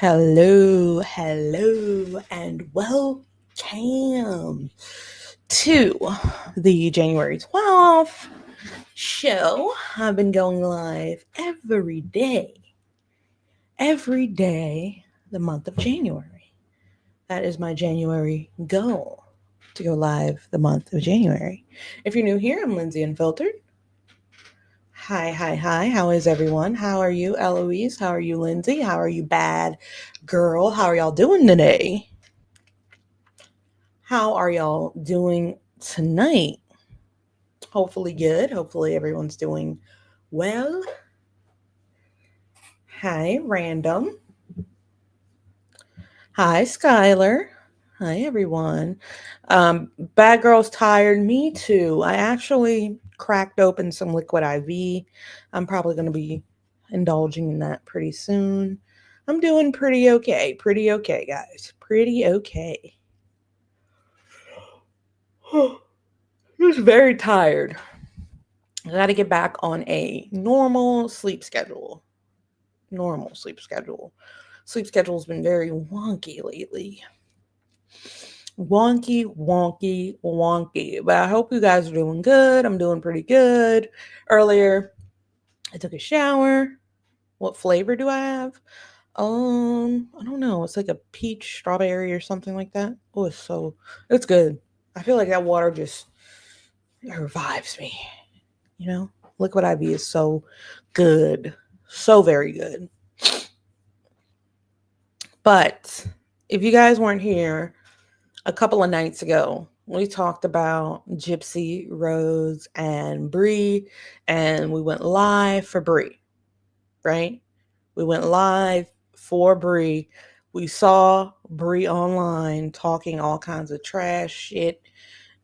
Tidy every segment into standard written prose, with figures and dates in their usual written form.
Hello, and welcome to the January 12th show. I've been going live every day, the month of January. That is my January goal, to go live the month of January. If you're new here, I'm Lindsay Unfiltered. Hi. How is everyone? How are you, Eloise? How are you, Lindsay? How are you, bad girl? How are y'all doing today? How are y'all doing tonight? Hopefully good. Hopefully everyone's doing well. Hi, Random. Hi, Skylar. Hi, everyone. Bad girl's tired. Me too. I actually cracked open some liquid IV. I'm probably going to be indulging in that pretty soon. I'm doing pretty okay. Pretty okay, guys. Pretty okay. Just very tired. I got to get back on a normal sleep schedule. Sleep schedule's been very wonky lately. Wonky. But I hope you guys are doing good. I'm doing pretty good. Earlier, I took a shower. What flavor do I have? I don't know. It's like a peach strawberry or something like that. Oh, it's good. I feel like that water just revives me. Liquid IV is so good. So very good. But if you guys weren't here a couple of nights ago, we talked about Gypsy Rose and Bri, and we went live for Bri, right? We went live for Bri. We saw Bri online talking all kinds of trash shit.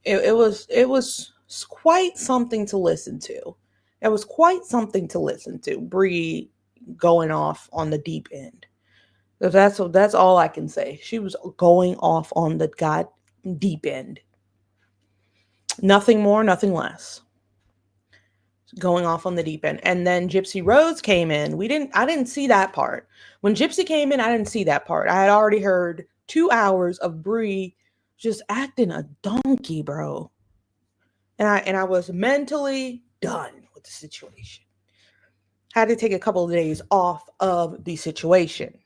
It was quite something to listen to. It was quite something to listen to. Bri going off on the deep end. That's all I can say. She was going off on the god deep end. Nothing more, nothing less. Going off on the deep end. And then Gypsy Rose came in. I didn't see that part. When Gypsy came in, I didn't see that part. I had already heard 2 hours of Bri just acting a donkey, bro. And I was mentally done with the situation. Had to take a couple of days off of the situation.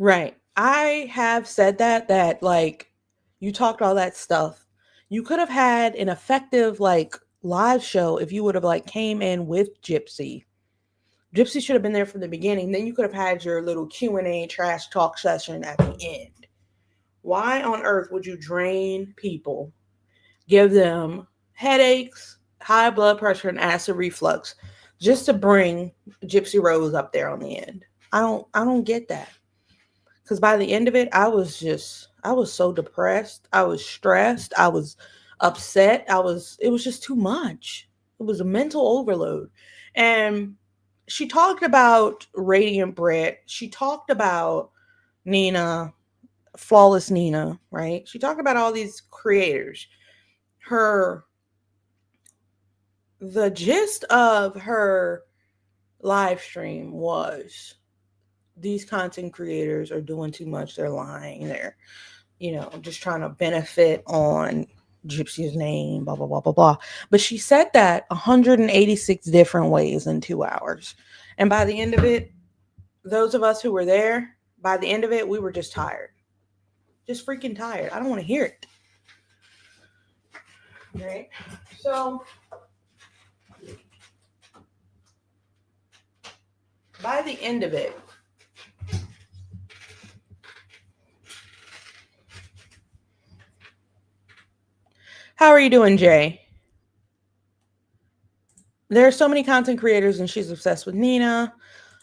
Right. I have said that like you talked all that stuff. You could have had an effective like live show if you would have like came in with Gypsy. Gypsy should have been there from the beginning. Then you could have had your little Q&A trash talk session at the end. Why on earth would you drain people, give them headaches, high blood pressure, and acid reflux just to bring Gypsy Rose up there on the end? I don't get that. Because by the end of it, I was so depressed. I was stressed. I was upset. It was just too much. It was a mental overload. And she talked about Radiant Brit. She talked about Nina, Flawless Nina, right? She talked about all these creators. The gist of her live stream was these content creators are doing too much. They're lying. They're, just trying to benefit on Gypsy's name, blah, blah, blah, blah, blah. But she said that 186 different ways in 2 hours. And by the end of it, those of us who were there, by the end of it, we were just tired. Just freaking tired. I don't want to hear it. Right? So, by the end of it, how are you doing, Jay? There are so many content creators, and she's obsessed with Nina.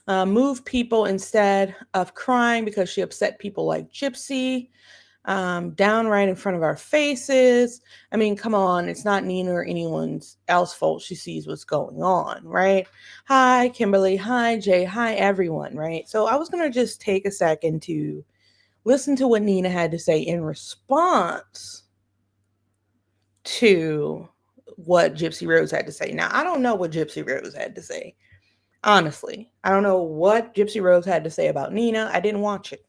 Move people instead of crying because she upset people like Gypsy. Downright in front of our faces. I mean, come on, it's not Nina or anyone else's fault she sees what's going on, right? Hi, Kimberly. Hi, Jay. Hi, everyone, right? So I was going to just take a second to listen to what Nina had to say in response to what Gypsy Rose had to say. Now, I don't know what Gypsy Rose had to say. Honestly, I don't know what Gypsy Rose had to say about Nina. I didn't watch it.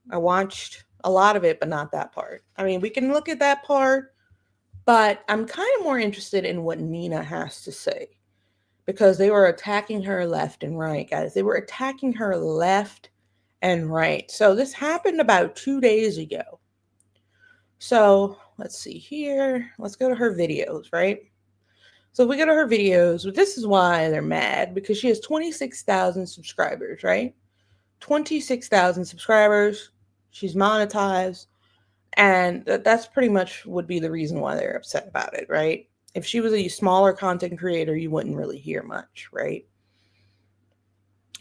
I watched a lot of it, but not that part. I mean, we can look at that part, but I'm kind of more interested in what Nina has to say because they were attacking her left and right, guys. They were attacking her left and right. So this happened about 2 days ago. So let's see here. Let's go to her videos, right? So if we go to her videos, this is why they're mad because she has 26,000 subscribers, right? 26,000 subscribers. She's monetized. And that's pretty much would be the reason why they're upset about it, right? If she was a smaller content creator, you wouldn't really hear much, right?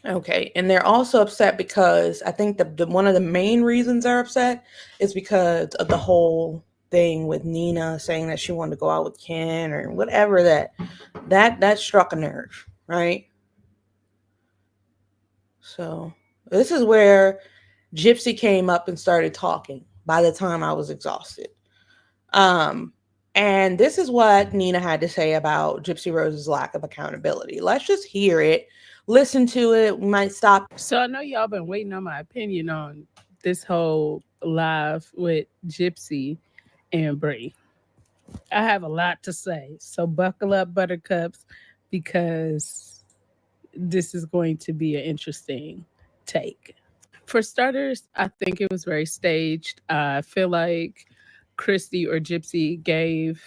Okay, and they're also upset because I think the one of the main reasons they're upset is because of the whole thing with Nina saying that she wanted to go out with Ken or whatever that struck a nerve, right? So this is where Gypsy came up and started talking by the time I was exhausted. And this is what Nina had to say about Gypsy Rose's lack of accountability. Let's just hear it, listen to it. We might stop. So I know y'all been waiting on my opinion on this whole live with Gypsy and Bri. I have a lot to say, so buckle up, buttercups, because this is going to be an interesting take. For starters, I think it was very staged. I feel like Christy or Gypsy gave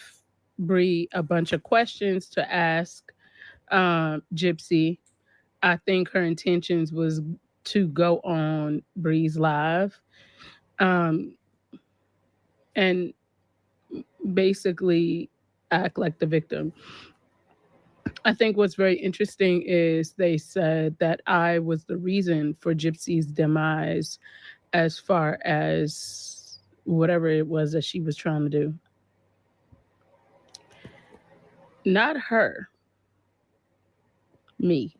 Bri a bunch of questions to ask Gypsy. I think her intentions was to go on Bri's live um, and basically act like the victim. I think what's very interesting is they said that I was the reason for Gypsy's demise as far as whatever it was that she was trying to do. Not her, me.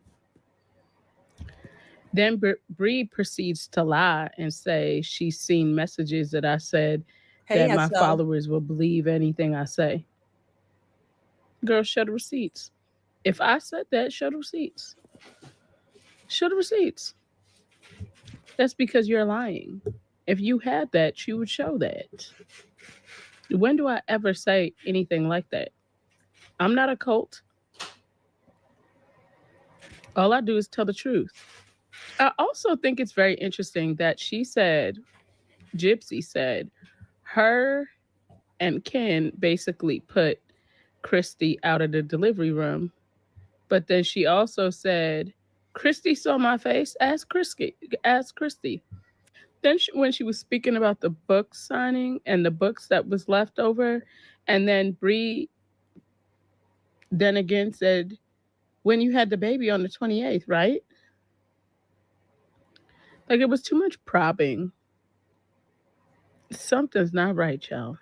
Then Bri proceeds to lie and say she's seen messages that I said Hey, that my SL. followers will believe anything I say. Girl, show the receipts. If I said that, show the receipts. Show the receipts. That's because you're lying. If you had that, you would show that. When do I ever say anything like that? I'm not a cult. All I do is tell the truth. I also think it's very interesting that she said, Gypsy said, her and Ken basically put Christy out of the delivery room. But then she also said, Christy saw my face. Ask Christy. Ask Christy. Then when she was speaking about the book signing and the books that was left over, and then Bri then again said, when you had the baby on the 28th, right? Like it was too much propping. Something's not right, y'all.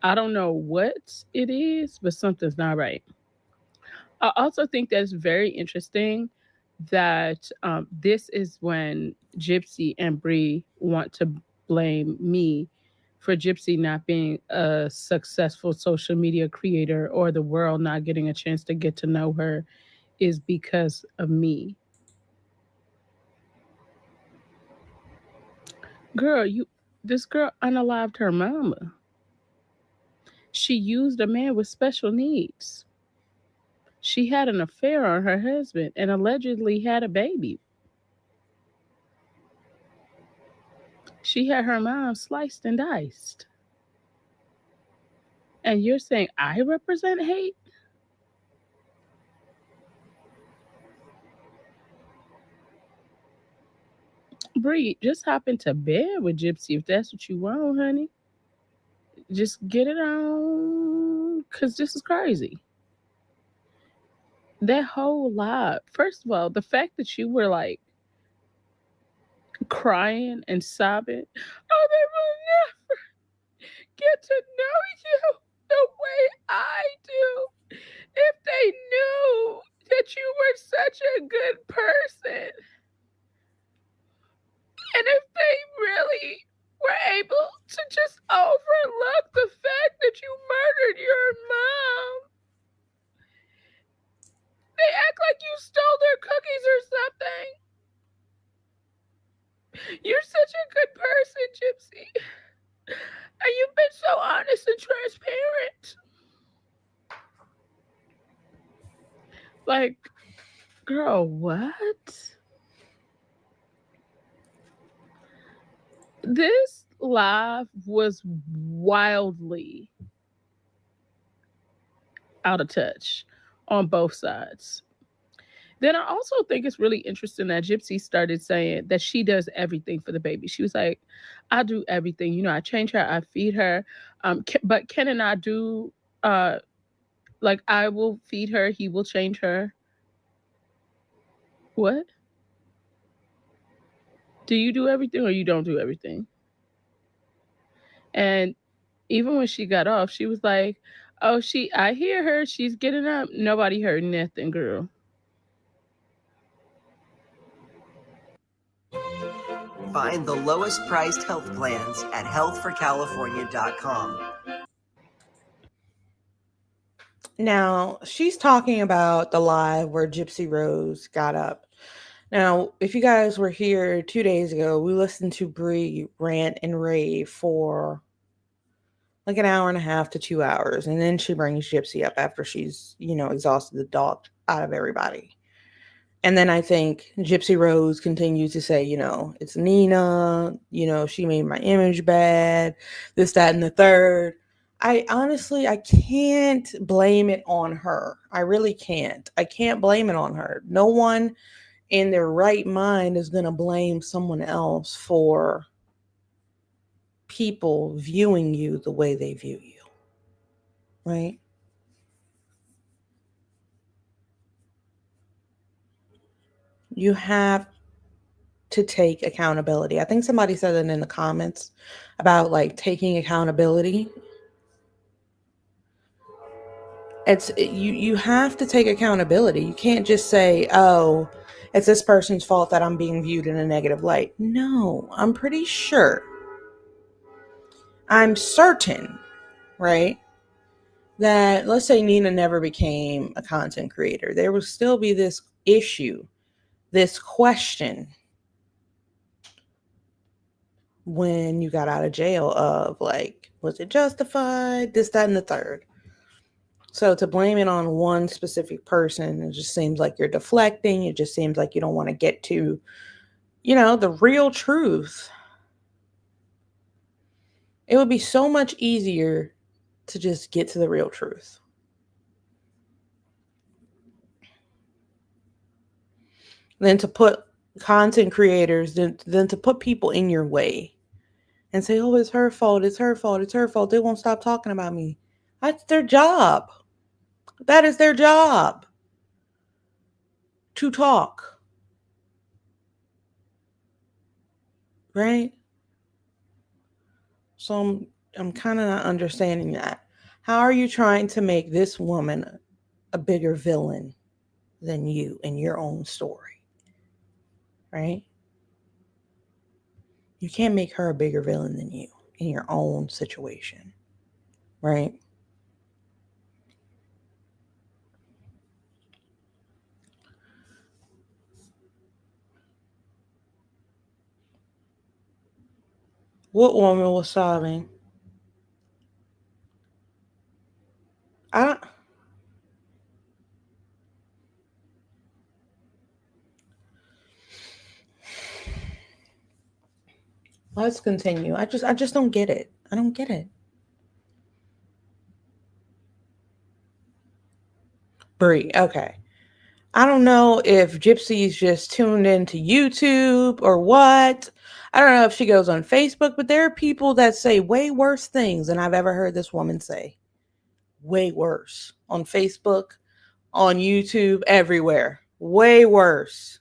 I don't know what it is, but something's not right. I also think that it's very interesting that this is when Gypsy and Bri want to blame me for Gypsy not being a successful social media creator or the world not getting a chance to get to know her is because of me. Girl, this girl unalived her mama. She used a man with special needs. She had an affair on her husband and allegedly had a baby. She had her mom sliced and diced. And you're saying I represent hate? Bree, just hop into bed with Gypsy if that's what you want, honey. Just get it on, because this is crazy. That whole lie. First of all, the fact that you were like crying and sobbing, oh, they will never get to know you the way I do. If they knew that you were such a good person, and if they really were able to just overlook the fact that you murdered your Like, girl, what? This live was wildly out of touch on both sides. Then I also think it's really interesting that Gypsy started saying that she does everything for the baby. She was like, I do everything. You know, I change her, I feed her. But Ken and I do, uh, like, I will feed her, he will change her. What? Do you do everything or you don't do everything? And even when she got off, she was like, oh, I hear her. She's getting up. Nobody heard nothing, girl. Find the lowest priced health plans at healthforcalifornia.com. Now, she's talking about the live where Gypsy Rose got up. Now, if you guys were here 2 days ago, we listened to Bri rant and rave for like an hour and a half to 2 hours. And then she brings Gypsy up after she's, exhausted the dog out of everybody. And then I think Gypsy Rose continues to say, it's Nina, she made my image bad, this, that, and the third. I can't blame it on her. I really can't. I can't blame it on her. No one in their right mind is going to blame someone else for people viewing you the way they view you. Right? You have to take accountability. I think somebody said it in the comments about like taking accountability. You have to take accountability. You can't just say, "Oh, it's this person's fault that I'm being viewed in a negative light." No, I'm pretty sure. I'm certain, right? That let's say Nina never became a content creator. There would still be this issue, this question when you got out of jail of like, was it justified? This, that, and the third. So to blame it on one specific person, it just seems like you're deflecting. It just seems like you don't want to get to, the real truth. It would be so much easier to just get to the real truth than to put content creators, than to put people in your way and say, oh, it's her fault. It's her fault. It's her fault. They won't stop talking about me. That's their job. That is their job to talk. Right? So I'm kind of not understanding that. How are you trying to make this woman a bigger villain than you in your own story? Right? You can't make her a bigger villain than you in your own situation. Right? What woman was sobbing? I don't. Let's continue. I just don't get it. I don't get it. Brie, okay. I don't know if Gypsy's just tuned into YouTube or what. I don't know if she goes on Facebook, but there are people that say way worse things than I've ever heard this woman say. Way worse. On Facebook, on YouTube, everywhere. Way worse.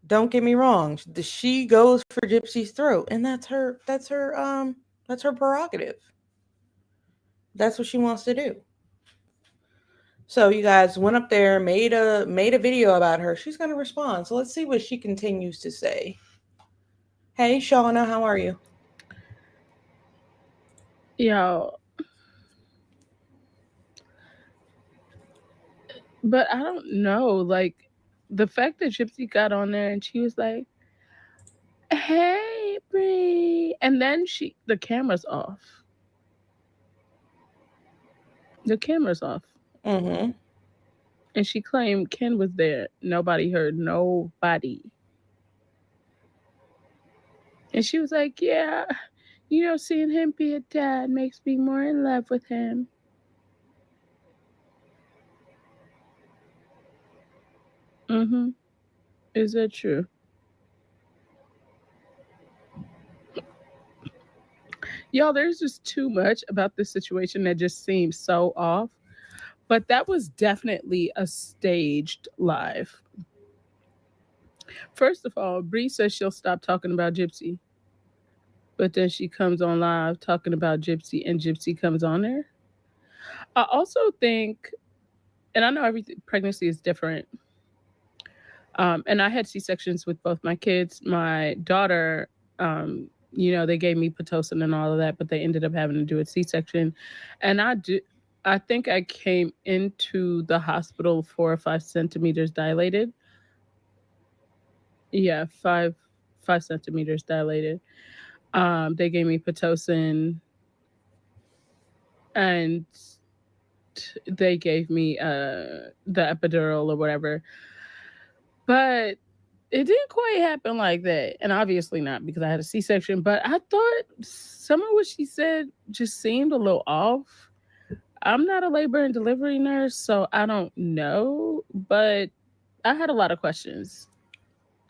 Don't get me wrong. She goes for Gypsy's throat, and that's her prerogative. That's what she wants to do. So you guys went up there, made a video about her. She's gonna respond. So let's see what she continues to say. Hey, Shauna, how are you? Yo, but I don't know. Like, the fact that Gypsy got on there and she was like, hey, Brie. And then the camera's off. The camera's off. Mm-hmm. And she claimed Ken was there. Nobody heard nobody. And she was like, yeah, seeing him be a dad makes me more in love with him. Mm-hmm. Is that true? Y'all, there's just too much about this situation that just seems so off. But that was definitely a staged live. First of all, Bri says she'll stop talking about Gypsy. But then she comes on live talking about Gypsy, and Gypsy comes on there. I also think, and I know every pregnancy is different. And I had C-sections with both my kids. My daughter, they gave me Pitocin and all of that, but they ended up having to do a C-section. And I think I came into the hospital 4 or 5 centimeters dilated. Yeah, 5 centimeters dilated. They gave me Pitocin, and they gave me the epidural or whatever. But it didn't quite happen like that. And obviously not, because I had a C-section. But I thought some of what she said just seemed a little off. I'm not a labor and delivery nurse, so I don't know. But I had a lot of questions.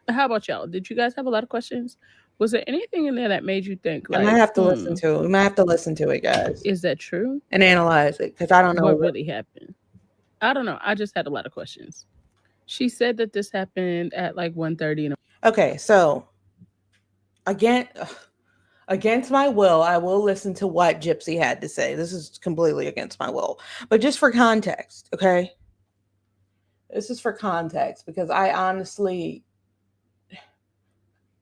How about y'all? Did you guys have a lot of questions? Was there anything in there that made you think, I like, might have to listen to it. We might have to listen to it, guys, is that true? and analyze it, because I don't know what really happened. I don't know. I just had a lot of questions. She said that this happened at like 1:30. Okay, so again, against my will, I will listen to what Gypsy had to say. This is completely against my will, but just for context, okay? This is for context, because I honestly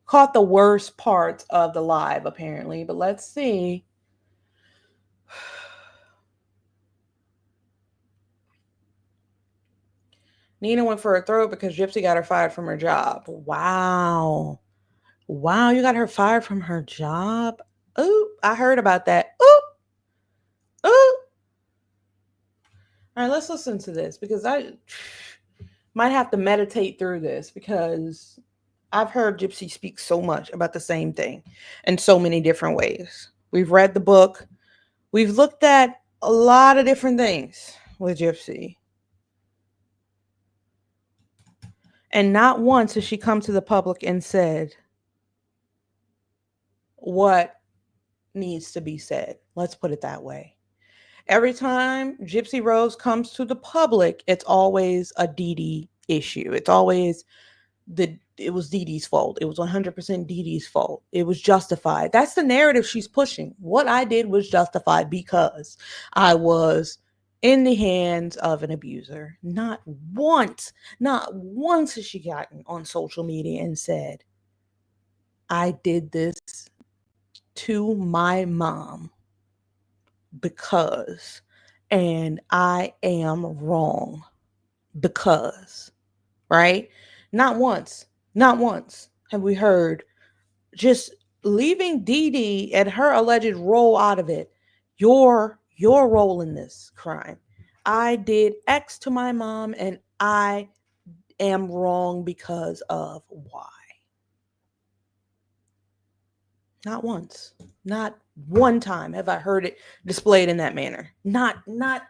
caught the worst parts of the live, apparently. But let's see. Nina went for a throat because Gypsy got her fired from her job. Wow. Wow, you got her fired from her job? Ooh, I heard about that. Ooh. Ooh. All right, let's listen to this, because I might have to meditate through this, because I've heard Gypsy speak so much about the same thing in so many different ways. We've read the book. We've looked at a lot of different things with Gypsy. And not once has she come to the public and said what needs to be said. Let's put it that way. Every time Gypsy Rose comes to the public, it's always a Dee Dee issue. It's always it was Dee Dee's fault. It was 100% Dee Dee's fault. It was justified. That's the narrative she's pushing. What I did was justified because I was in the hands of an abuser. Not once has she gotten on social media and said, I did this to my mom because, and I am wrong because, right? Not once have we heard, just leaving Dee Dee and her alleged role out of it. Your role in this crime. I did X to my mom and I am wrong because of Y. Not once. Not one time have I heard it displayed in that manner. Not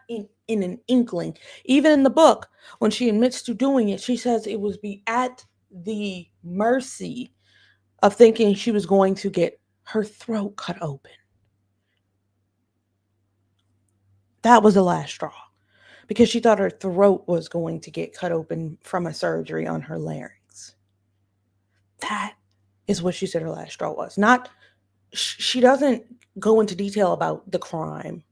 in an inkling. Even in the book, when she admits to doing it, she says it was be at the mercy of thinking she was going to get her throat cut open. That was the last straw, because she thought her throat was going to get cut open from a surgery on her larynx. That is what she said her last straw was. Not, she doesn't go into detail about the crime,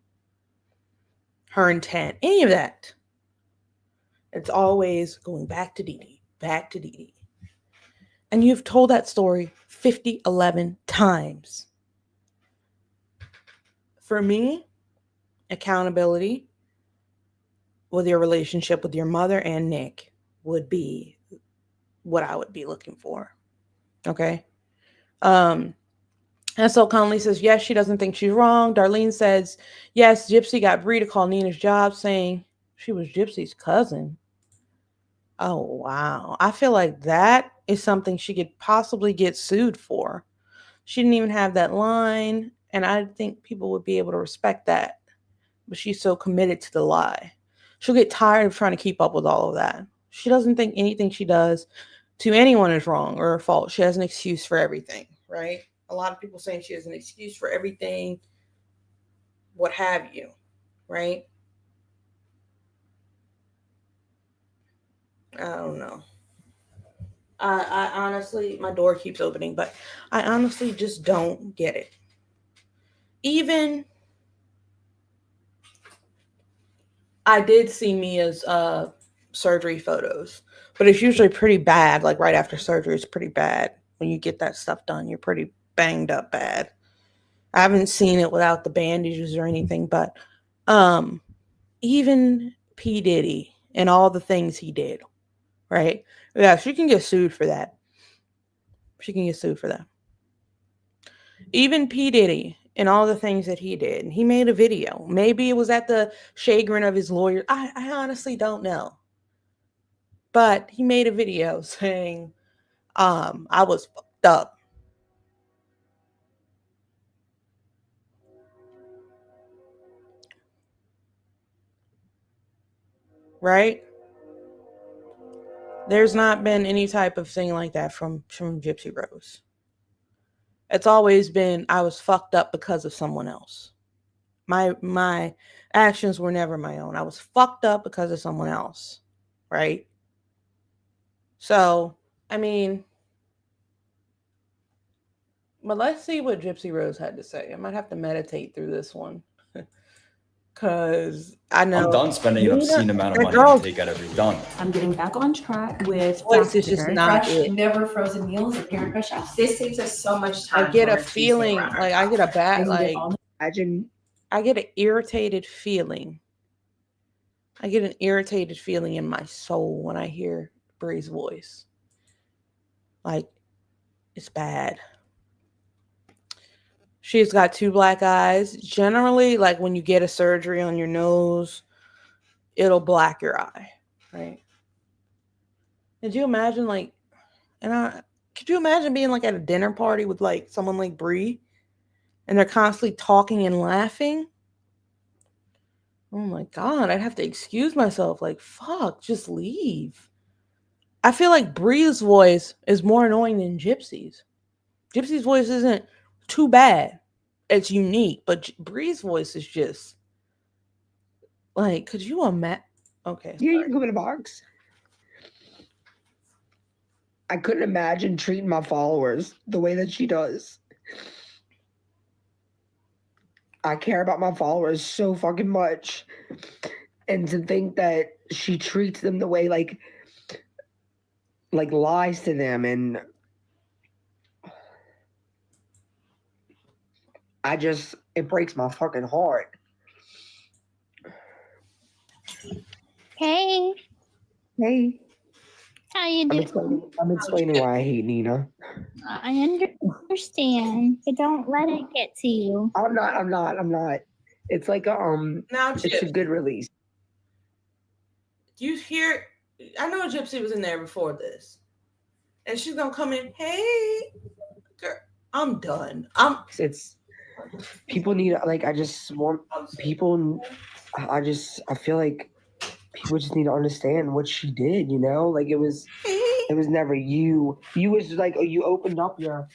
her intent, any of that. It's always going back to Dee Dee, back to Dee Dee. And you've told that story 11 times. For me, accountability with your relationship with your mother and Nick would be what I would be looking for. Okay? And so Conley says, yes, she doesn't think she's wrong. Darlene says, yes, Gypsy got Bri to call Nina's job, saying she was Gypsy's cousin. Oh, wow. I feel like that is something she could possibly get sued for. She didn't even have that line, and I think people would be able to respect that. But she's so committed to the lie. She'll get tired of trying to keep up with all of that. She doesn't think anything she does to anyone is wrong or her fault. She has an excuse for everything, right? A lot of people saying she has an excuse for everything, what have you, right? I don't know. I honestly, my door keeps opening, but I honestly just don't get it. Even I did see Mia's surgery photos, but it's usually pretty bad. Like right after surgery, it's pretty bad. When you get that stuff done, you're pretty banged up bad. I haven't seen it without the bandages or anything, but um, even P Diddy and all the things he did, right? Yeah, she can get sued for that. She can get sued for that. Even P. Diddy and all the things that he did. He made a video. Maybe it was at the chagrin of his lawyer. I honestly don't know. But he made a video saying, I was fucked up. Right? There's not been any type of thing like that from Gypsy Rose. It's always been I was fucked up because of someone else. My actions were never my own. I was fucked up because of someone else. Right? So, I mean, but let's see what Gypsy Rose had to say. I might have to meditate through this one. Because I know I'm done spending an obscene amount of that money on girl's takeout every done. I'm getting back on track with voice is just very not fresh, it. never frozen meals at Parent Fresh Chefs. This saves us so much I time. get a when we're chasing feeling around our like I get a house. bad And we get like all the- Imagine I get an irritated feeling. I get an irritated feeling in my soul when I hear Bri's voice. Like it's bad. She's got two black eyes. Generally, like when you get a surgery on your nose, it'll black your eye, right? Could you imagine like and I could you imagine being like at a dinner party with like someone like Bri and they're constantly talking and laughing? Oh my god, I'd have to excuse myself. Like, fuck, just leave. I feel like Bri's voice is more annoying than Gypsy's. Gypsy's voice isn't too bad. It's unique, but Bri's voice is just like, could you imagine? Okay, you can come in a box. I couldn't imagine treating my followers the way that she does. I care about my followers so fucking much. And to think that she treats them the way like lies to them, and it breaks my fucking heart. Hey, Hey, how you doing? I'm explaining why I hate Nina. I understand, but don't let it get to you. I'm not. It's like now it's a Gypsy, good release. you hear? I know Gypsy was in there before this, and she's gonna come in. Hey, girl, I'm done. It's people need like I just want people. I feel like people just need to understand what she did. You know, like it was never you. You was like you opened up your.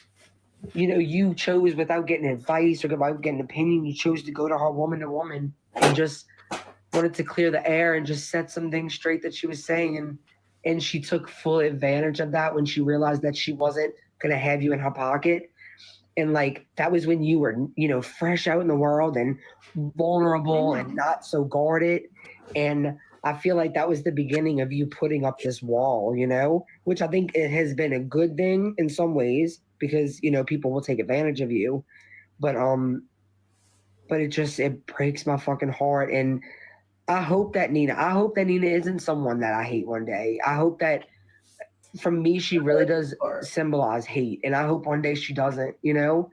You know, you chose without getting advice or without getting an opinion. You chose to go to her woman to woman and just wanted to clear the air and just set some things straight that she was saying, and she took full advantage of that when she realized that she wasn't gonna have you in her pocket. And like that was when you were, you know, fresh out in the world and vulnerable and not so guarded. And I feel like that was the beginning of you putting up this wall, you know, which I think it has been a good thing in some ways because, you know, people will take advantage of you. But it breaks my fucking heart. And I hope that Nina isn't someone that I hate one day. I hope that from me, she really does symbolize hate. And I hope one day she doesn't, you know,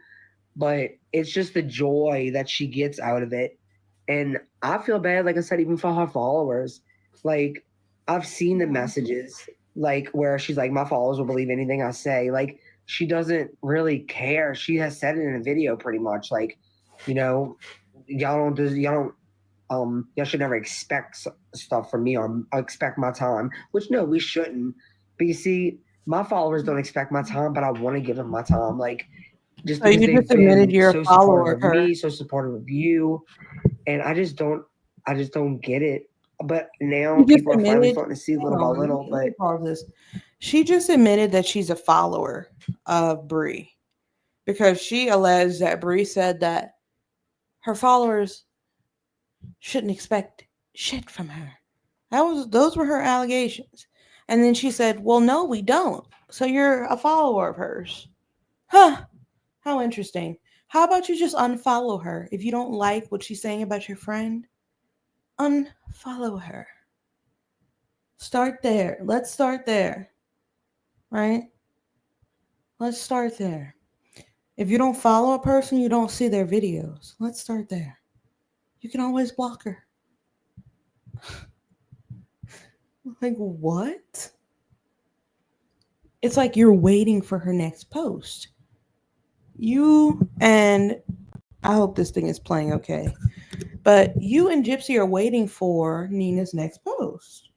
but it's just the joy that she gets out of it. And I feel bad, like I said, even for her followers. Like, I've seen the messages like where she's like, my followers will believe anything I say. Like, she doesn't really care. She has said it in a video pretty much. Like, y'all should never expect stuff from me or expect my time, which no, we shouldn't. But you see, my followers don't expect my time, but I want to give them my time. Like, just So because you they've just admitted been you're so a follower supportive of of her. me, so supportive of you, and I just don't get it. But now people are finally starting to see little by little. But pause this. She just admitted that she's a follower of Bri because she alleged that Bri said that her followers shouldn't expect shit from her. Those were her allegations. And then she said, "Well, no, we don't. So you're a follower of hers." Huh. How interesting. How about you just unfollow her? If you don't like what she's saying about your friend, unfollow her. Start there. Let's start there. Right? Let's start there. If you don't follow a person, you don't see their videos. Let's start there. You can always block her. Like, what? It's like you're waiting for her next post. You and I hope this thing is playing okay. But you and Gypsy are waiting for Nina's next post.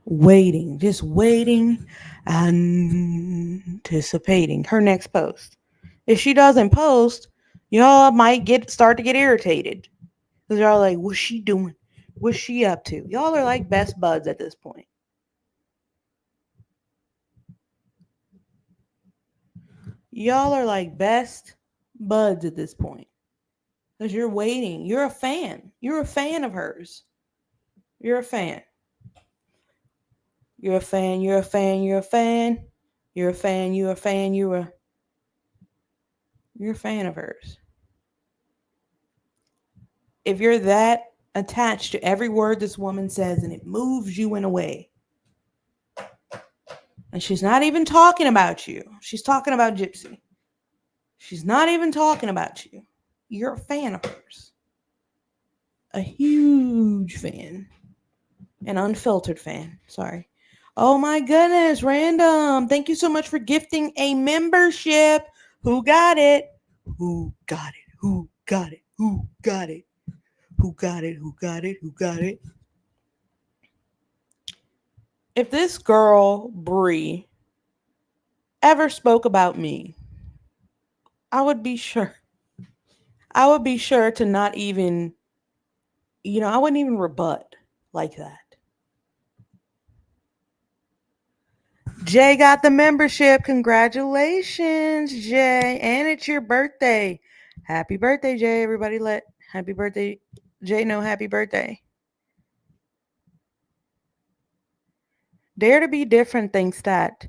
Waiting, just waiting, anticipating her next post. If she doesn't post, y'all might start to get irritated. Because y'all are like, what's she doing? What's she up to? Y'all are like best buds at this point. Y'all are like best buds at this point. Because you're waiting. You're a fan. You're a fan of hers. You're a fan. You're a fan. You're a fan. You're a fan. You're a fan. You're a fan. You're a fan of hers. If you're that attached to every word this woman says and it moves you in a way, and she's not even talking about you, she's talking about Gypsy. She's not even talking about you. You're a fan of hers. A huge fan. An unfiltered fan. Sorry. Oh my goodness, random. Thank you so much for gifting a membership. Who got it? Who got it? Who got it? Who got it? Who got it? Who got it? Who got it? If this girl, Bri, ever spoke about me, I would be sure. I would be sure to not even, I wouldn't even rebut like that. Jay got the membership. Congratulations, Jay. And it's your birthday. Happy birthday, Jay. Everybody let happy birthday Jay know happy birthday. Dare to Be Different thinks that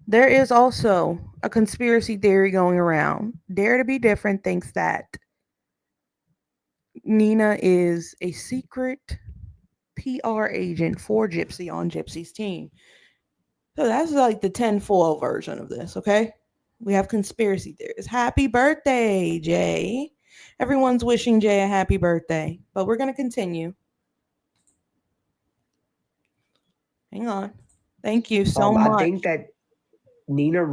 there is also a conspiracy theory going around. Dare to Be Different thinks that Nina is a secret PR agent for Gypsy on Gypsy's team. So that's like the 10-4 version of this, okay? We have conspiracy theories. Happy birthday, Jay. Everyone's wishing Jay a happy birthday, but we're going to continue. Hang on. Thank you so much. I think that Nina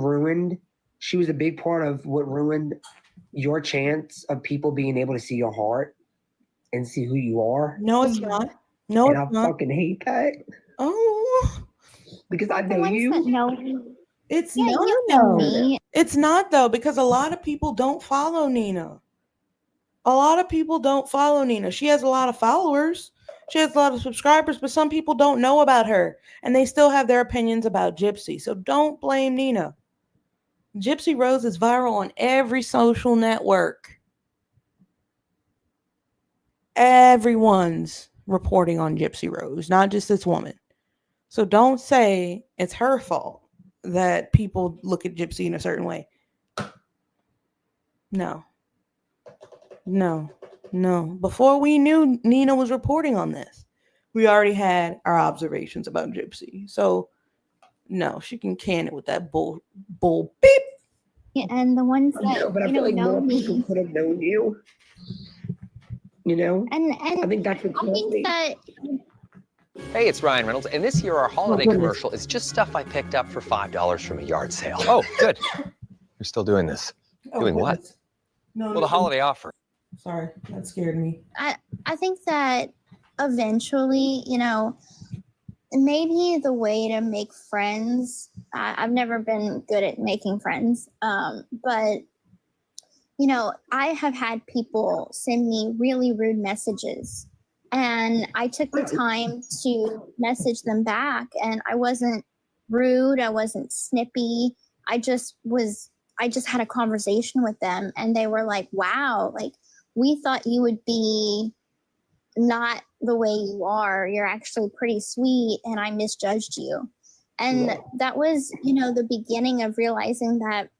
she was a big part of what ruined your chance of people being able to see your heart and see who you are. No, it's not. No, and it's not. Fucking hate that. Oh. Because I know you. It's Yeah, not. you know me. It's not, though, because a lot of people don't follow Nina. A lot of people don't follow Nina. She has a lot of followers. She has a lot of subscribers, but some people don't know about her, and they still have their opinions about Gypsy. So don't blame Nina. Gypsy Rose is viral on every social network. Everyone's reporting on Gypsy Rose, not just this woman. So don't say it's her fault that people look at Gypsy in a certain way. No. Before we knew Nina was reporting on this, we already had our observations about Gypsy. So, no, she can can it with that bull beep. and the ones that but I feel like know more people me. could have known you. And I think that's what I think that Hey, it's Ryan Reynolds, and this year our holiday goodness. commercial is just stuff I picked up for $5 from a yard sale. Oh, good. You're still doing this. Doing what? goodness. No, Well, the holiday offer. Sorry, that scared me. I think that eventually, maybe the way to make friends. I've never been good at making friends, but I have had people send me really rude messages, and I took the time to message them back, and I wasn't rude, I wasn't snippy. I just had a conversation with them, and they were like, wow, like, we thought you would be not the way you are. You're actually pretty sweet, and I misjudged you. And that was, the beginning of realizing that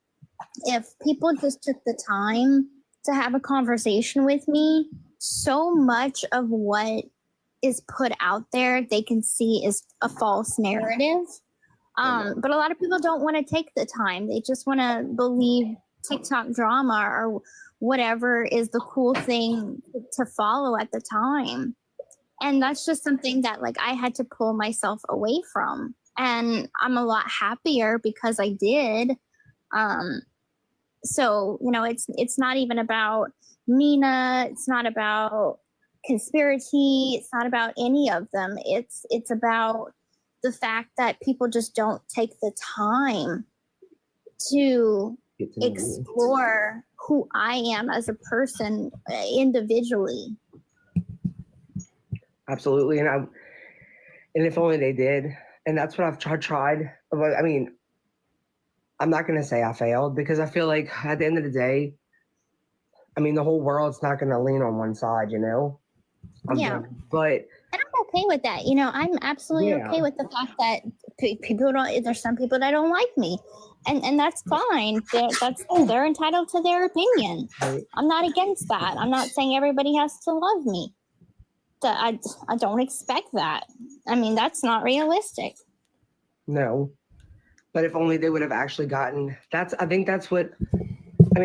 if people just took the time to have a conversation with me, so much of what is put out there they can see is a false narrative. But a lot of people don't want to take the time. They just want to believe TikTok drama or whatever is the cool thing to follow at the time. And that's just something that I had to pull myself away from. And I'm a lot happier because I did. So, it's not even about Nina. It's not about conspiracy. It's not about any of them. It's about the fact that people just don't take the time to explore who I am as a person individually. Absolutely. And if only they did. And that's what I've tried. I mean, I'm not going to say I failed, because I feel like at the end of the day, the whole world's not going to lean on one side, Yeah. But and I'm okay with that. I'm absolutely okay with the fact that there's some people that don't like me. And that's fine. They're entitled to their opinion. Right. I'm not against that. I'm not saying everybody has to love me. I don't expect that. That's not realistic. No. But if only they would have actually gotten I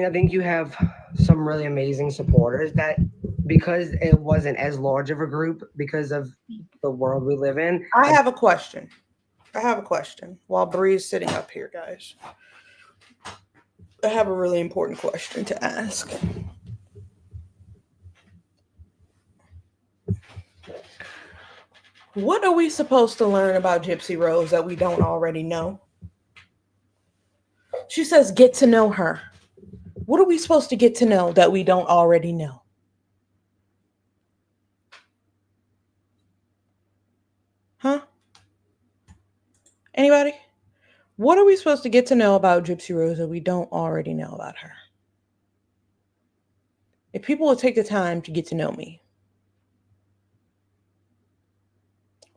think you have some really amazing supporters that, because it wasn't as large of a group because of the world we live in. I have a question while Bri is sitting up here, guys. I have a really important question to ask. What are we supposed to learn about Gypsy Rose that we don't already know? She says, get to know her. What are we supposed to get to know that we don't already know? Huh? Anybody? What are we supposed to get to know about Gypsy Rose that we don't already know about her? If people will take the time to get to know me,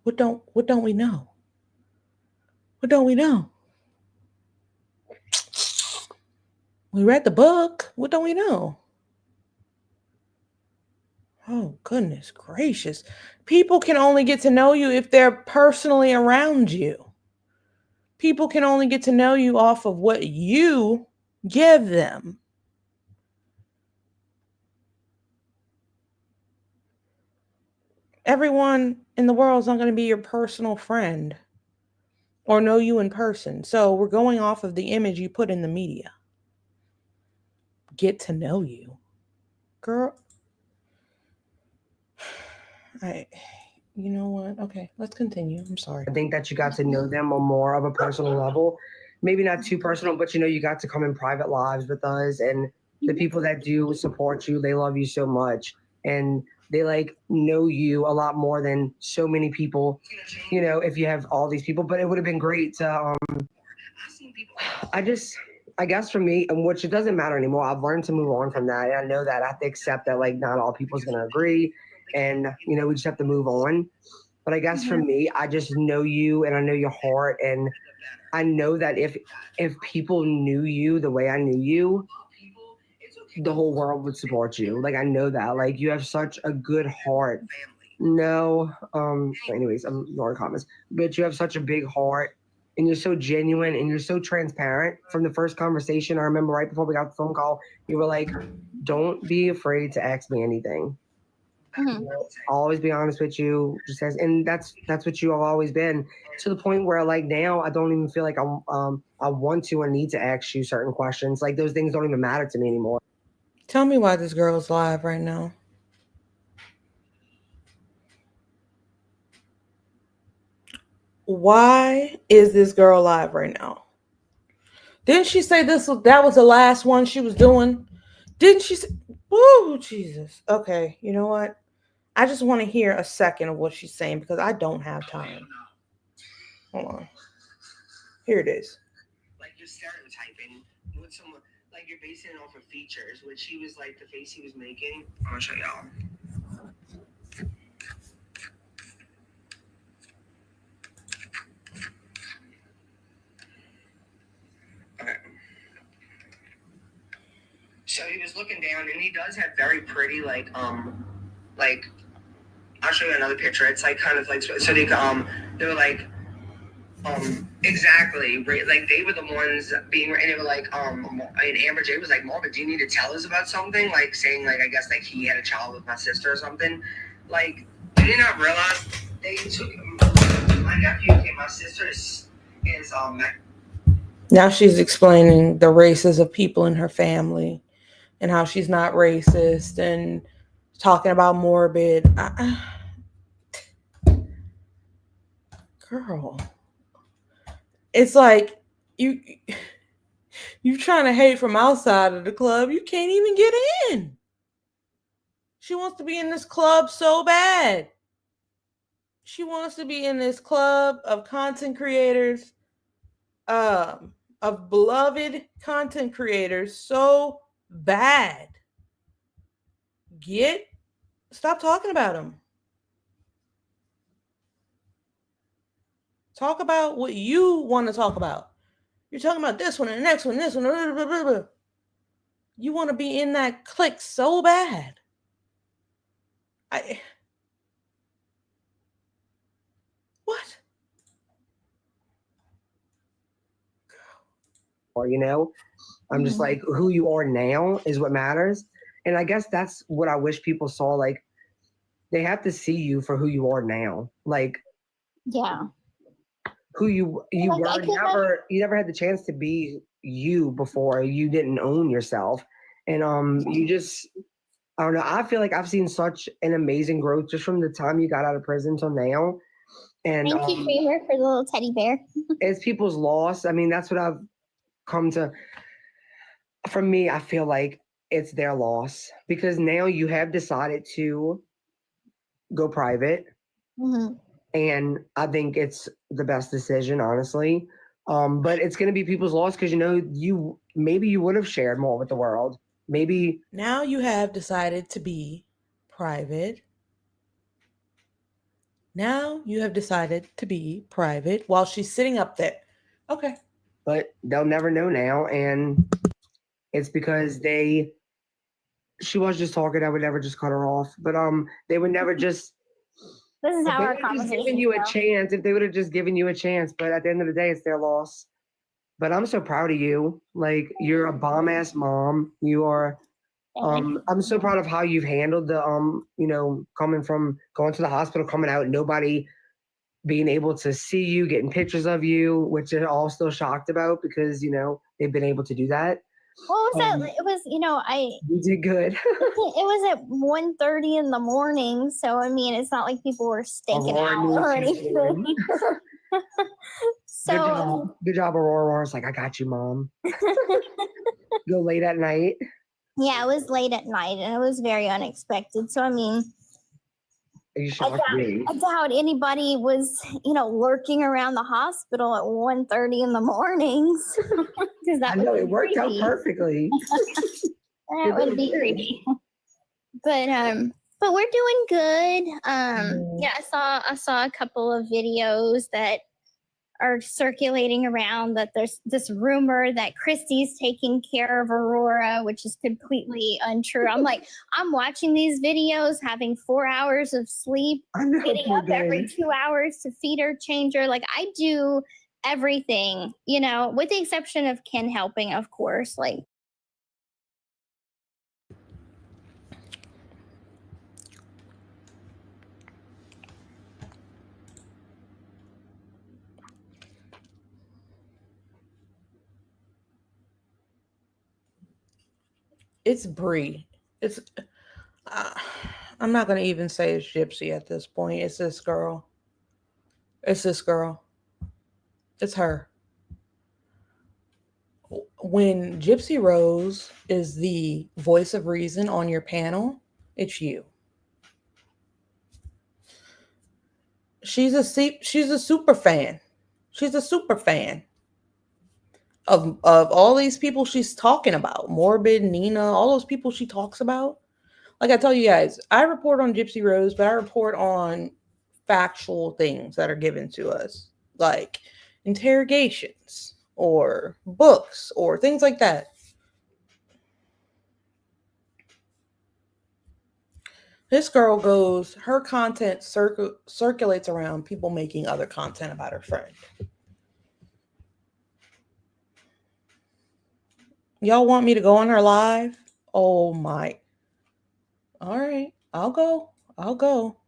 what don't we know? What don't we know? We read the book. What don't we know? Oh, goodness gracious. People can only get to know you if they're personally around you. People can only get to know you off of what you give them. Everyone in the world is not going to be your personal friend or know you in person. So we're going off of the image you put in the media. Get to know you. Girl. You know what? Okay, let's continue. I'm sorry. I think that you got to know them on more of a personal level. Maybe not too personal, but you got to come in private lives with us. And the people that do support you, they love you so much. And they know you a lot more than so many people, if you have all these people. But it would have been great to, I guess for me, and which it doesn't matter anymore, I've learned to move on from that. And I know that I have to accept that not all people's going to agree. And, we just have to move on. But I guess for me, I just know you and I know your heart. And I know that if people knew you the way I knew you, the whole world would support you. I know that. You have such a good heart. No. Anyways, I'm ignoring comments. But you have such a big heart. and you're so genuine and you're so transparent from the first conversation. I remember right before we got the phone call, you were like, don't be afraid to ask me anything. Mhm. I'll always be honest with you, just as, and that's what you have always been, to the point where like now I don't even feel like I want to or need to ask you certain questions. Like those things don't even matter to me anymore. Tell me why this girl's live right now. Why is this girl live right now? Didn't she say that was the last one she was doing? Didn't she say, whoa, Jesus. Okay, you know what? I just want to hear a second of what she's saying because I don't have time. Hold on. Here it is. Like you're stereotyping with someone, like you're basing it off of features, which he was like the face he was making. I'm gonna show y'all. Okay. So he was looking down, and he does have very pretty, like I'll show you another picture. It's like kind of like so they were like exactly right, like they were the ones being, and they were like and Amber J was like, Marvin, do you need to tell us about something? Like saying like I guess like he had a child with my sister or something. Like I did not realize they took my nephew. Okay, my sister is Now she's explaining the races of people in her family and how she's not racist and talking about morbid. Girl, it's like you trying to hate from outside of the club. You can't even get in. She wants to be in this club so bad. She wants to be in this club of content creators, of beloved content creators so bad. Stop talking about them. Talk about what you want to talk about. You're talking about this one and the next one, this one. Blah, blah, blah, blah. You want to be in that clique so bad. What? Or I'm just like, who you are now is what matters. And I guess that's what I wish people saw. Like they have to see you for who you are now. Like Yeah. who you Like, were. You never had the chance to be you before. You didn't own yourself. And you just, I don't know. I feel like I've seen such an amazing growth just from the time you got out of prison till now. And Thank you, Kramer, for the little teddy bear. it's people's loss. I mean, that's what I've come to. For me, I feel like it's their loss because now you have decided to go private. Mm-hmm. And I think it's the best decision, honestly. But it's going to be people's loss because maybe you would have shared more with the world. Maybe now you have decided to be private. Now you have decided to be private while she's sitting up there. Okay. But they'll never know now, and it's because she was just talking. I would never just cut her off, but they would never just. This is how our conversation. Given you a chance, if they would have just given you a chance, but at the end of the day, it's their loss. But I'm so proud of you. Like you're a bomb ass mom. You are. I'm so proud of how you've handled the coming from going to the hospital, coming out, nobody being able to see you, getting pictures of you, which they're all still shocked about because they've been able to do that. What was that? It was, You did good. it was at 1:30 in the morning, so I mean, it's not like people were staking out or anything. So good job, Aurora. Aurora's like, I got you, Mom. Go late at night. Yeah, it was late at night, and it was very unexpected. So I mean, I doubt anybody was, lurking around the hospital at 1:30 in the mornings. Because that it worked out perfectly. That would be creepy. But we're doing good. Yeah, I saw a couple of videos that are circulating around that there's this rumor that Christy's taking care of Aurora, which is completely untrue. I'm watching these videos, having 4 hours of sleep, getting up every 2 hours to feed her, change her. Like I do everything, you know, with the exception of Ken helping, of course. Like, It's Bri. It's uh, I'm not gonna even say it's Gypsy at this point. It's this girl. It's this girl. It's her. When Gypsy Rose is the voice of reason on your panel, it's you. She's a super fan. She's a super fan of all these people she's talking about. Morbid, Nina, all those people she talks about. Like I tell you guys, I report on Gypsy Rose, but I report on factual things that are given to us, like interrogations or books or things like that. This girl goes, her content circulates around people making other content about her friend. Y'all want me to go on her live? Oh my. All right, I'll go. I'll go.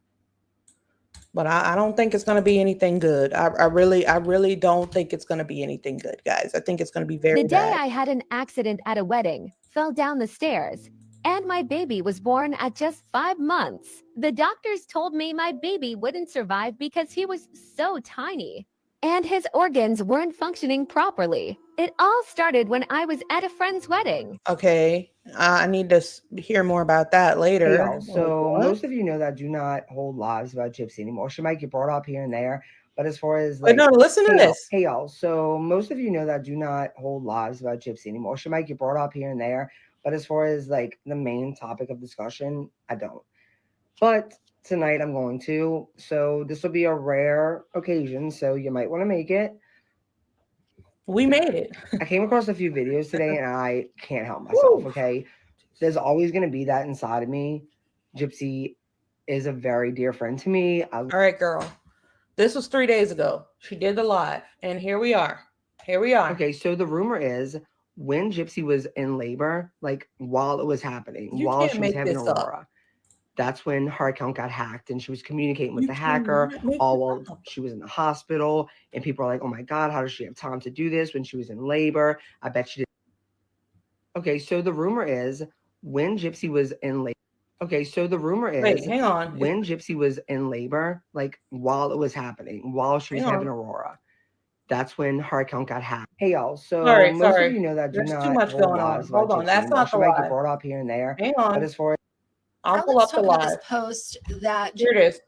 But I don't think it's going to be anything good. I really don't think it's going to be anything good, guys. I think it's going to be very The day bad. I had an accident at a wedding, fell down the stairs, and my baby was born at just 5 months. The doctors told me my baby wouldn't survive because he was so tiny, and his organs weren't functioning properly. It all started when I was at a friend's wedding. Okay, I need to hear more about that later. Hey y'all, so What? most of you know that I do not hold lives about Gypsy anymore. She might get brought up here and there, but as far as But like, no, listen to this. Hey y'all, so most of you know that I do not hold lives about Gypsy anymore. She might get brought up here and there, but as far as like the main topic of discussion, I don't. But tonight I'm going to. So this will be a rare occasion, so you might want to make it. We made it. I came across a few videos today and I can't help myself, okay? There's always going to be that inside of me. Gypsy is a very dear friend to me. All right, girl. This was 3 days ago. She did the live, and here we are. Here we are. Okay, so the rumor is when Gypsy was in labor, like while it was happening, while she was having Aurora, that's when her account got hacked and she was communicating with the hacker all while she was in the hospital. And people are like, oh my God, how does she have time to do this when she was in labor? I bet she did. Okay, so the rumor is when Gypsy was in labor. Okay, so the rumor is Wait, hang on. When Gypsy was in labor, like while it was happening, while she was having Aurora, that's when her account got hacked. Hey y'all, so most of you know that There's too much going on. Hold on, that's not the might get live. brought up here and there. Hang on. But as far as I'll pull up the live. This post that Here it is.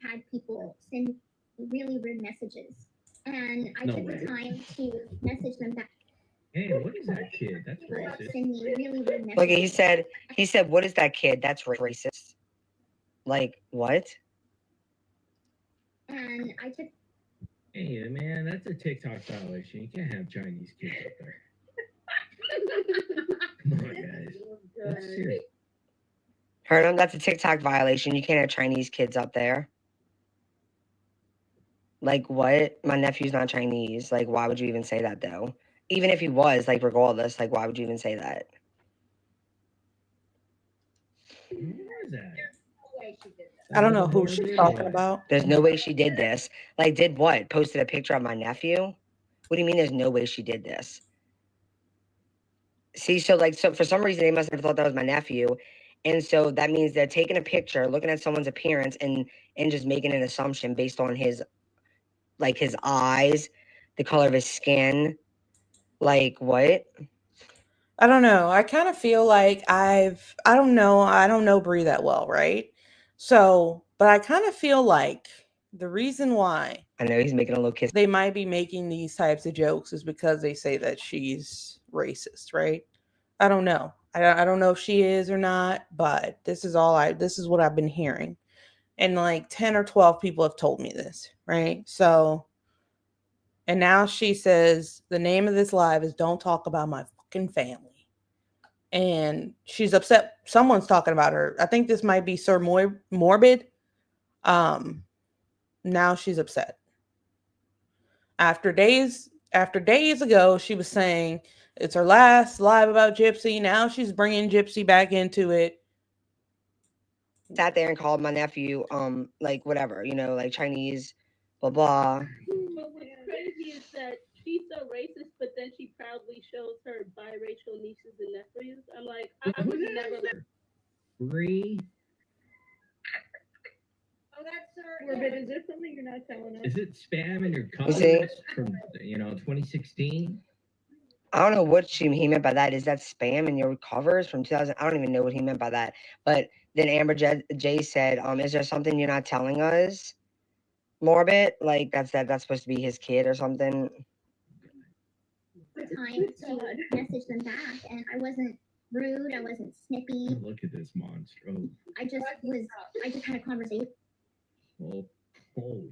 had people send really rude messages, and I took the time to message them back. Hey, what is that kid? That's racist. Send me really rude messages. Look, he said, what is that kid? That's racist. Like, what? And I took. Hey, man, that's a TikTok violation. You can't have Chinese kids up there. Come on, guys. That's serious. Heard him? That's a TikTok violation. You can't have Chinese kids up there. Like, what? My nephew's not Chinese. Like, why would you even say that, though? Even if he was, like, regardless, like, why would you even say that? Who is that? I don't know who she's talking about. There's no way she did this. Like, did what? Posted a picture of my nephew? What do you mean there's no way she did this? See, so for some reason, they must have thought that was my nephew. And so that means they're taking a picture, looking at someone's appearance and just making an assumption based on his eyes, the color of his skin. Like, what? I don't know. I kind of feel like I don't know Bri that well, right? So, but I kind of feel like the reason why I know he's making a little kiss. They might be making these types of jokes is because they say that she's racist, right? I don't know. I don't know if she is or not, but this is what I've been hearing. And like 10 or 12 people have told me this, right? So, and now she says the name of this live is Don't Talk About My Fucking Family. And she's upset. Someone's talking about her. I think this might be Sir Morbid. Now she's upset. After days ago, she was saying it's her last live about Gypsy. Now she's bringing Gypsy back into it. Sat there and called my nephew, like whatever, like Chinese, blah blah. But what's crazy is that she's so racist, but then she proudly shows her biracial nieces and nephews. I'm like, I would never let Bri? Oh, that's her. But is there something you're not telling us? Is it spam in your You see? covers from 2016? I don't know what he meant by that. Is that spam in your covers from 2000? I don't even know what he meant by that. But then Amber J said, "Is there something you're not telling us, Morbid? Like that's supposed to be his kid or something." Time to message them back, and I wasn't rude. I wasn't snippy. Look at this monster. Oh, I just had a conversation. oh.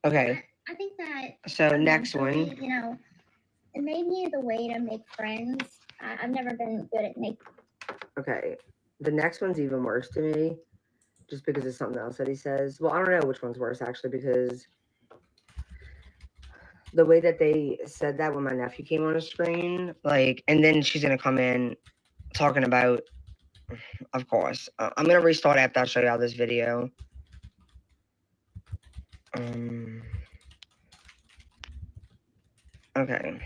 Okay. I think that. So next one. It made me the way to make friends. I've never been good at making. Okay. The next one's even worse to me, just because it's something else that he says. Well, I don't know which one's worse actually, because the way that they said that when my nephew came on the screen, and then she's gonna come in talking about. Of course, I'm gonna restart after I show y'all this video. Okay.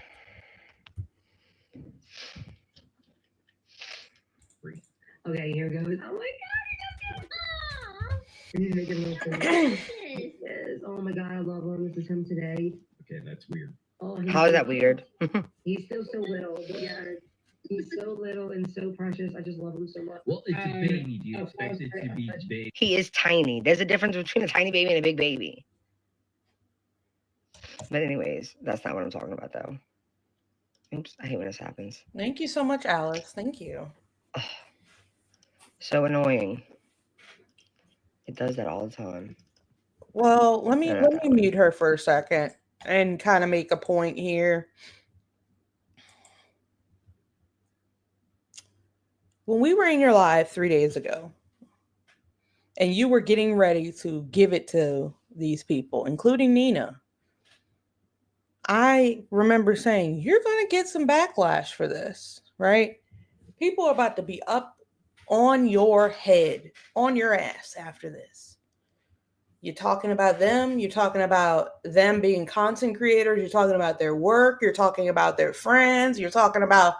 Okay, here goes. Oh my god, he's making a little face. Yes. Oh my god, I love him. This is him today. Okay, that's weird. Oh, how is that weird? He's still so little, but yeah, he's so little and so precious. I just love him so much. Well, it's a baby. Do you expect it to be big? He is tiny. There's a difference between a tiny baby and a big baby. But anyways, that's not what I'm talking about, though. Oops, I hate when this happens. Thank you so much, Alex. Thank you. Oh, so annoying. It does that all the time. Well, let me mute her for a second and kind of make a point here. When we were in your live 3 days ago, and you were getting ready to give it to these people, including Nina, I remember saying, you're going to get some backlash for this, right? People are about to be up on your head, on your ass after this. You're talking about them. You're talking about them being content creators. You're talking about their work. You're talking about their friends. You're talking about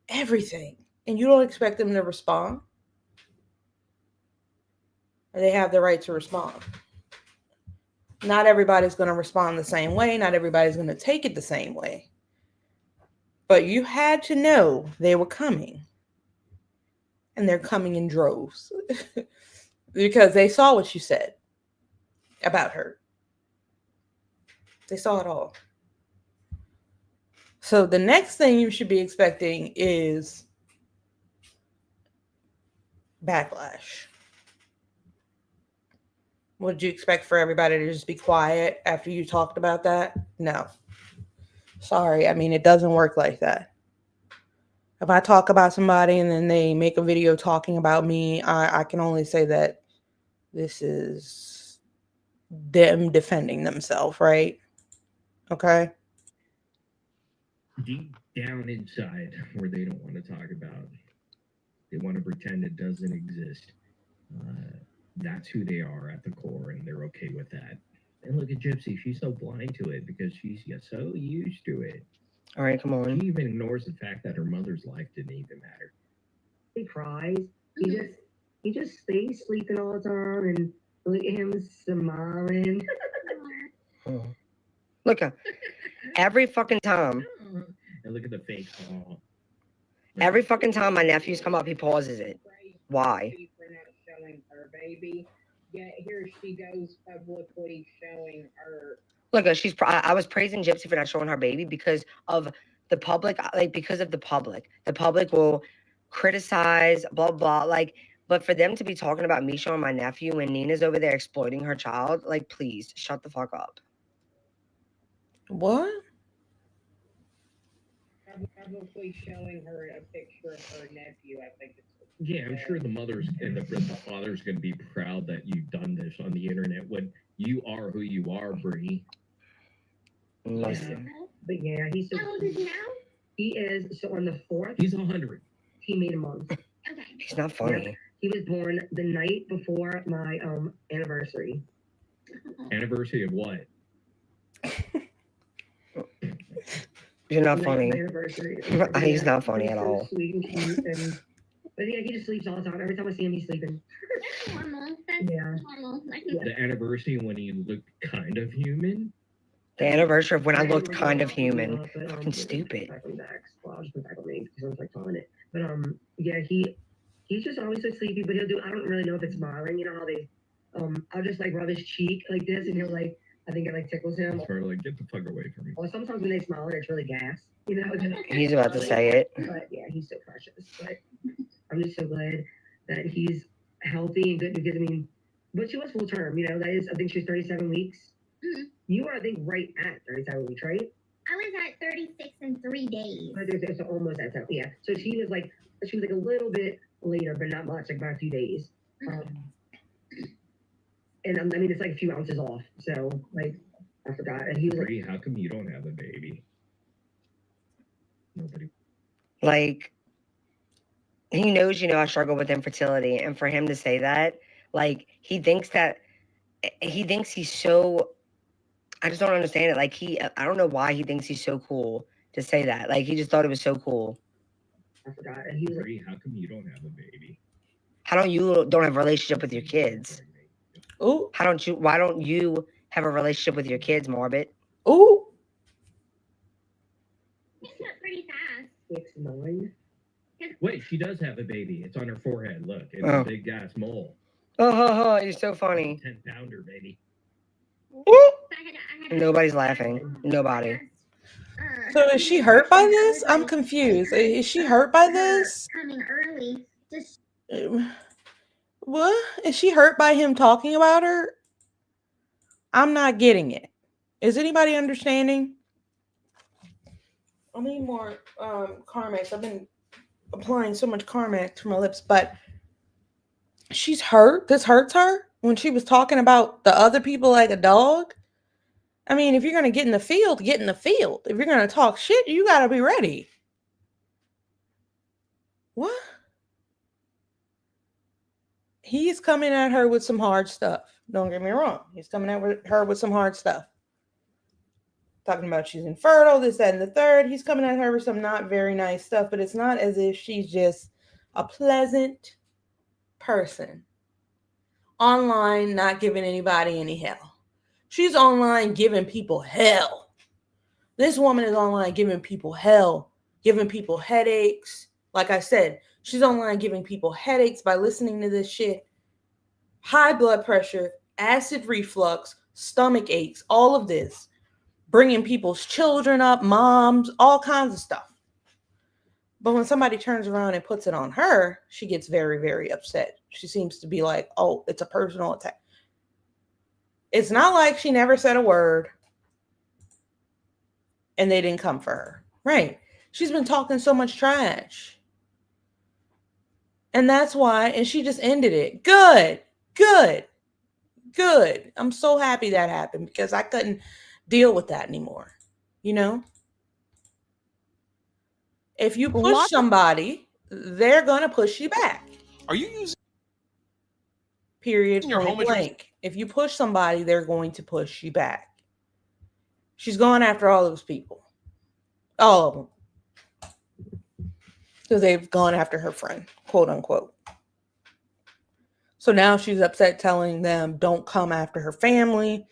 everything. And you don't expect them to respond. They have the right to respond. Not everybody's going to respond the same way. Not everybody's going to take it the same way. But you had to know they were coming. And they're coming in droves. Because they saw what you said about her. They saw it all. So the next thing you should be expecting is backlash. Would you expect for everybody to just be quiet after you talked about that? No. Sorry. I mean, it doesn't work like that. If I talk about somebody and then they make a video talking about me, I can only say that this is them defending themselves, right? Okay? Deep down inside, where they don't want to talk about, they want to pretend it doesn't exist. That's who they are at the core, and they're okay with that. And look at Gypsy. She's so blind to it because she's so used to it. All right, come on. She even ignores the fact that her mother's life didn't even matter. He cries. He just stays sleeping all the time, and look at him smiling. Look at every fucking time. And look at the fake. Oh. Every fucking time my nephews come up, he pauses it. Why? For not showing her baby, yet here she goes publicly showing her. Look, I was praising Gypsy for not showing her baby because of the public. Because of the public. The public will criticize, blah blah. But for them to be talking about me showing my nephew when Nina's over there exploiting her child, please shut the fuck up. What? Probably showing her a picture of her nephew. I think it's. Yeah, I'm sure the mothers and the father's going to be proud that you've done this on the internet when you are who you are, Bri. Yeah. But yeah, he's so. How old is he now? He is so on the 4th. He's 100. He made a month. Okay. He's not funny. Yep. He was born the night before my anniversary. Anniversary of what? You're not My funny. anniversary. He's not funny at all. Sweet and cute but yeah, he just sleeps all the time. Every time I see him, he's sleeping. That's normal. That's Yeah. normal. The anniversary when he looked kind of human? The anniversary of when I looked kind of human. Fucking stupid. Well, I'll just put back on me because I was like calling it. But yeah, he's just always so sleepy. But he'll do. I don't really know if it's smiling. You know how they I'll just like rub his cheek like this, and he'll like. I think it like tickles him. It's sort of like, get the fuck away from me. Or sometimes when they smile, it's really gas. You know. He's about to say it. But yeah, he's so precious. But I'm just so glad that he's healthy and good because I mean, but she was full term. You know, that is I think she was 37 weeks. Mm-hmm. You were I think right at 37 weeks, right? I was at 36 in 3 days. So almost at 10. Yeah. So she was like a little bit later, but not much, like by a few days. And I mean, it's like a few ounces off. So, like, I forgot. And he was Bri, how come you don't have a baby? Nobody. Like, he knows, you know, I struggle with infertility. And for him to say that, like, he thinks he's so, I just don't understand it. Like, I don't know why he thinks he's so cool to say that. Like, he just thought it was so cool. I forgot. And he was Bri, how come you don't have a baby? How don't you don't have a relationship with your kids? Ooh. Why don't you have a relationship with your kids, Morbid? Ooh. It's not pretty fast. 6'9". Wait, she does have a baby. It's on her forehead. Look, it's a big gas mole. Oh, you're so funny. 10-pounder, baby. Nobody's laughing. Nobody. So is she hurt by this? I'm confused. Is she hurt by this? Coming early. Just What? Is she hurt by him talking about her? I'm not getting it. Is anybody understanding? I need more Carmex. I've been applying so much Carmex to my lips, but she's hurt. This hurts her when she was talking about the other people like a dog. I mean, if you're going to get in the field, get in the field. If you're going to talk shit, you got to be ready. What? He's coming at her with some hard stuff. Don't get me wrong. He's coming at her with some hard stuff. Talking about she's infertile, this, that, and the third. He's coming at her with some not very nice stuff, but it's not as if she's just a pleasant person. Online, not giving anybody any hell. She's online giving people hell. This woman is online giving people hell, giving people headaches. Like I said, she's online giving people headaches by listening to this shit. High blood pressure, acid reflux, stomach aches, all of this. Bringing people's children up, moms, all kinds of stuff. But when somebody turns around and puts it on her, she gets very, very upset. She seems to be like, oh, it's a personal attack. It's not like she never said a word and they didn't come for her. Right. She's been talking so much trash. And that's why, and she just ended it. Good. I'm so happy that happened because I couldn't deal with that anymore. You know? If you push somebody, they're going to push you back. Are you using period your home blank? If you push somebody, they're going to push you back. She's going after all those people. All of them. Because they've gone after her friend, quote unquote. So now she's upset telling them don't come after her family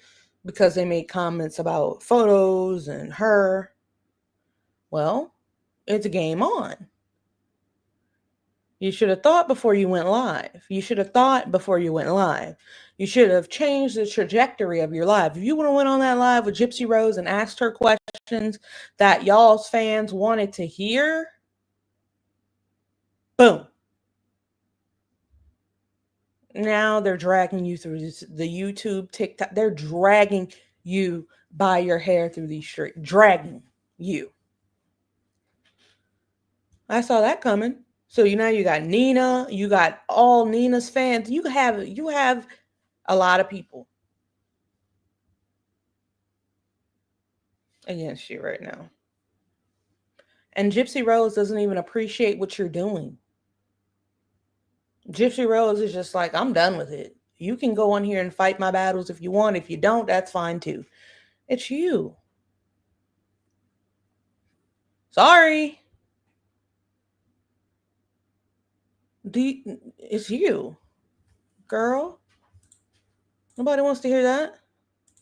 because they made comments about photos and her. Well, it's a game on. You should have thought before you went live. You should have thought before you went live. You should have changed the trajectory of your live. If you would have went on that live with Gypsy Rose and asked her questions that y'all's fans wanted to hear, boom. Now they're dragging you through the YouTube, TikTok. They're dragging you by your hair through these streets. Dragging you. I saw that coming. So now you got Nina, you got all Nina's fans. You have a lot of people against you right now. And Gypsy Rose doesn't even appreciate what you're doing. Gypsy Rose is just like, I'm done with it. You can go on here and fight my battles if you want. If you don't, that's fine too. It's you. Sorry. It's you, girl. Nobody wants to hear that.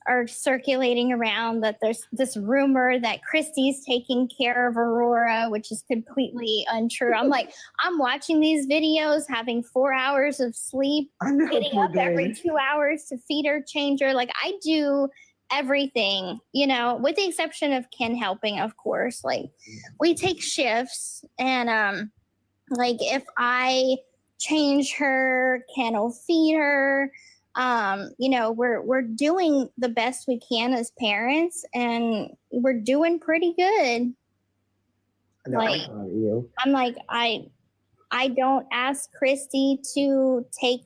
Are circulating around that there's this rumor that Christy's taking care of Aurora, which is completely untrue. I'm like, I'm watching these videos, having 4 hours of sleep, getting up every 2 hours to feed her, change her. Like, I do everything, you know, with the exception of Ken helping, of course. Like, we take shifts, and like, if I change her, Ken will feed her. You know, we're doing the best we can as parents, and we're doing pretty good. No, Like, I'm like, I don't ask Christy to take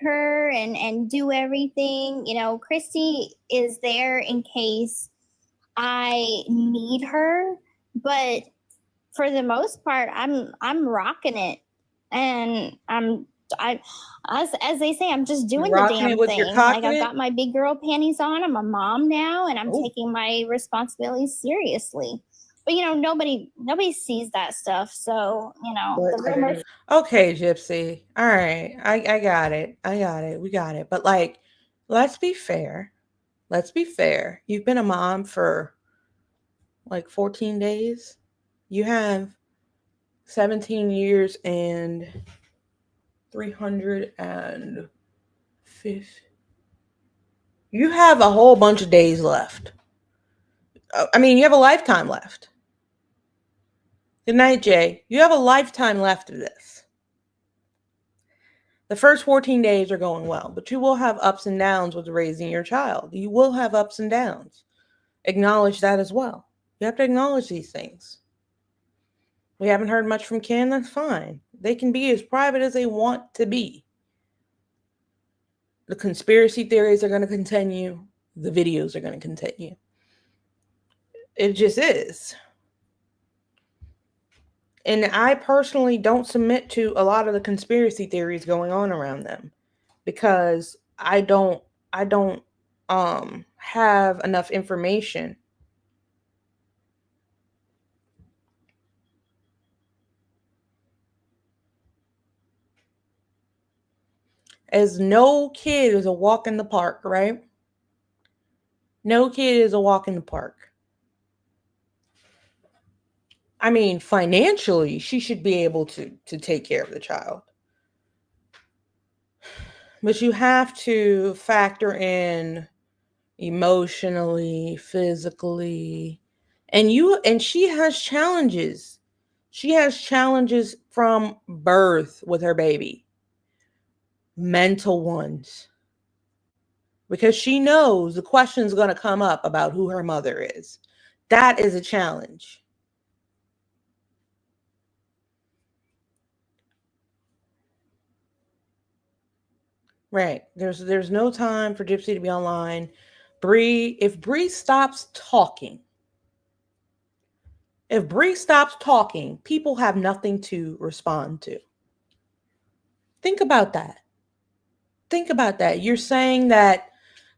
her and do everything. You know, Christy is there in case I need her, but for the most part, I'm rocking it, and as they say, I'm just doing the damn thing. Like, I've got my big girl panties on. I'm a mom now, and I'm taking my responsibilities seriously. But, you know, nobody sees that stuff. So, you know, the rumors. Okay, Gypsy. All right. I got it. We got it. But, like, let's be fair. You've been a mom for like 14 days. You have 17 years and 350. You have a whole bunch of days left. I mean, you have a lifetime left. Good night, Jay. You have a lifetime left of this. The first 14 days are going well, but you will have ups and downs with raising your child. You will have ups and downs. Acknowledge that as well. You have to acknowledge these things. We haven't heard much from Ken. That's fine. They can be as private as they want to be. The conspiracy theories are going to continue. The videos are going to continue. It just is. And I personally don't submit to a lot of the conspiracy theories going on around them, because I don't have enough information. As no kid is a walk in the park, right? No kid is a walk in the park. I mean, financially, she should be able to take care of the child. But you have to factor in emotionally, physically, and she has challenges. She has challenges from birth with her baby. Mental ones. Because she knows the question's going to come up about who her mother is. That is a challenge. Right. There's no time for Gypsy to be online. If Bri stops talking, people have nothing to respond to. Think about that. You're saying that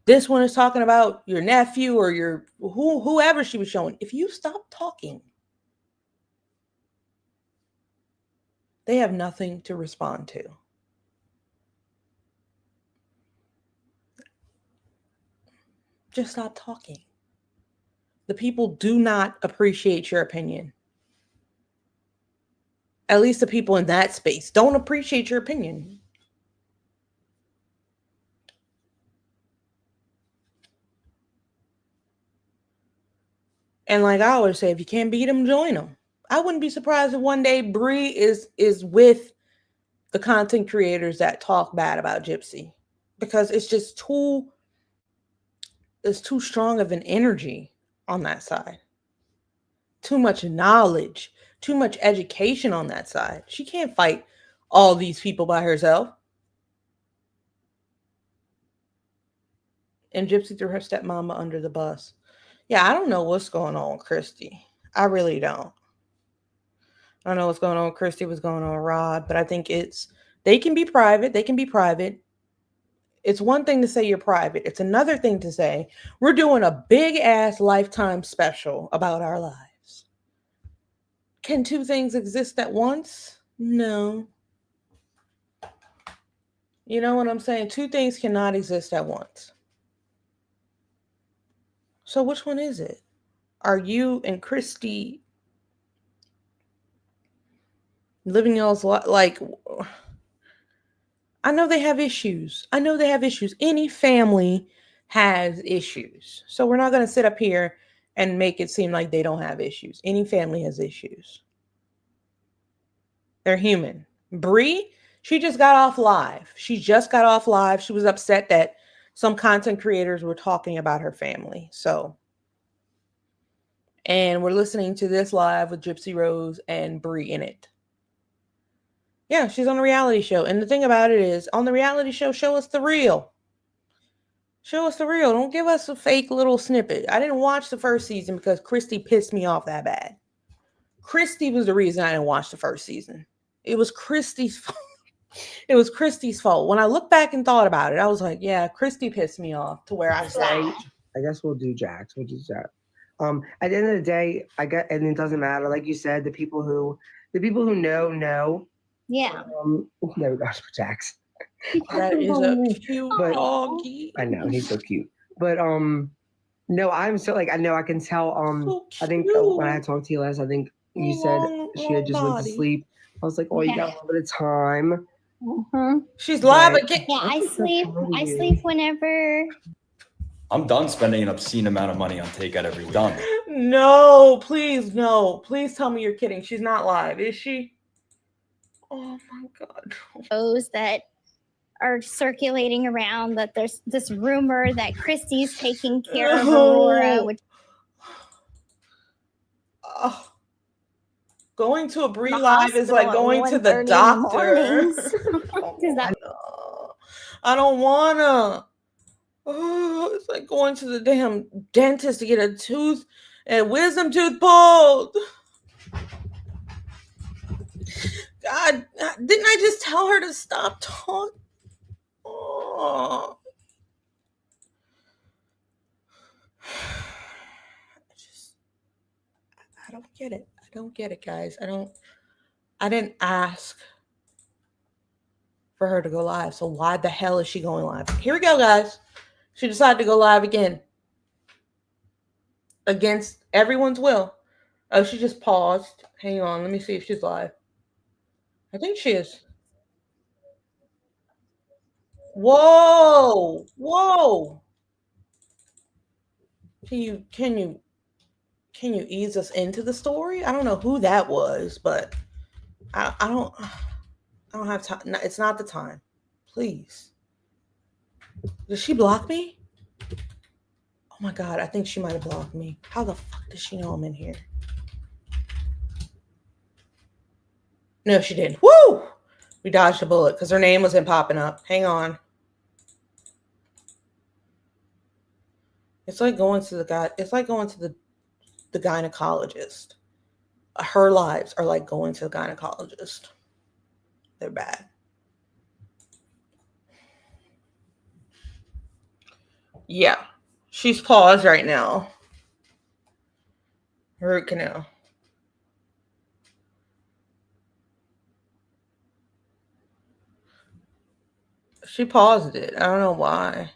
this one is talking about your nephew or your whoever she was showing. If you stop talking, they have nothing to respond to. Just stop talking. The people do not appreciate your opinion. At least the people in that space don't appreciate your opinion. And like I always say, if you can't beat them, join them. I wouldn't be surprised if one day Bri is with the content creators that talk bad about Gypsy, because it's just too strong of an energy on that side. Too much knowledge, too much education on that side. She can't fight all these people by herself. And Gypsy threw her stepmama under the bus. Yeah, I don't know what's going on with Christy. I really don't. I don't know what's going on with Christy, what's going on with Rod, but I think they can be private. They can be private. It's one thing to say you're private. It's another thing to say we're doing a big ass Lifetime special about our lives. Can two things exist at once? No. You know what I'm saying? Two things cannot exist at once. So which one is it? Are you and Christy living y'all's life? Like, I know they have issues. Any family has issues. So we're not going to sit up here and make it seem like they don't have issues. Any family has issues. They're human. Bri, she just got off live. She was upset that some content creators were talking about her family. And we're listening to this live with Gypsy Rose and Bri in it. Yeah, she's on a reality show. And the thing about it is, on the reality show, show us the real. Show us the real. Don't give us a fake little snippet. I didn't watch the first season because Christy pissed me off that bad. Christy was the reason I didn't watch the first season. It was Christy's fault. It was Christy's fault. When I look back and thought about it, I was like, yeah, Christy pissed me off to where I said, I guess we'll do Jax. We'll do that. At the end of the day, and it doesn't matter. Like you said, the people who know. Yeah. There we go for Jax. That is a cute doggy. I know, he's so cute. But no, I'm so I know I can tell. So I think when I talked to you last, I think you said she had just went to sleep. I was like, oh, you got a little bit of time. Mm-hmm. She's live again. Yeah, I sleep whenever. I'm done spending an obscene amount of money on takeout every week. Done. No, please, no. Please tell me you're kidding. She's not live, is she? Oh my God. Those that are circulating around that there's this rumor that Christy's taking care of Aurora. Which going to a Bri live is like going to the doctor. I don't wanna. Oh, it's like going to the damn dentist to get a wisdom tooth pulled. God, didn't I just tell her to stop talking? Oh. I don't get it. I don't get it, guys. I didn't ask for her to go live. So why the hell is she going live? Here we go, guys. She decided to go live again. Against everyone's will. Oh, she just paused. Hang on. Let me see if she's live. I think she is. Whoa. Whoa. Can you ease us into the story? I don't know who that was, but I don't have time. No, it's not the time. Please. Did she block me? Oh my God, I think she might have blocked me. How the fuck does she know I'm in here? No, she didn't. Woo! We dodged a bullet because her name wasn't popping up. Hang on. It's like going to the gynecologist. Her lives are like going to the gynecologist. They're bad. Yeah. She's paused right now. Root canal. She paused it. I don't know why.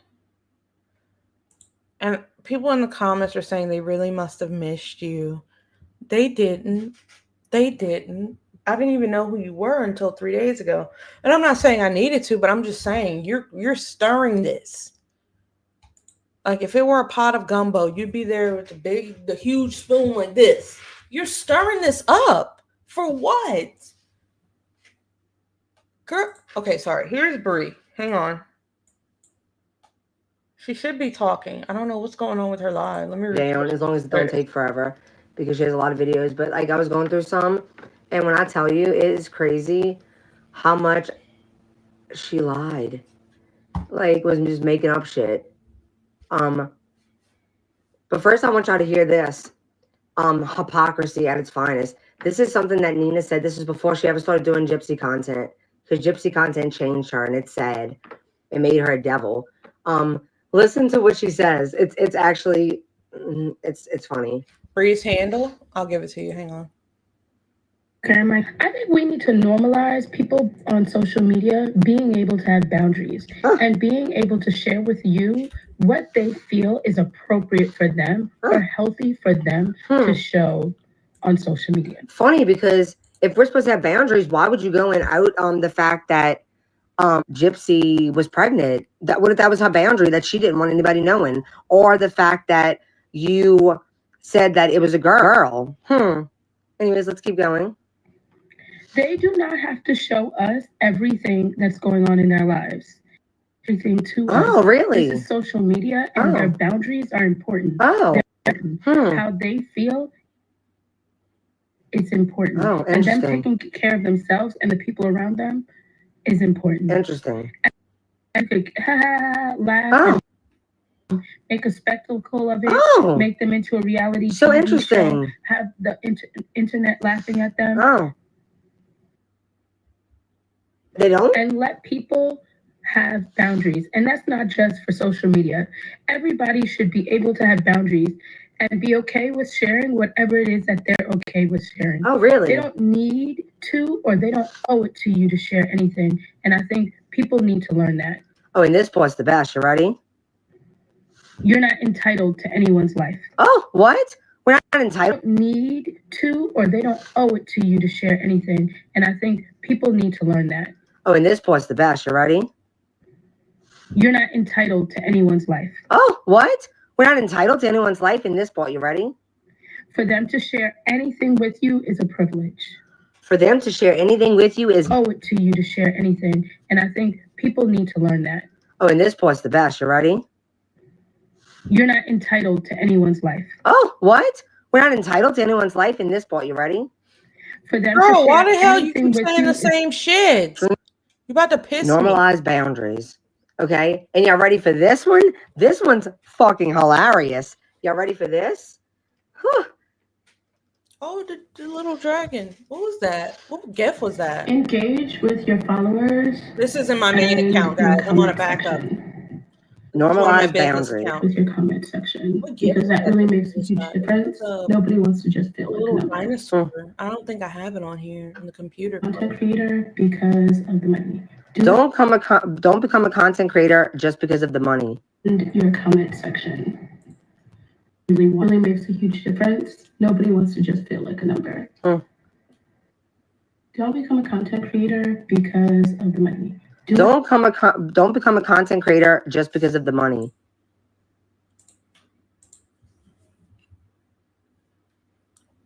And people in the comments are saying they really must have missed you. They didn't. I didn't even know who you were until 3 days ago. And I'm not saying I needed to, but I'm just saying you're stirring this. Like if it were a pot of gumbo, you'd be there with the huge spoon like this. You're stirring this up. For what? Girl. Okay, sorry. Here's Bri. Hang on. She should be talking. I don't know what's going on with her live. Let me read. Down as long as it don't take forever. because she has a lot of videos, but like I was going through some, and when I tell you, it is crazy how much she lied. Like, was just making up shit. But first I want y'all to hear this. Hypocrisy at its finest. This is something that Nina said. This is before she ever started doing Gypsy content, because Gypsy content changed her, and it's sad. It made her a devil. Listen to what she says. It's actually it's funny. Bri's handle. I'll give it to you. Hang on. Okay, Mike. I think we need to normalize people on social media being able to have boundaries and being able to share with you what they feel is appropriate for them or healthy for them to show on social media. Funny, because if we're supposed to have boundaries, why would you go and out the fact that Gypsy was pregnant? What if that was her boundary, that she didn't want anybody knowing? Or the fact that you said that it was a girl? Anyways, let's keep going. They do not have to show us everything that's going on in their lives. Everything to us. Oh, really? This is social media, and their boundaries are important. Oh. How they feel, it's important. Oh, and them interesting. taking care of themselves and the people around them is important. Interesting. And could laugh and make a spectacle of it, make them into a reality So TV interesting. show, have the internet laughing at them. Oh. They don't? And let people have boundaries. And that's not just for social media. Everybody should be able to have boundaries and be okay with sharing whatever it is that they're okay with sharing. Oh, really? They don't need to, or they don't owe it to you to share anything. And I think people need to learn that. Oh, and this part's the best. You ready? You're not entitled to anyone's life. Oh, what? We're not entitled? They don't need to, or they don't owe it to you to share anything. And I think people need to learn that. Oh, and this part's the best. You ready? You're not entitled to anyone's life. Oh, what? We're not entitled to anyone's life in this part. You ready? For them to share anything with you is a privilege. For them to share anything with you is... Owe it to you to share anything. And I think people need to learn that. Oh, and this part's the best. You ready? You're not entitled to anyone's life. Oh, what? We're not entitled to anyone's life in this part. You ready? For them Bro, to share why the hell you anything keep with saying you the same shit? You about to piss me. Normalize boundaries. Okay? And y'all ready for this one? This one's fucking hilarious. Y'all ready for this? Whew. Oh, the little dragon. What was that? What gift was that? Engage with your followers. This isn't my main account, guys. I'm on a backup. Normalize boundaries. With your comment section. Because that really makes a huge difference. Nobody wants to just feel like a number. Dinosaur. I don't think I have it on here on the computer. Content creator because of the money. Don't become a content creator just because of the money. And your comment section really makes a huge difference. Nobody wants to just feel like a number. Don't become a content creator because of the money. Don't become a content creator just because of the money.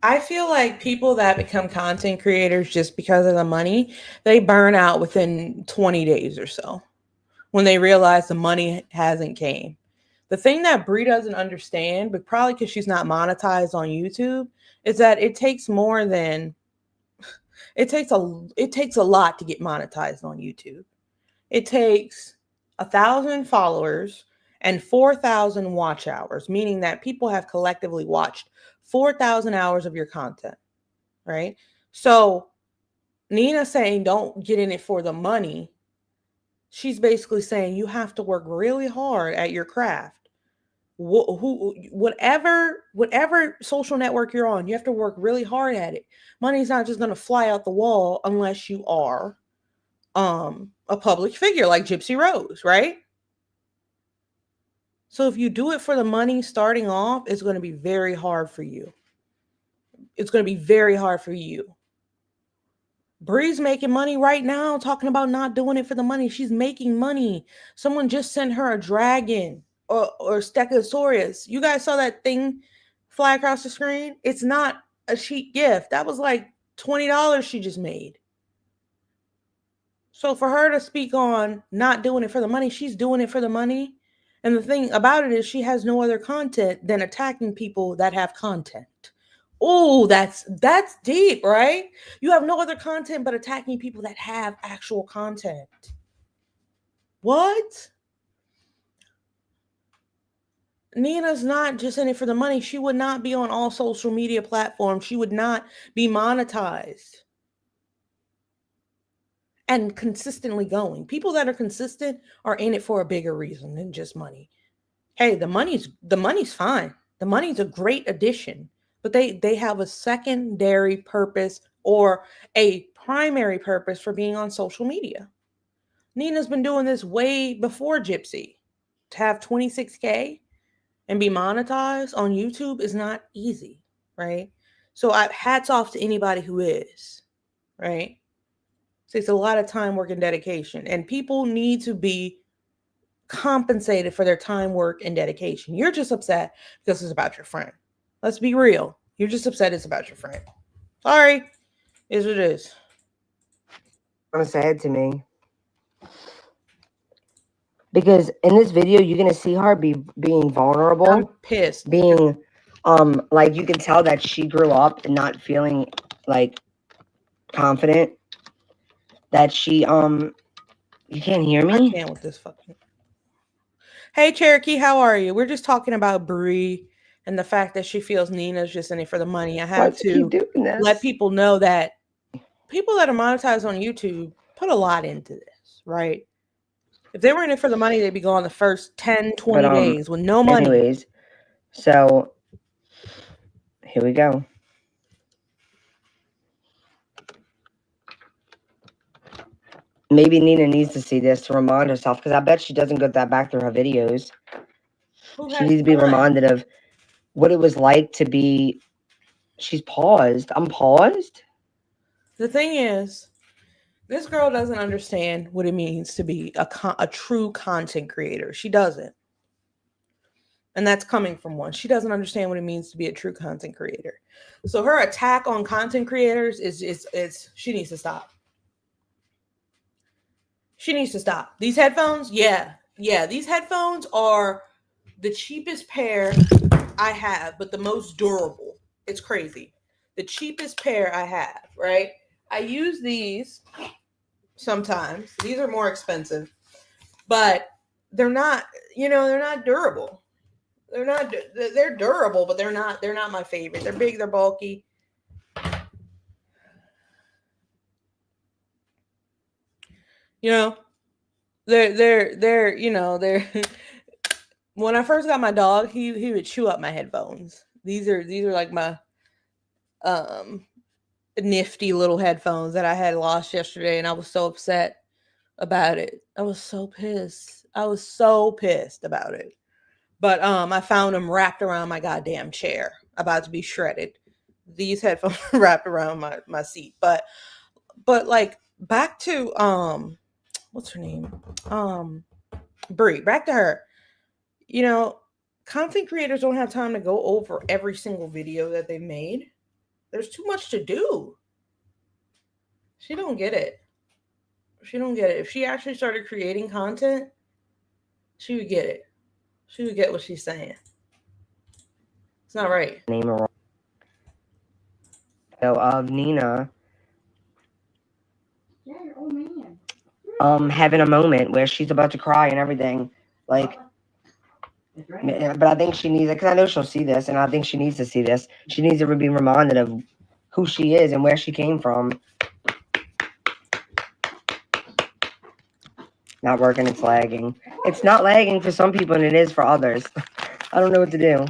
I feel like people that become content creators just because of the money, they burn out within 20 days or so when they realize the money hasn't came. The thing that Bri doesn't understand, but probably because she's not monetized on YouTube, is that it takes more than it takes a lot to get monetized on YouTube. It takes 1,000 followers and 4,000 watch hours, meaning that people have collectively watched 4,000 hours of your content, right? So Nina saying don't get in it for the money. She's basically saying you have to work really hard at your craft. Whatever social network you're on, you have to work really hard at it. Money's not just going to fly out the wall unless you are a public figure like Gypsy Rose, right? So if you do it for the money starting off, it's going to be very hard for you. It's going to be very hard for you. Bri's making money right now talking about not doing it for the money. She's making money. Someone just sent her a dragon or Stegosaurus. You guys saw that thing fly across the screen? It's not a cheap gift. That was like $20 she just made. So for her to speak on not doing it for the money, she's doing it for the money. And the thing about it is she has no other content than attacking people that have content. Oh, that's deep, right? You have no other content but attacking people that have actual content. What? Nina's not just in it for the money. She would not be on all social media platforms. She would not be monetized and consistently going. People that are consistent are in it for a bigger reason than just money. Hey, the money's fine. The money's a great addition, but they have a secondary purpose or a primary purpose for being on social media. Nina's been doing this way before Gypsy. To have 26K and be monetized on YouTube is not easy, right? So hats off to anybody who is, right? It takes a lot of time, work, and dedication, and people need to be compensated for their time, work, and dedication. You're just upset because it's about your friend. Let's be real. You're just upset it's about your friend. Sorry, is what it is. I'm sad to me. Because in this video, you're gonna see her being vulnerable. I'm pissed. Being like you can tell that she grew up and not feeling like confident. That she you can't hear me? I can't with this fucking. Hey Cherokee, how are you? We're just talking about Bri and the fact that she feels Nina's just in it for the money. I have to let people know that people that are monetized on YouTube put a lot into this, right? If they were in it for the money, they'd be gone the first 10, 20 days with no money. Anyways, so here we go. Maybe Nina needs to see this to remind herself, because I bet she doesn't get that back through her videos. She needs to be reminded of what it was like to be. She's paused. I'm paused. The thing is, this girl doesn't understand what it means to be a true content creator. She doesn't. And that's coming from one. She doesn't understand what it means to be a true content creator. So her attack on content creators is she needs to stop. She needs to stop. These headphones, yeah, these headphones are the cheapest pair I have, but the most durable. It's crazy. The cheapest pair I have, right? I use these sometimes. These are more expensive, but they're not, they're not durable. They're durable, but they're not my favorite. They're big, they're bulky. They're when I first got my dog, he would chew up my headphones. These are like my nifty little headphones that I had lost yesterday, and I was so upset about it. I was so pissed about it. But I found them wrapped around my goddamn chair, about to be shredded. These headphones wrapped around my seat. But like back to what's her name? Bri. Back to her. Content creators don't have time to go over every single video that they made. There's too much to do. She don't get it. If she actually started creating content, she would get it. She would get what she's saying. It's not right. So of Nina having a moment where she's about to cry and everything. Like, but I think she needs it, because I know she'll see this, and I think she needs to see this. She needs to be reminded of who she is and where she came from. Not working, it's lagging. It's not lagging for some people, and it is for others. I don't know what to do.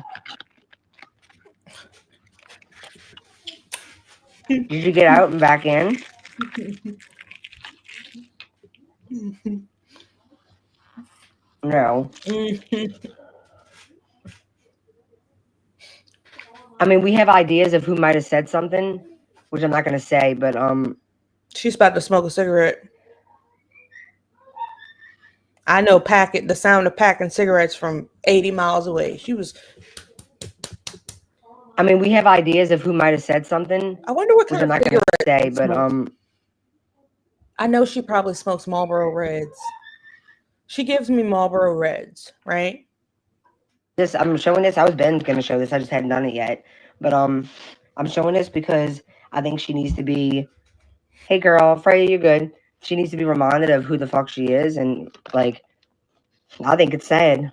Did you get out and back in? No. I mean, we have ideas of who might have said something, which I'm not going to say, but she's about to smoke a cigarette. I know the sound of packing cigarettes from 80 miles away. I mean, we have ideas of who might have said something. I wonder what kind of cigarette I'm not going to say, but I know she probably smokes Marlboro Reds. She gives me Marlboro Reds, right? I'm showing this. I was going to show this. I just hadn't done it yet. But I'm showing this because I think she needs to be, hey girl, Freya, you're good. She needs to be reminded of who the fuck she is, and like, I think it's sad.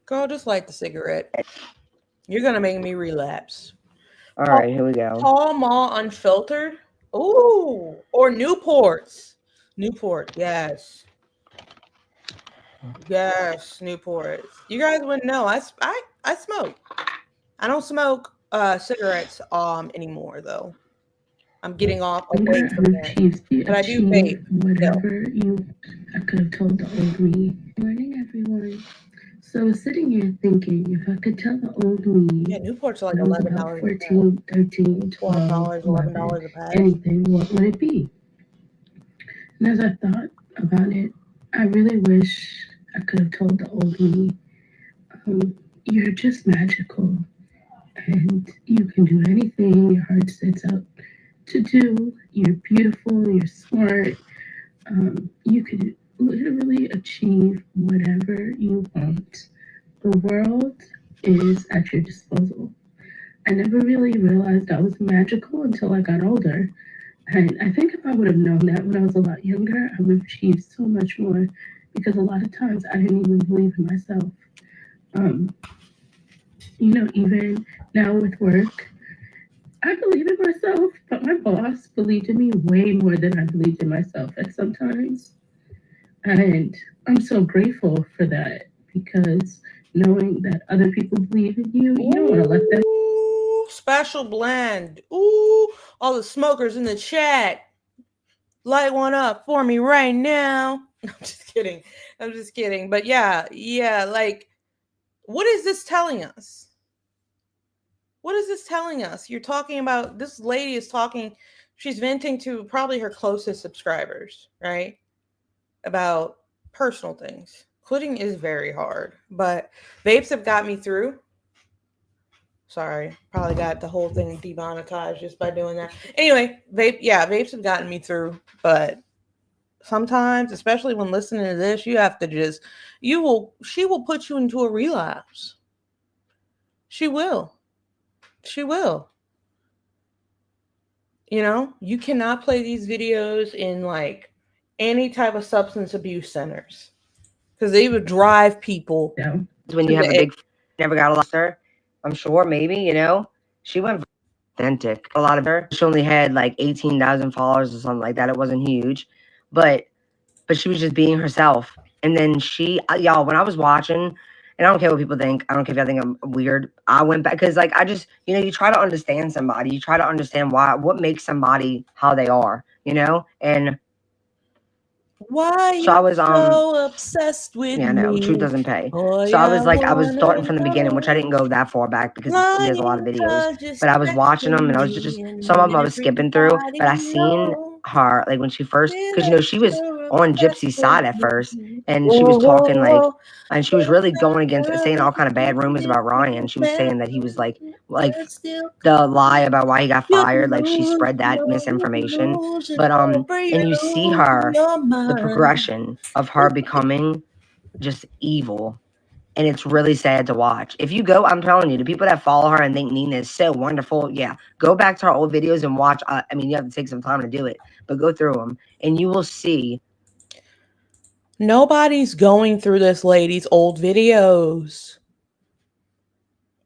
Girl, just light the cigarette. You're gonna make me relapse. All right, here we go. Pall Mall Unfiltered. Ooh, or Newports. Newport, yes. Yes, Newport. You guys wouldn't know. I smoke. I don't smoke cigarettes anymore though. I'm getting off away from that. But I do vape. Whatever I could have told the old me. Morning, everyone. So I was sitting here thinking, if I could tell the old me, Yeah, Newports are like when I was $11 about 14, 13, 12, $11 a pack. anything, what would it be? And as I thought about it, I really wish I could have told the old me, you're just magical, and you can do anything your heart sets out to do. You're beautiful, you're smart, you could literally achieve whatever you want. The world is at your disposal. I never really realized I was magical until I got older. And I think if I would have known that when I was a lot younger, I would have achieved so much more, because a lot of times I didn't even believe in myself. Even now with work, I believe in myself, but my boss believed in me way more than I believed in myself at some times. And I'm so grateful for that, because knowing that other people believe in you, you don't want to let them. Ooh, special blend. Ooh, all the smokers in the chat. Light one up for me right now. I'm just kidding. I'm just kidding. But yeah, like, what is this telling us? What is this telling us? You're talking about, this lady is talking, she's venting to probably her closest subscribers, right? About personal things. Quitting is very hard, but vapes have got me through. Sorry, probably got the whole thing demonetized just by doing that. Anyway, vapes have gotten me through, but sometimes, especially when listening to this, you have to just, she will put you into a relapse. She will. You cannot play these videos in like any type of substance abuse centers, because they would drive people. When you have a big, never got a lot of her, I'm sure maybe, she went authentic. A lot of her, she only had like 18,000 followers or something like that. It wasn't huge, but she was just being herself. And then y'all, when I was watching, and I don't care what people think, I don't care if I think I'm weird, I went back, because like, I just, you try to understand somebody, you try to understand what makes somebody how they are, and why you I was so obsessed with yeah, no, me? truth doesn't pay. Boy, So I was starting from the wanna beginning, which I didn't go that far back because he has a lot of videos. But I was watching them, and I was just some of them I was skipping through. But I seen her like when she first, because she was on Gypsy's side at first, and she was talking like, and she was really going against, saying all kind of bad rumors about Ryan. She was saying that he was like the lie about why he got fired, like she spread that misinformation. But and you see her, the progression of her becoming just evil, and it's really sad to watch. If you go, I'm telling you, the people that follow her and think Nina is so wonderful, yeah, go back to her old videos and watch. You have to take some time to do it, but go through them and you will see. Nobody's going through this lady's old videos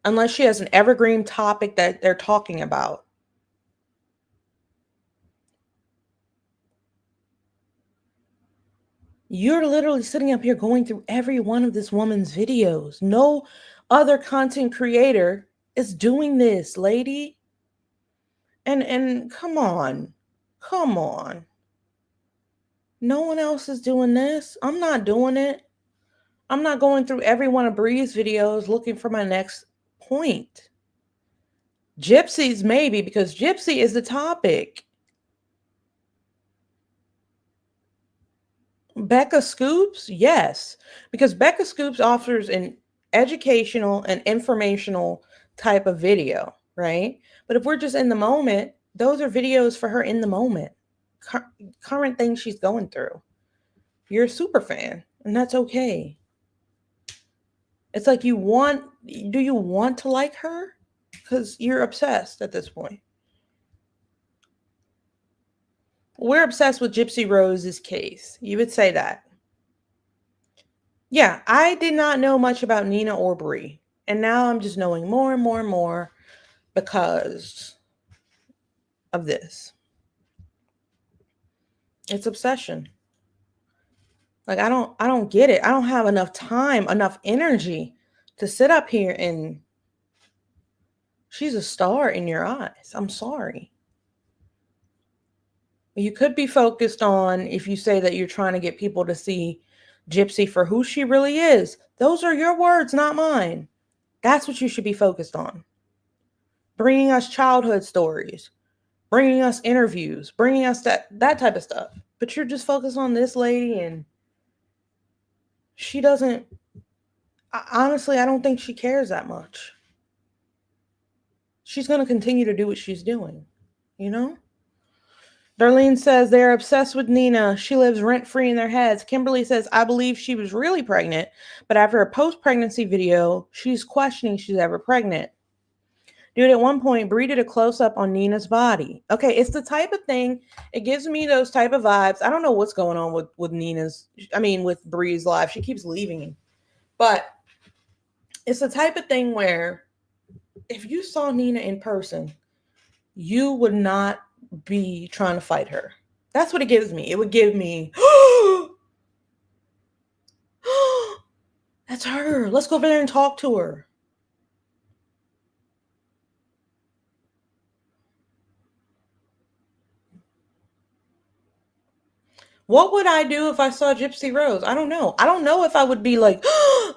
unless she has an evergreen topic that they're talking about. You're literally sitting up here going through every one of this woman's videos. No other content creator is doing this, lady. And come on. No one else is doing this. I'm not doing it. I'm not going through every one of Bri's videos looking for my next point. Gypsy's maybe, because Gypsy is the topic. Becca Scoops, yes, because Becca Scoops offers an educational and informational type of video, right? But if we're just in the moment, those are videos for her in the moment, current things she's going through. You're a super fan, and that's okay. It's like, do you want to like her? because you're obsessed at this point. We're obsessed with Gypsy Rose's case. You would say that. Yeah, I did not know much about Nina or Bri. And now I'm just knowing more and more and more because of this. It's obsession. Like I don't get it. I don't have enough time, enough energy to sit up here and she's a star in your eyes. I'm sorry. You could be focused on, if you say that you're trying to get people to see Gypsy for who she really is. Those are your words, not mine. That's what you should be focused on. Bringing us childhood stories, bringing us interviews, bringing us that type of stuff. But you're just focused on this lady, and she doesn't, honestly, I don't think she cares that much. She's going to continue to do what she's doing, you know? Darlene says they're obsessed with Nina. She lives rent-free in their heads. Kimberly says, I believe she was really pregnant, but after a post-pregnancy video, she's questioning she's ever pregnant. Dude, at one point, Bri did a close-up on Nina's body. Okay, it's the type of thing, it gives me those type of vibes. I don't know what's going on with Bri's life. She keeps leaving. But it's the type of thing where if you saw Nina in person, you would not be trying to fight her. That's what it gives me. It would give me, that's her. Let's go over there and talk to her. What would I do if I saw Gypsy Rose? I don't know. I don't know if I would be like,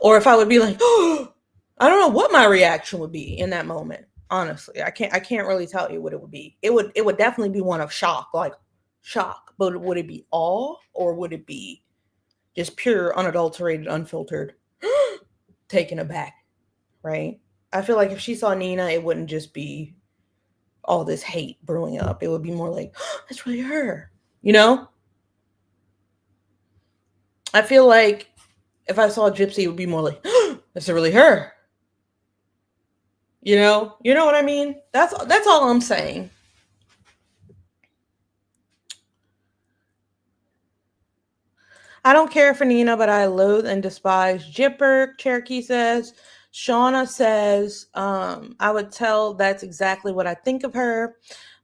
or if I would be like, I don't know what my reaction would be in that moment. Honestly, I can't really tell you what it would be. It would definitely be one of shock, like shock. But would it be awe, or would it be just pure, unadulterated, unfiltered, taken aback? Right? I feel like if she saw Nina, it wouldn't just be all this hate brewing up. It would be more like, that's really her. You know? I feel like if I saw Gypsy, it would be more like, that's really her. You know what I mean? That's all I'm saying. I don't care for Nina, but I loathe and despise Jipper. Cherokee says. Shauna says, I would tell that's exactly what I think of her.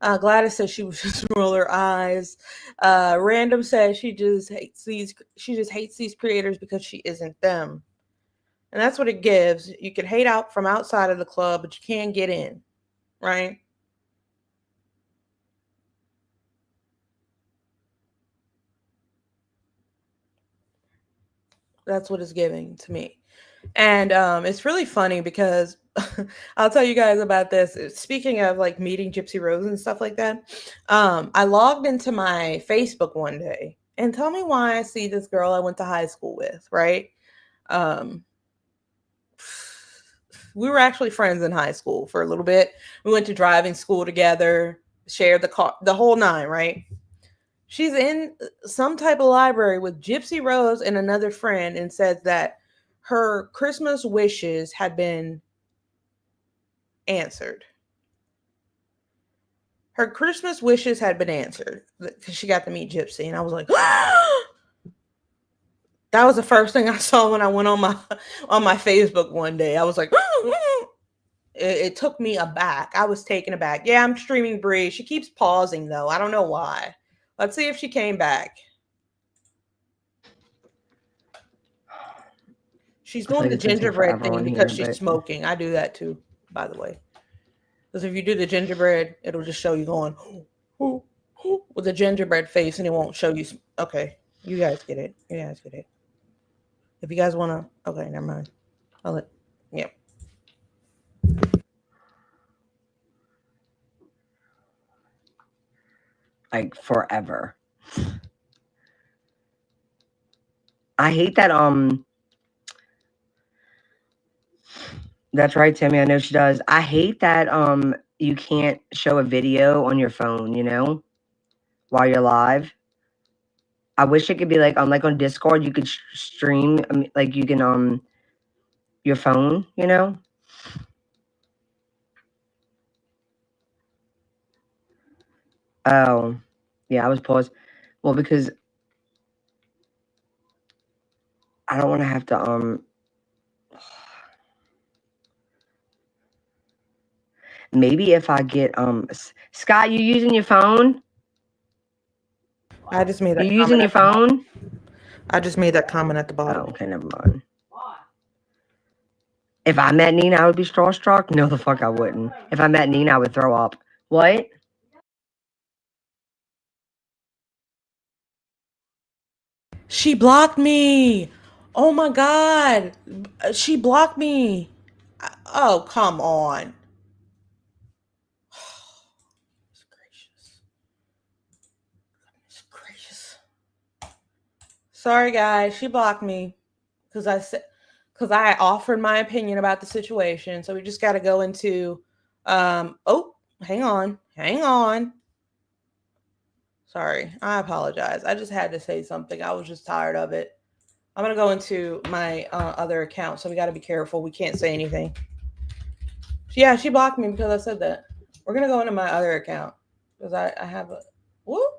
Gladys says she would just roll her eyes. Random says she just hates these creators because she isn't them. And that's what it gives. You can hate out from outside of the club, but you can't get in, right? That's what it's giving to me. And it's really funny because I'll tell you guys about this. Speaking of like meeting Gypsy Rose and stuff like that, I logged into my Facebook one day, and tell me why I see this girl I went to high school with, right? We were actually friends in high school for a little bit. We went to driving school together, shared the car, the whole nine, right? She's in some type of library with Gypsy Rose and another friend, and says that her Christmas wishes had been answered. Her Christmas wishes had been answered because she got to meet Gypsy. And I was like, that was the first thing I saw when I went on my Facebook one day. I was like, it took me aback. I was taken aback. Yeah, I'm streaming Bri. She keeps pausing though. I don't know why. Let's see if she came back. She's doing the gingerbread thing because she's smoking. I do that too, by the way. Because if you do the gingerbread, it'll just show you going with the gingerbread face, and it won't show you. Okay, you guys get it. You guys get it. If you guys want to, okay, never mind. Yep. Like forever. I hate that. That's right, Tammy. I know she does. I hate that you can't show a video on your phone, while you're live. I wish it could be like on Discord, you could stream, like you can your phone, Oh, yeah, I was paused. Well, because I don't want to have to, maybe if I get, Scott, you using your phone? I just made that You using comment. your phone? I just made that comment at the bottom. Oh, okay, never mind. If I met Nina, I would be starstruck? No, the fuck I wouldn't. If I met Nina, I would throw up. What? She blocked me. Oh my God. She blocked me. Oh, come on. It's gracious. It's gracious. Sorry, guys. She blocked me because I offered my opinion about the situation. So we just got to go into, oh, hang on. Sorry, I apologize. I just had to say something. I was just tired of it. I'm going to go into my other account, so we got to be careful. We can't say anything. Yeah, she blocked me because I said that. We're going to go into my other account because I have a... Whoop.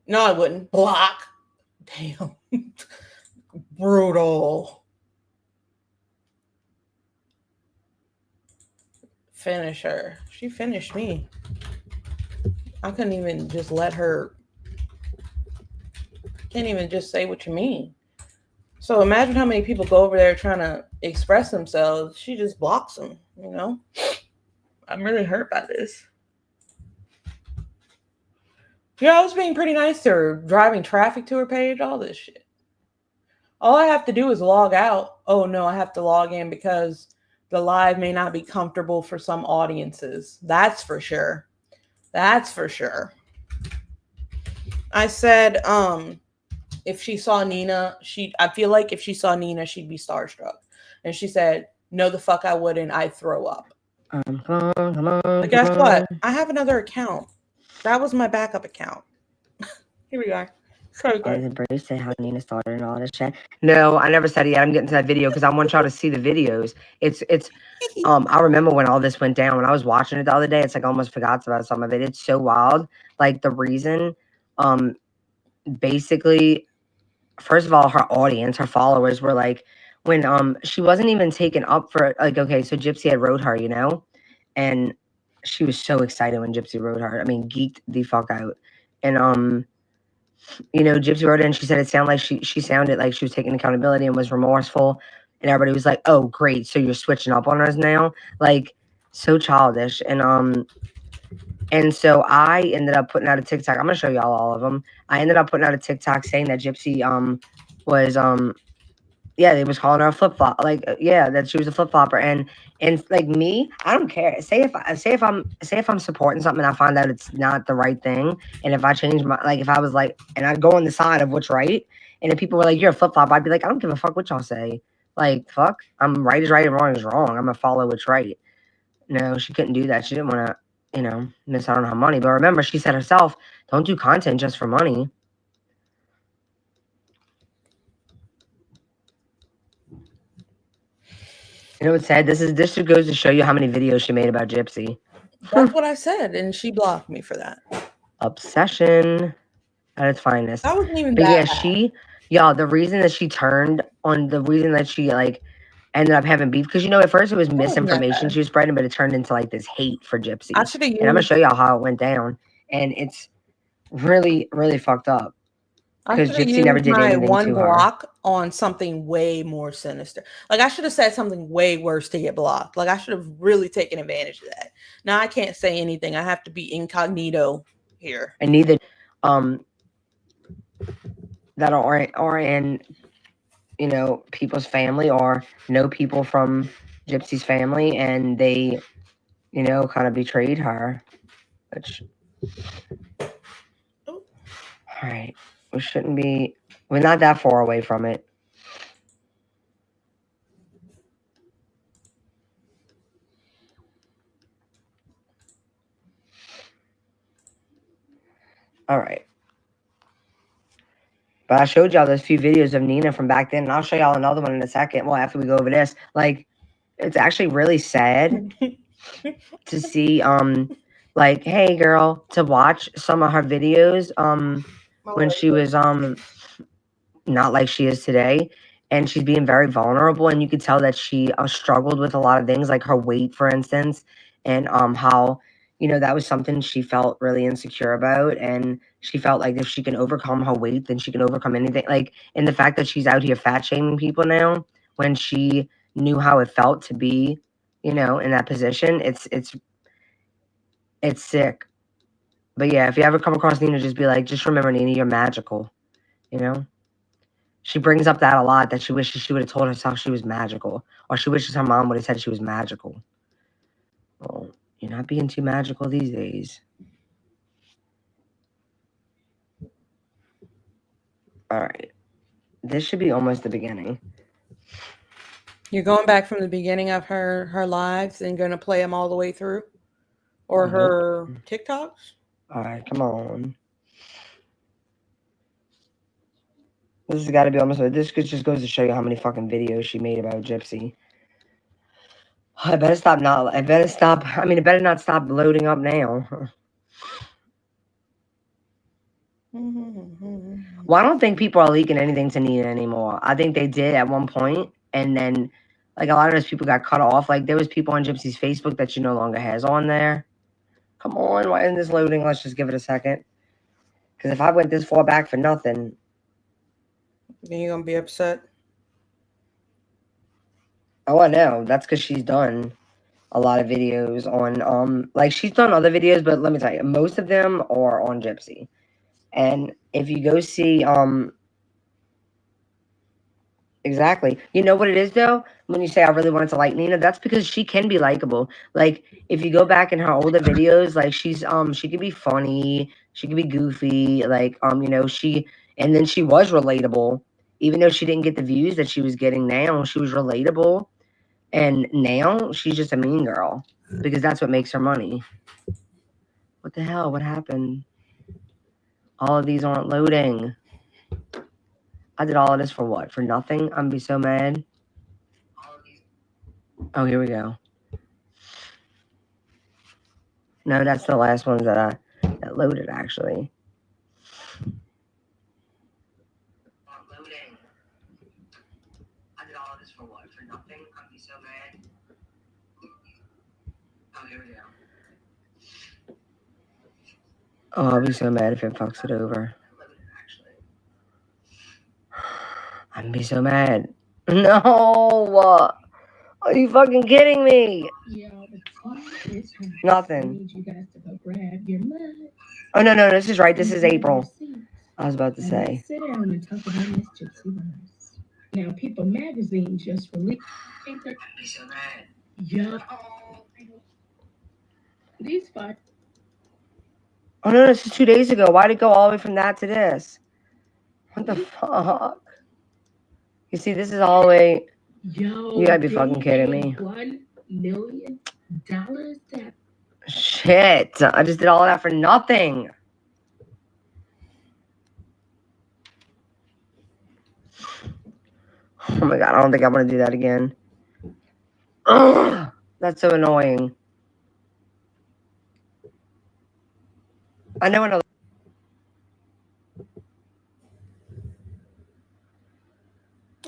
No, I wouldn't. Block. Damn. Brutal. Finish her. She finished me. I couldn't even just let her... Can't even just say what you mean. So imagine how many people go over there trying to express themselves. She just blocks them, you know? I'm really hurt by this. Yeah, I was being pretty nice to her, driving traffic to her page, all this shit. All I have to do is log out. Oh, no, I have to log in because the live may not be comfortable for some audiences. That's for sure. That's for sure. I said, if she saw Nina, I feel like if she saw Nina, she'd be starstruck. And she said, no, the fuck I wouldn't. I'd throw up. Come on, But guess what? I have another account. That was my backup account. Here we are. So good. Did Bruce say how Nina started and all this shit? No, I never said it yet. I'm getting to that video because I want y'all to see the videos. It's I remember when all this went down, when I was watching it the other day, it's like I almost forgot about some of it. It's so wild. Like the reason, basically, first of all, her audience, her followers were like, when she wasn't even taken up for, like, okay, so Gypsy had wrote her, you know, and she was so excited when Gypsy wrote her. I mean, geeked the fuck out. And you know, Gypsy wrote it and she said it sounded like she sounded like she was taking accountability and was remorseful. And everybody was like, oh, great. So you're switching up on us now? Like, so childish. And so I ended up putting out a TikTok. I'm going to show y'all all of them. I ended up putting out a TikTok saying that Gypsy was yeah, they was calling her a flip flop. Like, yeah, that she was a flip flopper. And like me, I don't care. Say if I'm supporting something and I find out it's not the right thing, and if I change my, like, if I was like, and I'd go on the side of what's right, and if people were like, you're a flip flop, I'd be like, I don't give a fuck what y'all say. Like, fuck, I'm right is right and wrong is wrong. I'm gonna follow what's right. No, she couldn't do that. She didn't want to, you know, miss out on her money. But remember, she said herself, don't do content just for money. You know what's sad? This just goes to show you how many videos she made about Gypsy. That's what I said, and she blocked me for that. Obsession at its finest. That wasn't even but that yeah, bad. the reason that she turned on, the reason that she like ended up having beef, because you know at first it was misinformation she was spreading, but it turned into like this hate for Gypsy. I should have used. And I'm gonna show y'all how it went down, and it's really, really fucked up. Because Gypsy never did anything one to block her. on something way more sinister. Like I should have said something way worse to get blocked. Like I should have really taken advantage of that. Now I can't say anything. I have to be incognito here. And neither that are in, you know, people's family or know people from Gypsy's family, and they, you know, kind of betrayed her. Which, all right, we shouldn't be. We're not that far away from it. All right. But I showed y'all those few videos of Nina from back then, and I'll show y'all another one in a second. Well, after we go over this, like, it's actually really sad to see like, hey girl, to watch some of her videos when she was not like she is today, and she's being very vulnerable, and you could tell that she struggled with a lot of things, like her weight, for instance, and how, you know, that was something she felt really insecure about, and she felt like if she can overcome her weight, then she can overcome anything. Like, and the fact that she's out here fat shaming people now when she knew how it felt to be, you know, in that position, it's sick. But yeah, if you ever come across Nina, just be like, just remember, Nina, you're magical, you know? She brings up that a lot, that she wishes she would have told herself she was magical, or she wishes her mom would have said she was magical. Well, you're not being too magical these days. All right. This should be almost the beginning. You're going back from the beginning of her lives and going to play them all the way through? Or her TikToks? All right, come on. This has got to be almost... This just goes to show you how many fucking videos she made about Gypsy. I better stop not... I better stop... I mean, it better not stop loading up now. Well, I don't think people are leaking anything to Nina anymore. I think they did at one point, and then, like, a lot of those people got cut off. Like, there was people on Gypsy's Facebook that she no longer has on there. Come on, why isn't this loading? Let's just give it a second. Because if I went this far back for nothing... Then you're going to be upset? Oh, I know. That's because she's done a lot of videos on, like, she's done other videos, but let me tell you, most of them are on Gypsy. And if you go see, exactly. You know what it is, though? When you say I really wanted to like Nina, that's because she can be likable. Like, if you go back in her older videos, like, she's, she can be funny, she can be goofy, like, you know, and then she was relatable. Even though she didn't get the views that she was getting now, she was relatable. And now, she's just a mean girl. Because that's what makes her money. What the hell? What happened? All of these aren't loading. I did all of this for what? For nothing? I'm gonna be so mad. Oh, here we go. No, that's the last ones that loaded, actually. Loading. I did all of this for what? For nothing? I'm gonna be so mad. Oh, here we go. Oh, I'll be so mad if it fucks it over. I'm gonna be so mad. No! Are you fucking kidding me? Nothing. Oh, no, this is right. This is April. I was about to say. Sit down and talk about Miss Gypsy Rose. Now, People Magazine just released. I'd be so mad. Yeah. These five. Oh, no, this is 2 days ago. Why'd it go all the way from that to this? What the fuck? You see, this is all the way... Yo, you gotta be fucking kidding me. $1 million that... Shit. I just did all that for nothing. Oh my god, I don't think I want to do that again. Ugh, that's so annoying. I know another...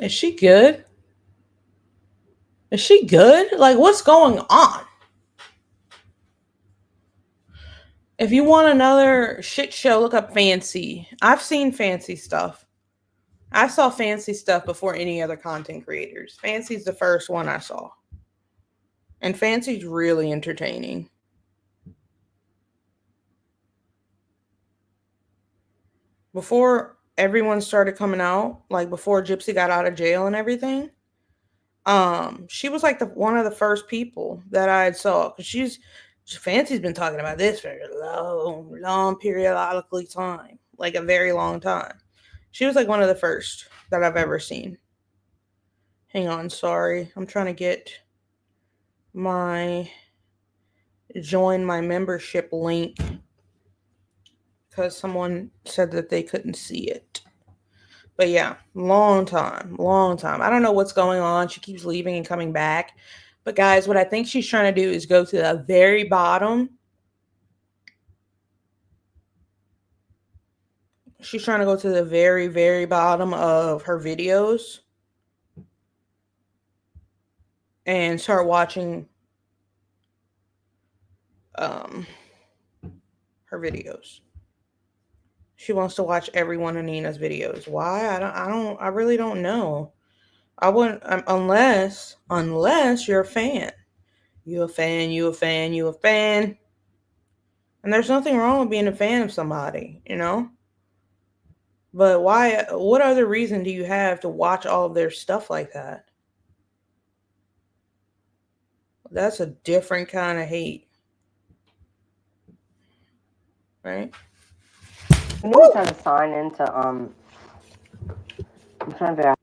Is she good? Is she good? Like, what's going on? If you want another shit show, look up Fancy. I've seen Fancy stuff. I saw Fancy stuff before any other content creators. Fancy's the first one I saw. And Fancy's really entertaining. Before everyone started coming out, like before Gypsy got out of jail and everything, she was like one of the first people that I had saw, because Fancy's been talking about this for a long periodically time, like a very long time. She was like one of the first that I've ever seen. Hang on, sorry. I'm trying to get join my membership link because someone said that they couldn't see it. But yeah, long time. I don't know what's going on. She keeps leaving and coming back. But guys, what I think she's trying to do is go to the very bottom. She's trying to go to the very, very bottom of her videos and start watching her videos. She wants to watch every one of Nina's videos. Why? I really don't know. I wouldn't unless you're a fan. You a fan. And there's nothing wrong with being a fan of somebody, you know? But why? What other reason do you have to watch all of their stuff like that? That's a different kind of hate. Right? I'm just trying to sign into I'm trying to figure out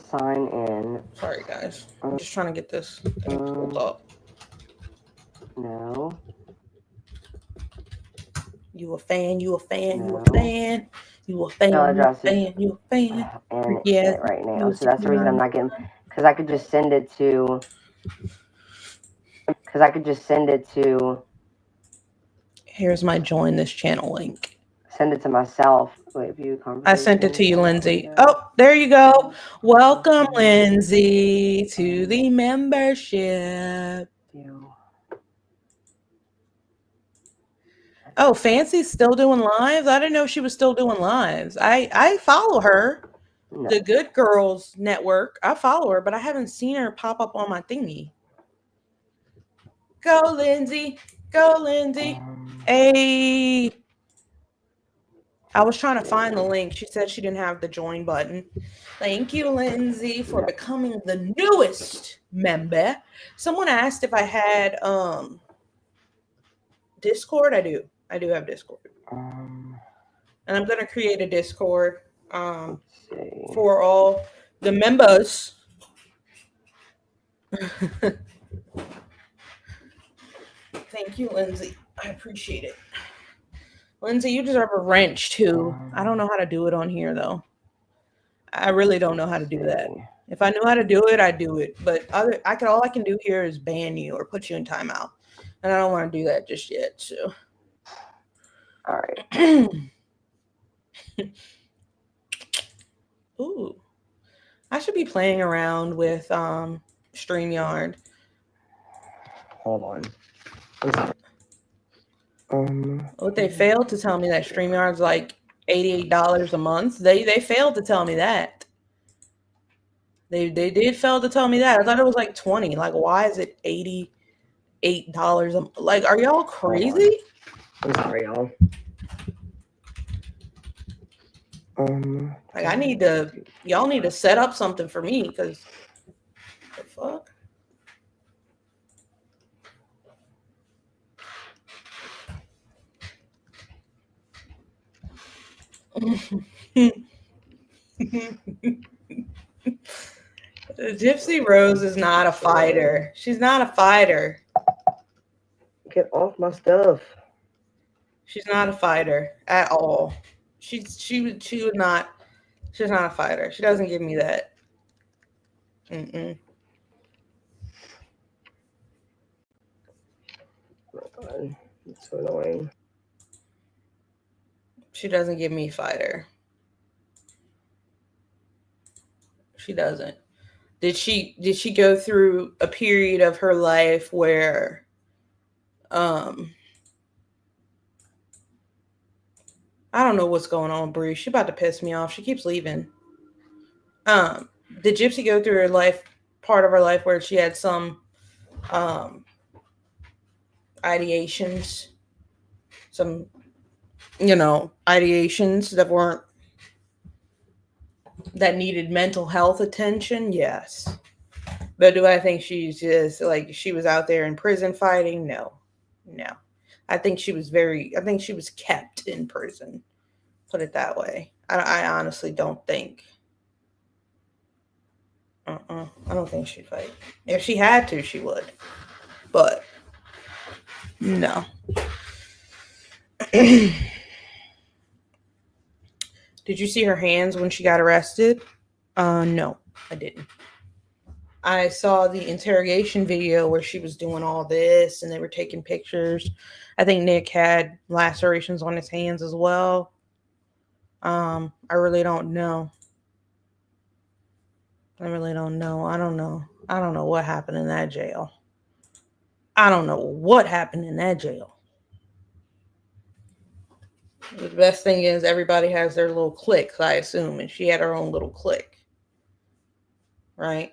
sign in. Sorry guys. I'm just trying to get this thing pulled up. No. You a fan, No. you a fan, you a fan, you a fan, you a fan. And Yes, right now. So that's the reason I'm not getting, because I could just send it to Here's my join this channel link. Send it to myself. Wait, view conversation. I sent it to you, Lindsay. Oh, there you go. Welcome, Lindsay, to the membership. Oh, Fancy's still doing lives? I didn't know she was still doing lives. I follow her. No. The Good Girls Network. I follow her, but I haven't seen her pop up on my thingy. Go, Lindsay. Go, Lindsay. Hey. I was trying to find the link. She said she didn't have the join button. Thank you, Lindsay, for becoming the newest member. Someone asked if I had Discord. I do. I do have Discord. And I'm going to create a Discord for all the members. Thank you, Lindsay. I appreciate it. Lindsay, you deserve a wrench too. I don't know how to do it on here though. I really don't know how to do that. If I knew how to do it, I'd do it. But all I can do here is ban you or put you in timeout. And I don't want to do that just yet. So all right. Ooh. I should be playing around with StreamYard. Hold on. What they failed to tell me that StreamYard's like $88 a month. They failed to tell me that. They did fail to tell me that. I thought it was like 20. Like, why is it $88 a month? Like, are y'all crazy? I'm sorry, y'all. Like, y'all need to set up something for me because the fuck? Gypsy Rose is not a fighter. She's not a fighter. Get off my stuff. She's not a fighter at all. She's not a fighter. She doesn't give me that. Mm-mm. It's so annoying. She doesn't give me fighter. She doesn't. Did she go through a period of her life where I don't know what's going on, Bri. She's about to piss me off. She keeps leaving. Did Gypsy go through part of her life where she had some ideations, some, ideations that needed mental health attention? Yes. But do I think she's just like she was out there in prison fighting? No. I think she was kept in prison. Put it that way. I honestly don't think. I don't think she'd fight. If she had to, she would. But no. Did you see her hands when she got arrested? No, I didn't. I saw the interrogation video where she was doing all this and they were taking pictures. I think Nick had lacerations on his hands as well. I really don't know. I really don't know. I don't know. I don't know what happened in that jail. I don't know what happened in that jail. The best thing is everybody has their little cliques, I assume, and she had her own little clique. Right?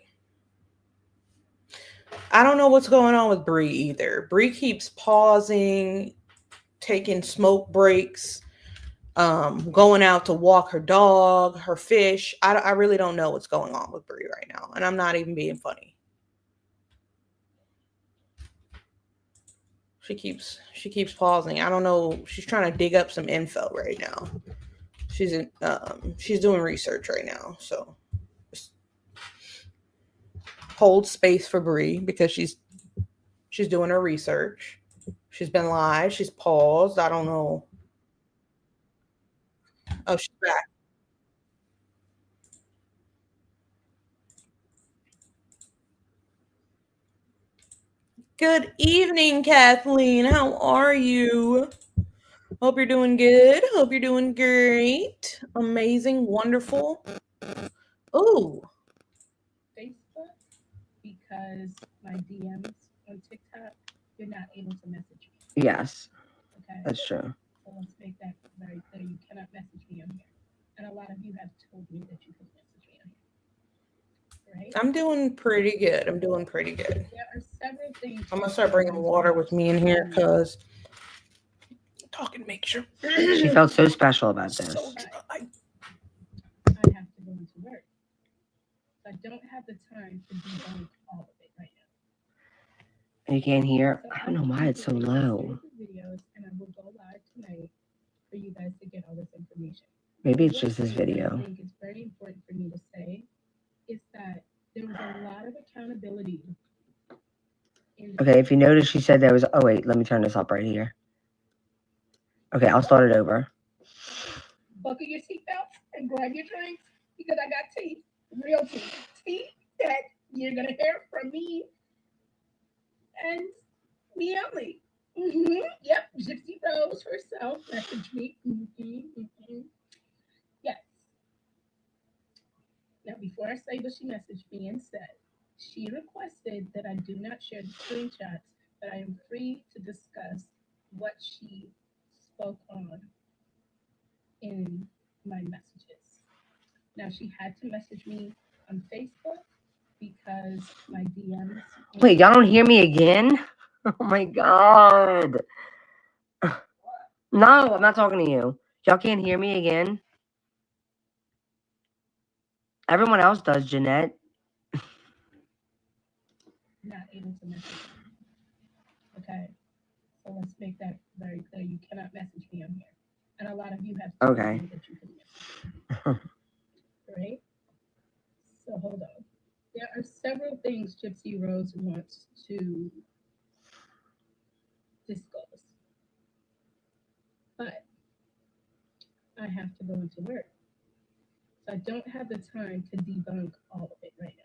I don't know what's going on with Bri either. Bri keeps pausing, taking smoke breaks, going out to walk her dog, her fish. I really don't know what's going on with Bri right now, and I'm not even being funny. She keeps pausing. I don't know. She's trying to dig up some info right now. She's doing research right now, so just hold space for Bri because she's doing her research. She's been live. She's paused. I don't know. Oh, she's back. Good evening, Kathleen. How are you? Hope you're doing good. Hope you're doing great. Amazing. Wonderful. Ooh. Facebook, because my DMs on TikTok, you're not able to message me. Yes, Okay. that's true. So let's make that very clear. You cannot message me on here. And a lot of you have told me that you can message me on here. Right? I'm doing pretty good. I'm doing pretty good. There are several things. I'm gonna start bringing water with me in here because talking makes you. She felt so special about this. I have to go into work. So I don't have the time to debunk all of it right now. And you can't hear. So I don't know why it's so low. Videos, and I will go live tonight for you guys to get all this information. Maybe it's just this video. I think it's very important for me to say is that there was a lot of accountability. Okay, if you notice, she said there was. Oh wait, let me turn this up right here. Okay, I'll start it over. Buckle your seatbelts and grab your drinks because I got tea, real tea, tea that you're gonna hear from me and me only. Yep, Gypsy Rose herself messaged me. Yes. Now, before I say what she messaged me and said, she requested that I do not share the screenshots, but I am free to discuss what she spoke on in my messages. Now, she had to message me on Facebook because my DMs. Wait, y'all don't hear me again? Oh my god. No, I'm not talking to you. Y'all can't hear me again? Everyone else does, Jeanette. Not able to message me. Okay. So let's make that very clear. You cannot message me on here. And a lot of you have okay. That you can message me. Right? So hold on. There are several things Gypsy Rose wants to disclose. But I have to go into work. So I don't have the time to debunk all of it right now.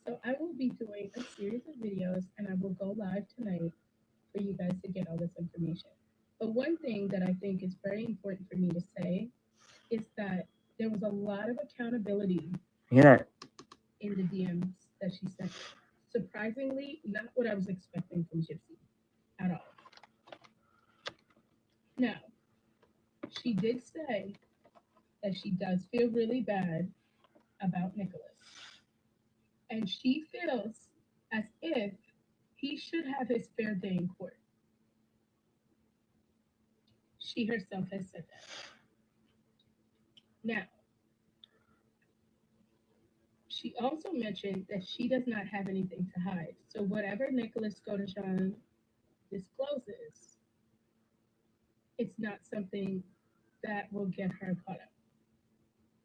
So I will be doing a series of videos and I will go live tonight for you guys to get all this information. But one thing that I think is very important for me to say is that there was a lot of accountability in the DMs that she sent. Surprisingly, not what I was expecting from Gypsy at all. Now, she did say that she does feel really bad about Nicholas. And she feels as if he should have his fair day in court. She herself has said that. Now, she also mentioned that she does not have anything to hide. So whatever Nicholas Godeshan discloses, it's not something that will get her caught up.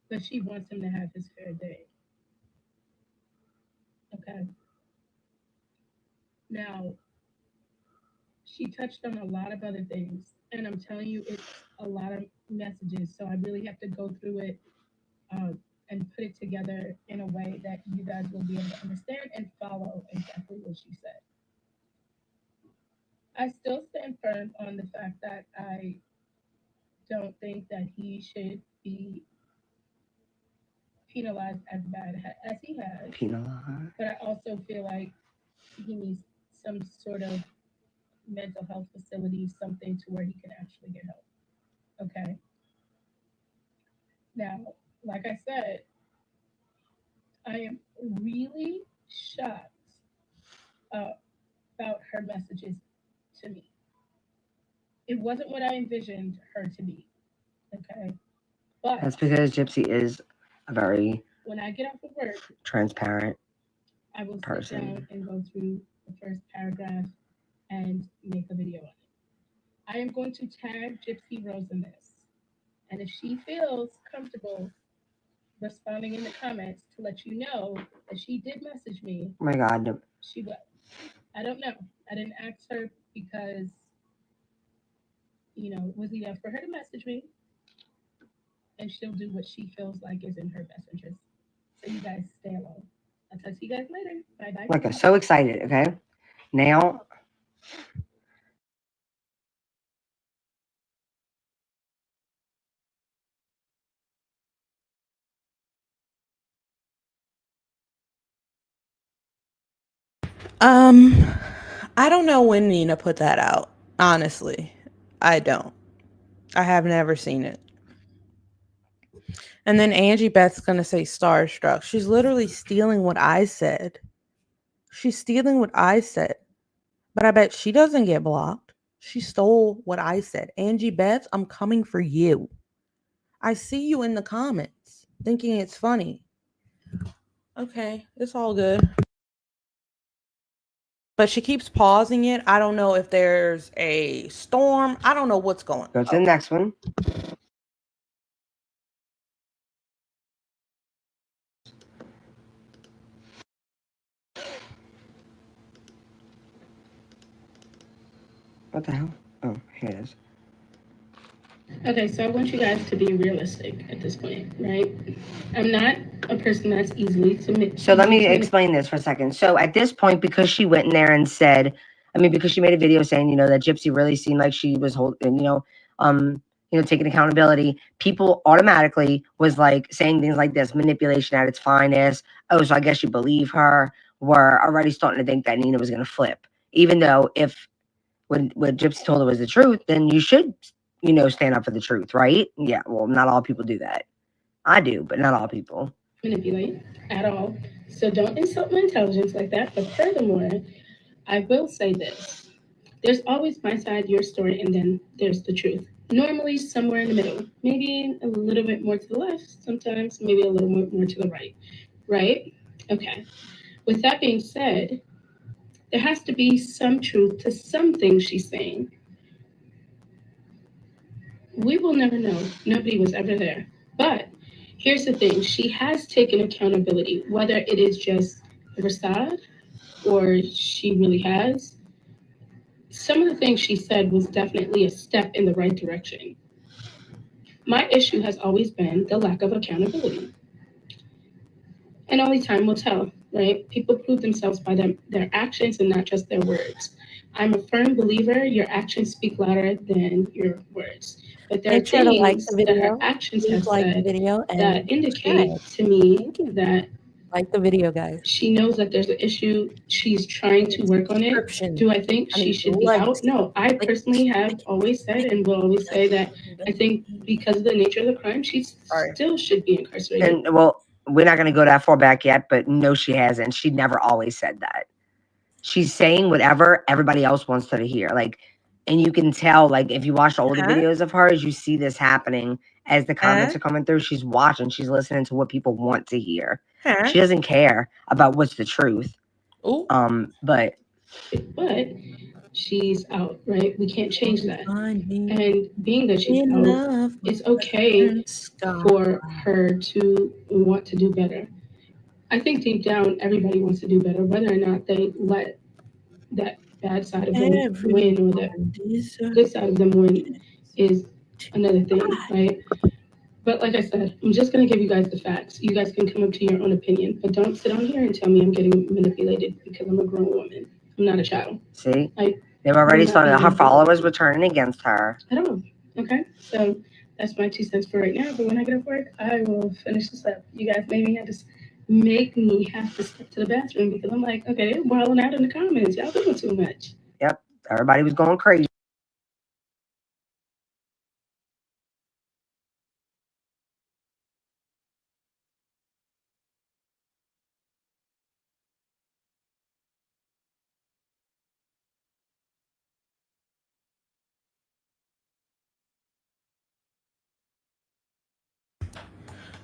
But she wants him to have his fair day. Okay. Now, she touched on a lot of other things, and I'm telling you, it's a lot of messages, so I really have to go through it and put it together in a way that you guys will be able to understand and follow exactly what she said. I still stand firm on the fact that I don't think that he should be penalized as bad as he has. Penalized. But I also feel like he needs some sort of mental health facility, something to where he can actually get help. Okay. Now, like I said, I am really shocked about her messages to me. It wasn't what I envisioned her to be. Okay. But that's because Gypsy is a very when I get off of work, transparent I will person. sit down and go through the first paragraph and make a video on it. I am going to tag Gypsy Rose in this. And if she feels comfortable responding in the comments to let you know that she did message me, Oh my God. she will. I don't know. I didn't ask her because, it was enough for her to message me. And she'll do what she feels like is in her best interest. So you guys stay alone. I'll talk to you guys later. Bye-bye. Look, I'm so excited, okay? Now, I don't know when Nina put that out. Honestly, I don't. I have never seen it. And then Angie Beth's gonna say starstruck. She's literally stealing what I said. She's stealing what I said. But I bet she doesn't get blocked. She stole what I said. Angie Beth, I'm coming for you. I see you in the comments thinking it's funny. Okay, it's all good. But she keeps pausing it. I don't know if there's a storm. I don't know what's going on. go to the next one. What the hell? Oh, here it is. Okay, so I want you guys to be realistic at this point, right? I'm not a person that's easily submitted. So let me explain this for a second. So at this point, because she went in there and said, because she made a video saying, that Gypsy really seemed like she was holding, taking accountability, people automatically was like saying things like this, manipulation at its finest. Oh, so I guess you believe her. We're already starting to think that Nina was going to flip. Even though if what Gypsy told her was the truth, then you should, stand up for the truth, right? Yeah, well, not all people do that. I do, but not all people. Manipulate at all. So don't insult my intelligence like that. But furthermore, I will say this. There's always my side, your story, and then there's the truth. Normally somewhere in the middle. Maybe a little bit more to the left, sometimes maybe a little more to the right. Right? Okay. With that being said, there has to be some truth to some things she's saying. We will never know. Nobody was ever there. But here's the thing. She has taken accountability, whether it is just a facade or she really has. Some of the things she said was definitely a step in the right direction. My issue has always been the lack of accountability. And only time will tell, right? People prove themselves by their actions and not just their words. I'm a firm believer your actions speak louder than your words. But there are Make sure to like things the that video. her actions Please have like the said video and that indicate subscribe. to me that Like the video, guys. she knows that there's an issue. She's trying to work on it. Do I think she should be out? No, I personally have always said and will always say that I think because of the nature of the crime, she still should be incarcerated. And well, we're not going to go that far back yet, but no, she hasn't. She never always said that. She's saying whatever everybody else wants her to hear. Like, and you can tell, like, if you watch older videos of hers, you see this happening as the comments are coming through. She's watching, she's listening to what people want to hear. She doesn't care about what's the truth. But she's out, right? We can't change that. And being that she's out, it's okay for her to want to do better. I think deep down, everybody wants to do better, whether or not they let that bad side of them win or that good side of them win is another thing, right? But like I said, I'm just going to give you guys the facts. You guys can come up to your own opinion, but don't sit on here and tell me I'm getting manipulated because I'm a grown woman. I'm not a child. See? Like, They've already I'm not started. being Her manipulated. followers were turning against her. I don't know. Okay, so that's my 2 cents for right now. But when I get off work, I will finish this up. You guys make me have to step to the bathroom because I'm like, okay, they're wilding out in the comments. Y'all doing too much. Yep. Everybody was going crazy.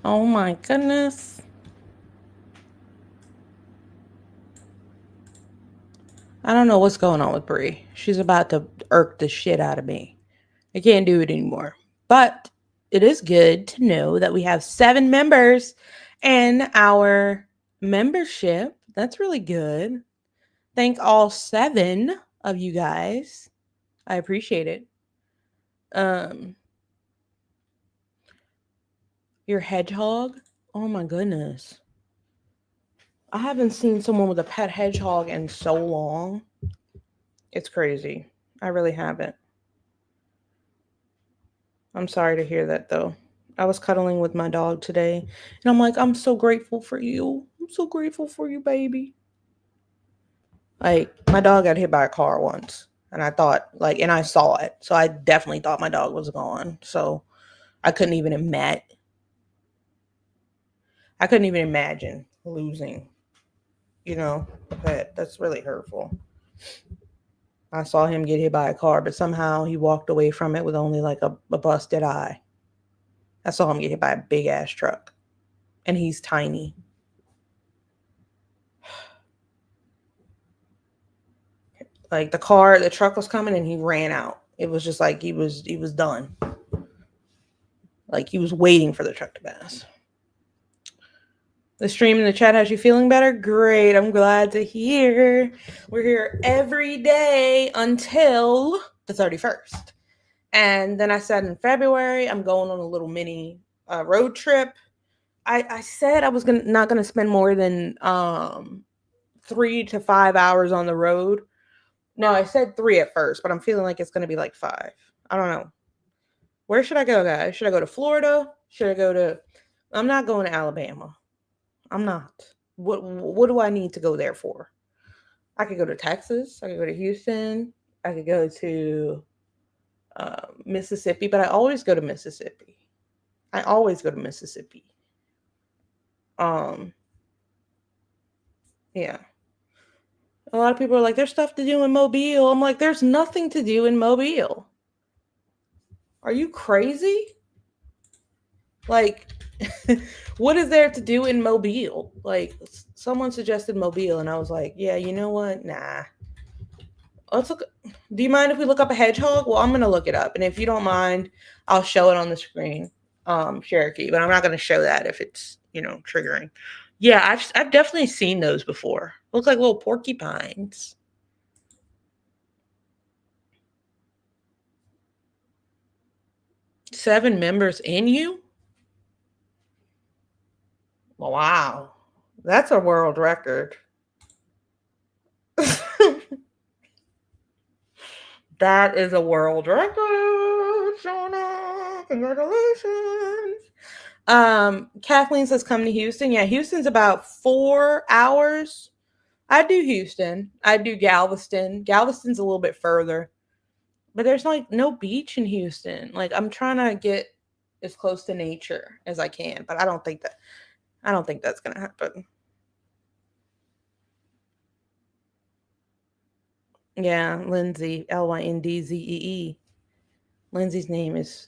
Oh my goodness. I don't know what's going on with Bri. She's about to irk the shit out of me. I can't do it anymore. But it is good to know that we have 7 members in our membership. That's really good. Thank all 7 of you guys. I appreciate it. Your hedgehog? Oh my goodness. I haven't seen someone with a pet hedgehog in so long. It's crazy. I really haven't. I'm sorry to hear that though. I was cuddling with my dog today and I'm like, I'm so grateful for you. I'm so grateful for you, baby. Like, my dog got hit by a car once and I thought, like, and I saw it. So I definitely thought my dog was gone. So I couldn't even imagine losing, a pet. That's really hurtful. I saw him get hit by a car, but somehow he walked away from it with only like a busted eye. I saw him get hit by a big ass truck. And he's tiny. Like the truck was coming and he ran out. It was just like he was done. Like he was waiting for the truck to pass. The stream in the chat has you feeling better? Great. I'm glad to hear. We're here every day until the 31st. And then I said in February, I'm going on a little mini road trip. I said I was not going to spend more than 3 to 5 hours on the road. No, I said 3 at first, but I'm feeling like it's going to be like 5. I don't know. Where should I go, guys? Should I go to Florida? I'm not going to Alabama. I'm not. What do I need to go there for? I could go to Texas. I could go to Houston. I could go to Mississippi, but I always go to Mississippi. Yeah. A lot of people are like, there's stuff to do in Mobile. I'm like, there's nothing to do in Mobile. Are you crazy? Like, what is there to do in Mobile? Like, someone suggested Mobile, and I was like, yeah, you know what? Nah. Let's look. Do you mind if we look up a hedgehog? Well, I'm going to look it up. And if you don't mind, I'll show it on the screen, Cherokee. But I'm not going to show that if it's, triggering. Yeah, I've definitely seen those before. Look like little porcupines. Seven members in you? Wow. That's a world record. That is a world record, Shona. Congratulations. Kathleen says come to Houston. Yeah, Houston's about 4 hours. I do Houston. I do Galveston. Galveston's a little bit further. But there's like no beach in Houston. Like I'm trying to get as close to nature as I can, but I don't think that's gonna happen. Yeah, Lindsay, Lyndzee. Lindsay's name is,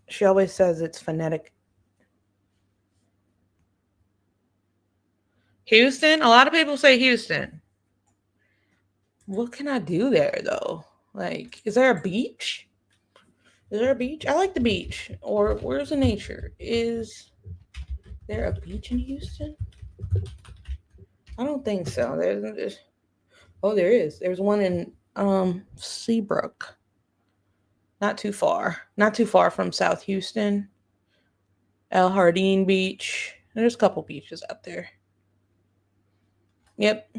she always says it's phonetic. Houston? A lot of people say Houston. What can I do there though? Like, is there a beach? I like the beach. Or where's the nature? Is there a beach in Houston? I don't think so. There is. There's one in Seabrook. Not too far from South Houston. El Jardín Beach. There's a couple beaches out there. Yep.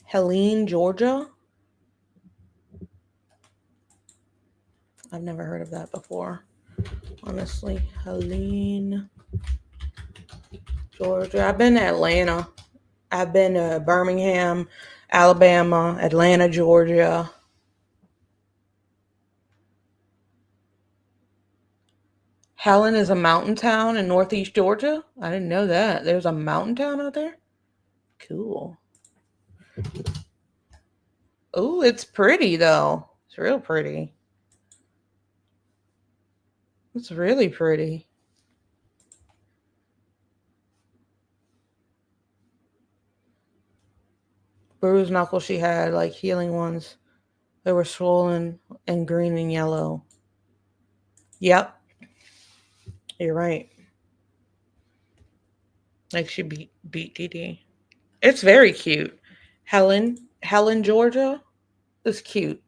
Helene, Georgia. I've never heard of that before. Honestly, Helene, Georgia. I've been to Atlanta. I've been to Birmingham, Alabama, Atlanta, Georgia. Helen is a mountain town in northeast Georgia. I didn't know that. There's a mountain town out there. Cool. Oh, it's pretty though. It's real pretty. It's really pretty. Bruised knuckles she had, like healing ones. They were swollen and green and yellow. Yep. You're right. Like she beat DD. It's very cute. Helen, Georgia is cute.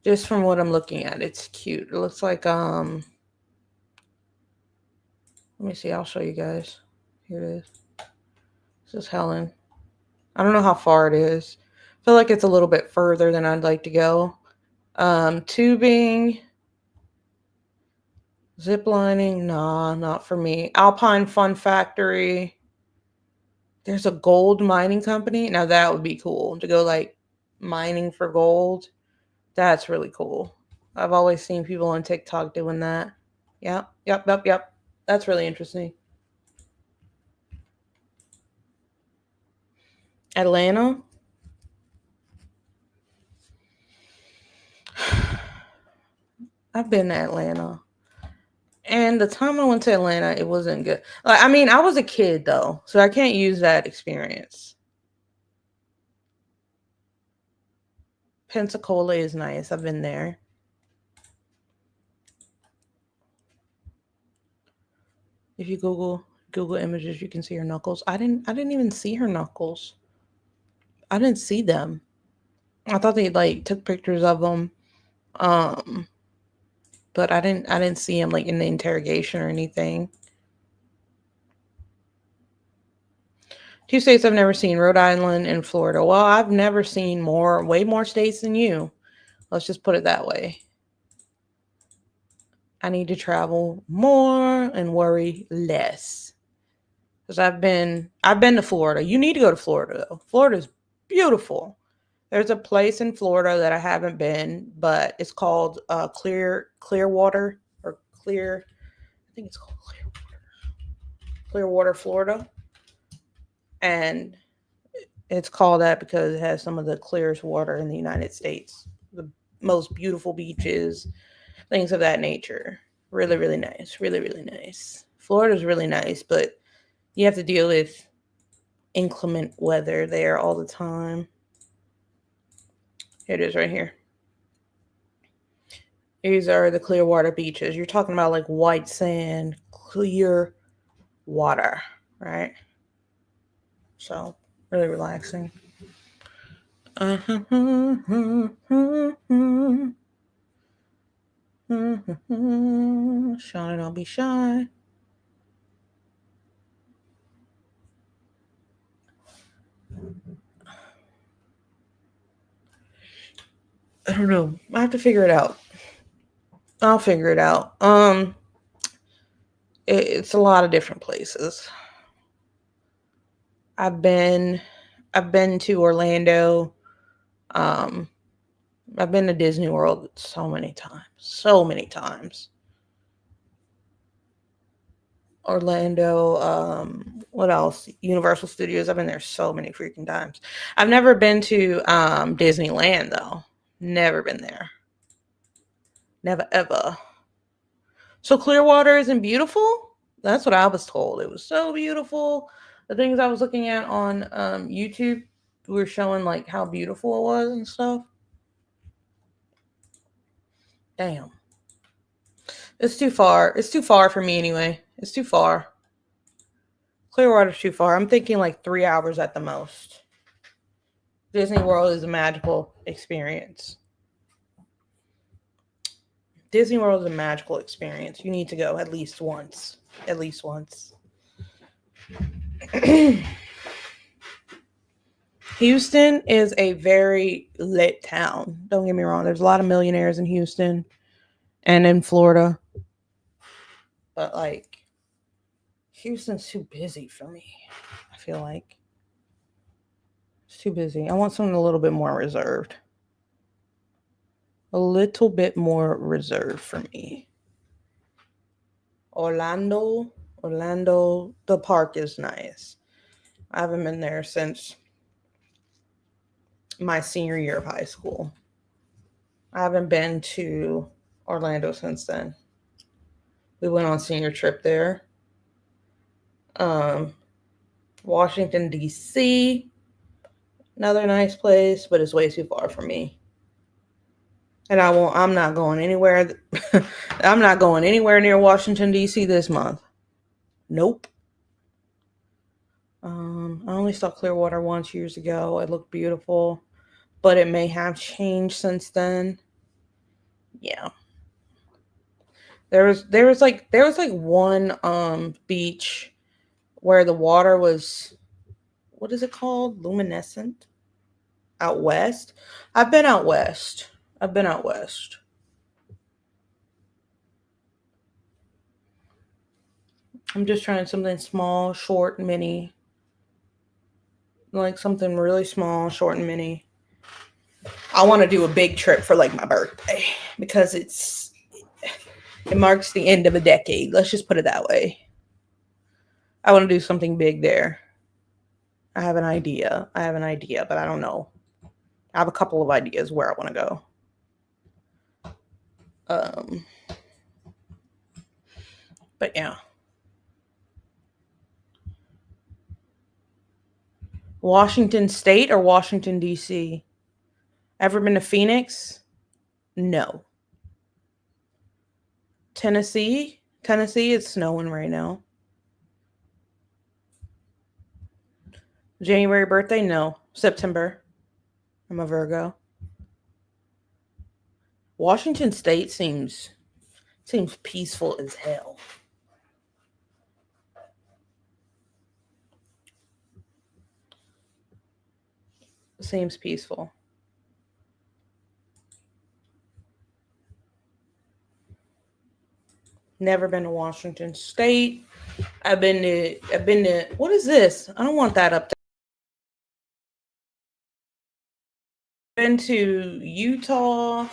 Just from what I'm looking at, it's cute. It looks like let me see, I'll show you guys. Here it is. This is Helen. I don't know how far it is. I feel like it's a little bit further than I'd like to go. Tubing. Zip lining, nah, not for me. Alpine Fun Factory. There's a gold mining company. Now that would be cool to go like mining for gold. That's really cool. I've always seen people on TikTok doing that. Yep. That's really interesting. Atlanta. I've been to Atlanta. And the time I went to Atlanta, it wasn't good. I mean, I was a kid though, so I can't use that experience. Pensacola is nice. I've been there. If you Google images, you can see her knuckles. I didn't even see her knuckles. I didn't see them. I thought they like took pictures of them. But I didn't see them like in the interrogation or anything. 2 states I've never seen: Rhode Island and Florida. Well, I've never seen way more states than you. Let's just put it that way. I need to travel more and worry less. Because I've been to Florida. You need to go to Florida though. Florida's beautiful. There's a place in Florida that I haven't been, but it's called Clearwater or Clear. I think it's called Clearwater, Florida. And it's called that because it has some of the clearest water in the United States. The most beautiful beaches, things of that nature. Really, really nice. Really, really nice. Florida's really nice, but you have to deal with inclement weather there all the time. Here it is right here. These are the Clearwater beaches. You're talking about like white sand, clear water, right? So really relaxing. Shine I'll be shy. I don't know. I have to figure it out. I'll figure it out. It's a lot of different places. I've been to Orlando. I've been to Disney World so many times. Orlando, what else? Universal Studios. I've been there so many freaking times. I've never been to Disneyland though. Never been there. Never ever. So Clearwater isn't beautiful? That's what I was told. It was so beautiful. The things I was looking at on YouTube were showing like how beautiful it was and stuff. Damn. It's too far. It's too far for me anyway. It's too far. Clearwater's too far. I'm thinking like 3 hours at the most. Disney World is a magical experience. Disney World is a magical experience. You need to go at least once. At least once. Houston is a very lit town. Don't get me wrong. There's a lot of millionaires in Houston and in Florida. But like, Houston's too busy for me. I feel like it's too busy. I want something a little bit more reserved. A little bit more reserved for me. Orlando, the park is nice. I haven't been there since my senior year of high school. I haven't been to Orlando since then. We went on senior trip there. Washington, D.C., another nice place, but it's way too far from me. And I'm not going anywhere. I'm not going anywhere near Washington, D.C. this month. Nope. I only saw Clearwater once years ago. It looked beautiful, but it may have changed since then. Yeah. There was like one beach where the water was, what is it called? Luminescent? Out west? I've been out west. I'm just trying something small, short, mini. Like something really small, short, and mini. I want to do a big trip for like my birthday because it marks the end of a decade. Let's just put it that way. I want to do something big there. I have an idea, but I don't know. I have a couple of ideas where I want to go. But yeah. Washington State or Washington, D.C.? Ever been to Phoenix? No. Tennessee? Tennessee, it's snowing right now. January birthday? No. September. I'm a Virgo. Washington State seems peaceful as hell. Seems peaceful. Never been to Washington State. I've been to what is this? I don't want that up there. Been to Utah,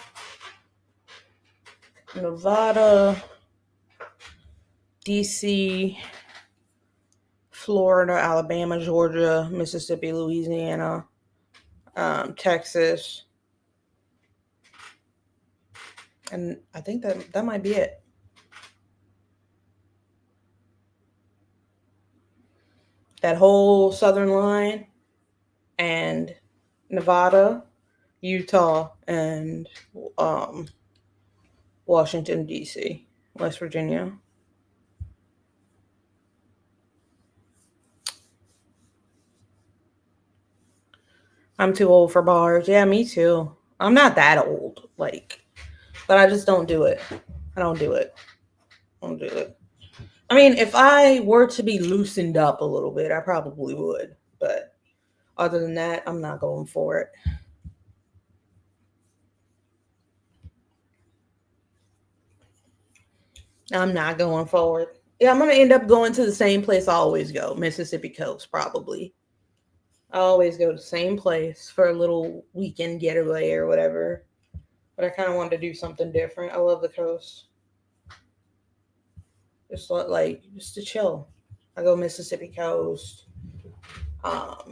Nevada, DC, Florida, Alabama, Georgia, Mississippi, Louisiana, Texas. And I think that might be it. That whole southern line and Nevada, Utah, and Washington, D.C., West Virginia. I'm too old for bars. Yeah, me too. I'm not that old, but I just don't do it. I don't do it. I mean, if I were to be loosened up a little bit, I probably would. But other than that, I'm not going for it. I'm not going forward. Yeah, I'm going to end up going to the same place I always go, Mississippi Coast, probably. I always go to the same place for a little weekend getaway or whatever. But I kind of wanted to do something different. I love the coast. Just to chill. I go Mississippi Coast. I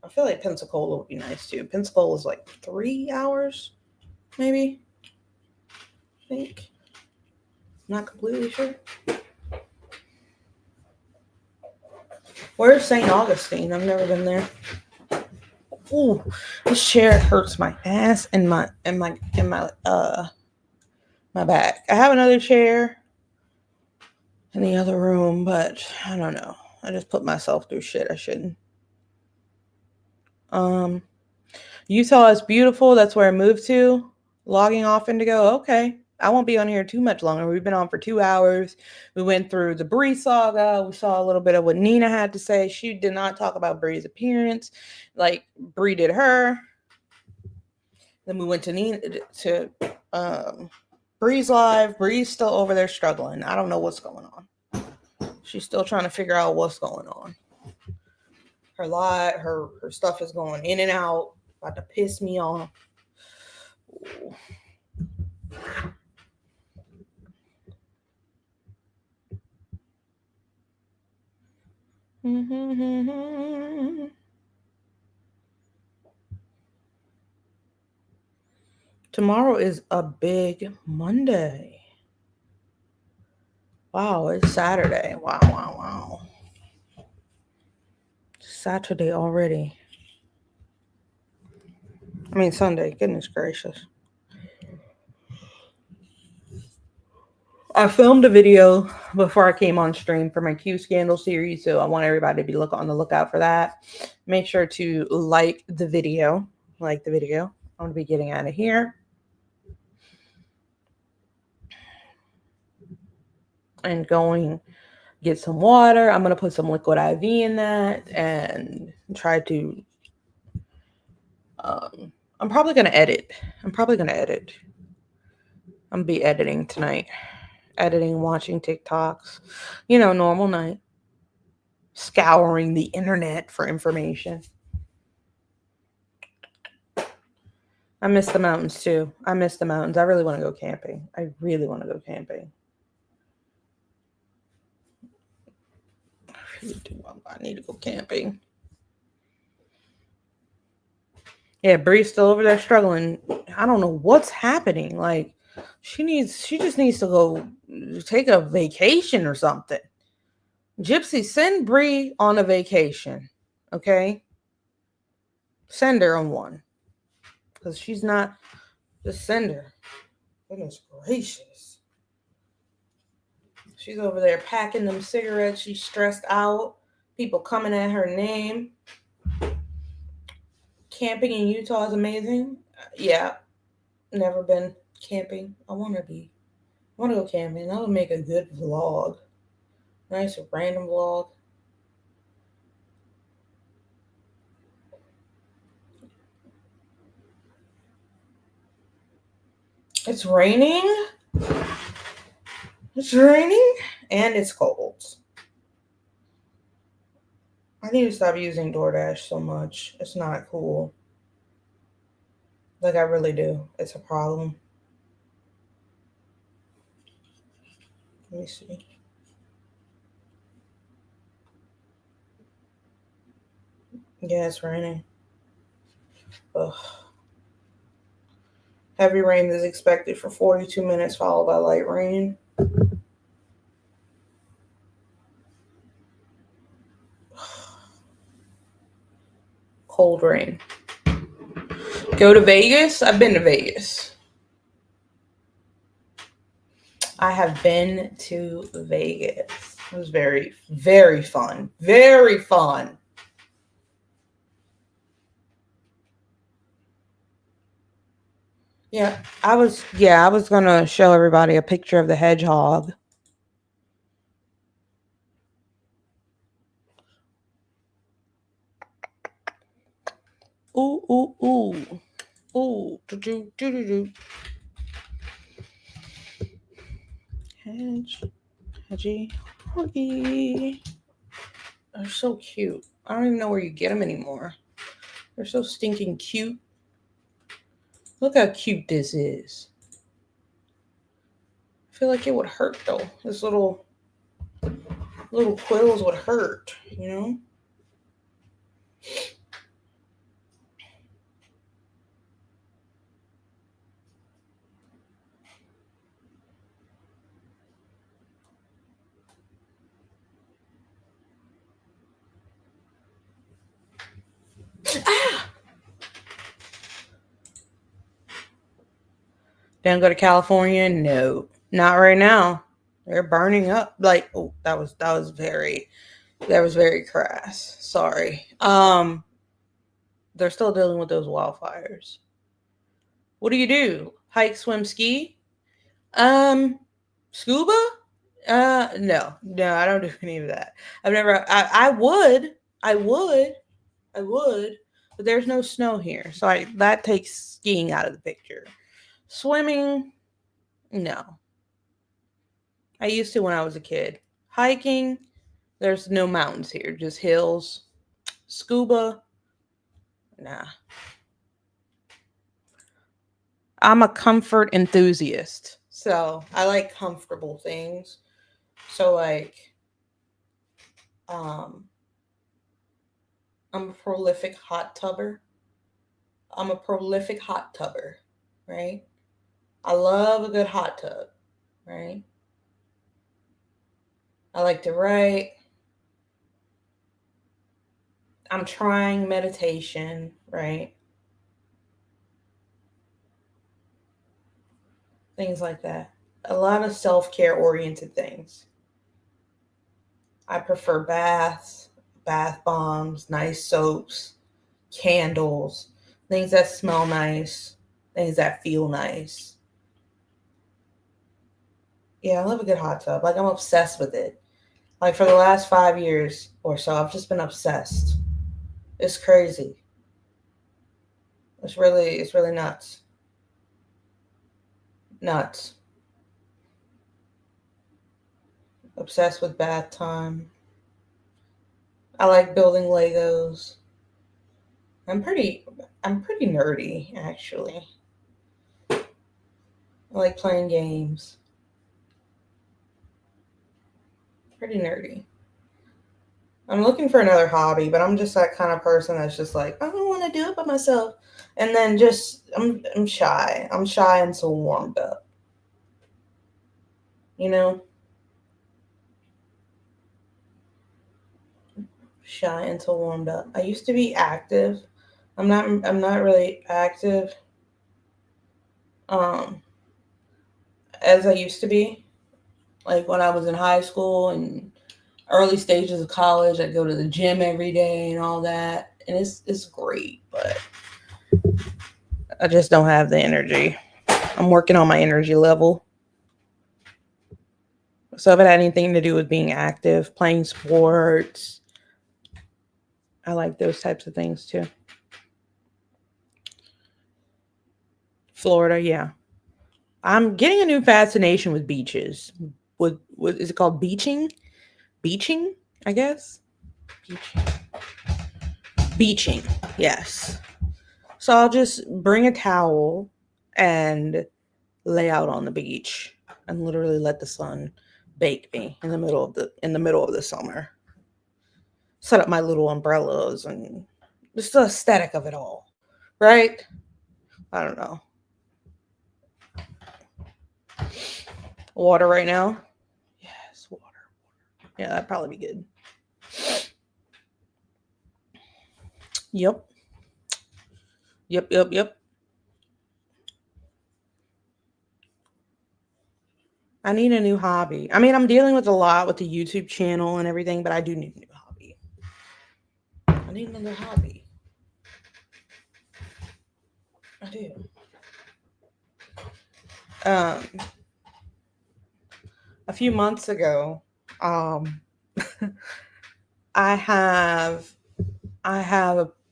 feel like Pensacola would be nice too. Pensacola is like 3 hours, maybe. I think. Not completely sure. Where's St. Augustine? I've never been there. Ooh, this chair hurts my ass and my back. I have another chair in the other room, but I don't know. I just put myself through shit I shouldn't. Utah is beautiful. That's where I moved to. Logging off Indigo. Okay. I won't be on here too much longer. We've been on for 2 hours. We went through the Bri saga. We saw a little bit of what Nina had to say. She did not talk about Bri's appearance like Bri did her. Then we went to Bri's live. Bri's still over there struggling. I don't know what's going on. She's still trying to figure out what's going on. Her stuff is going in and out. About to piss me off. Tomorrow is a big Monday. Wow, it's Saturday. Wow. Saturday already. I mean Sunday. Goodness gracious. I filmed a video before I came on stream for my Q Scandal series, so I want everybody to be on the lookout for that. Make sure to like the video. I'm going to be getting out of here. And going get some water. I'm going to put some liquid IV in that and try to I'm probably going to edit. I'm going to be editing tonight. Editing, watching TikToks. Normal night. Scouring the internet for information. I miss the mountains too. I really want to go camping. I really do. I need to go camping. Yeah, Bri's still over there struggling. I don't know what's happening. Like, she just needs to go take a vacation or something. Gypsy, send Bri on a vacation. Okay? Send her on one. Because she's not. Just send her. Goodness gracious. She's over there packing them cigarettes. She's stressed out. People coming at her name. Camping in Utah is amazing. Yeah. Never been camping. I want to go camping. That would make a good vlog. Nice random vlog. It's raining. And it's cold. I need to stop using DoorDash so much. It's not cool. Like, I really do. It's a problem. Let me see. Yeah, it's raining. Ugh. Heavy rain is expected for 42 minutes, followed by light rain. Cold rain. Go to Vegas? I've been to Vegas. I have been to Vegas. It was very, very fun. Very fun. Yeah, I was going to show everybody a picture of the hedgehog. Ooh. Hedgie. They're so cute. I don't even know where you get them anymore. They're so stinking cute. Look how cute this is. I feel like it would hurt though. This little quills would hurt, you know? Don't go to California? No, not right now. They're burning up. Like, oh, that was very crass. Sorry. They're still dealing with those wildfires. What do you do? Hike, swim, ski. Scuba? No, I don't do any of that. I've never. I would, but there's no snow here, so that takes skiing out of the picture. Swimming? No. I used to when I was a kid. Hiking? There's no mountains here, just hills. Scuba? Nah. I'm a comfort enthusiast. So I like comfortable things. So like I'm a prolific hot tubber. Right? I love a good hot tub, right? I like to write. I'm trying meditation, right? Things like that. A lot of self-care oriented things. I prefer baths, bath bombs, nice soaps, candles, things that smell nice, things that feel nice. Yeah, I love a good hot tub. Like I'm obsessed with it. Like for the last 5 years or so, I've just been obsessed. It's crazy. It's really nuts. Nuts. Obsessed with bath time. I like building Legos. I'm pretty nerdy, actually. I like playing games. Pretty nerdy. I'm looking for another hobby, but I'm just that kind of person that's just like, I don't want to do it by myself. And then just I'm shy. I'm shy until warmed up. You know? Shy until warmed up. I used to be active. I'm not really active as I used to be. Like when I was in high school and early stages of college, I'd go to the gym every day and all that. And it's great, but I just don't have the energy. I'm working on my energy level. So if it had anything to do with being active, playing sports, I like those types of things too. Florida, yeah. I'm getting a new fascination with beaches. What is it called? Beaching? Beaching, I guess. Beaching, yes. So I'll just bring a towel and lay out on the beach and literally let the sun bake me in the middle of the summer. Set up my little umbrellas and just the aesthetic of it all, right? I don't know. Water right now? Yes, water. Yeah, that'd probably be good. Yep. I need a new hobby. I mean, I'm dealing with a lot with the YouTube channel and everything, but I do need a new hobby. I need another hobby. I do. A few months ago, I have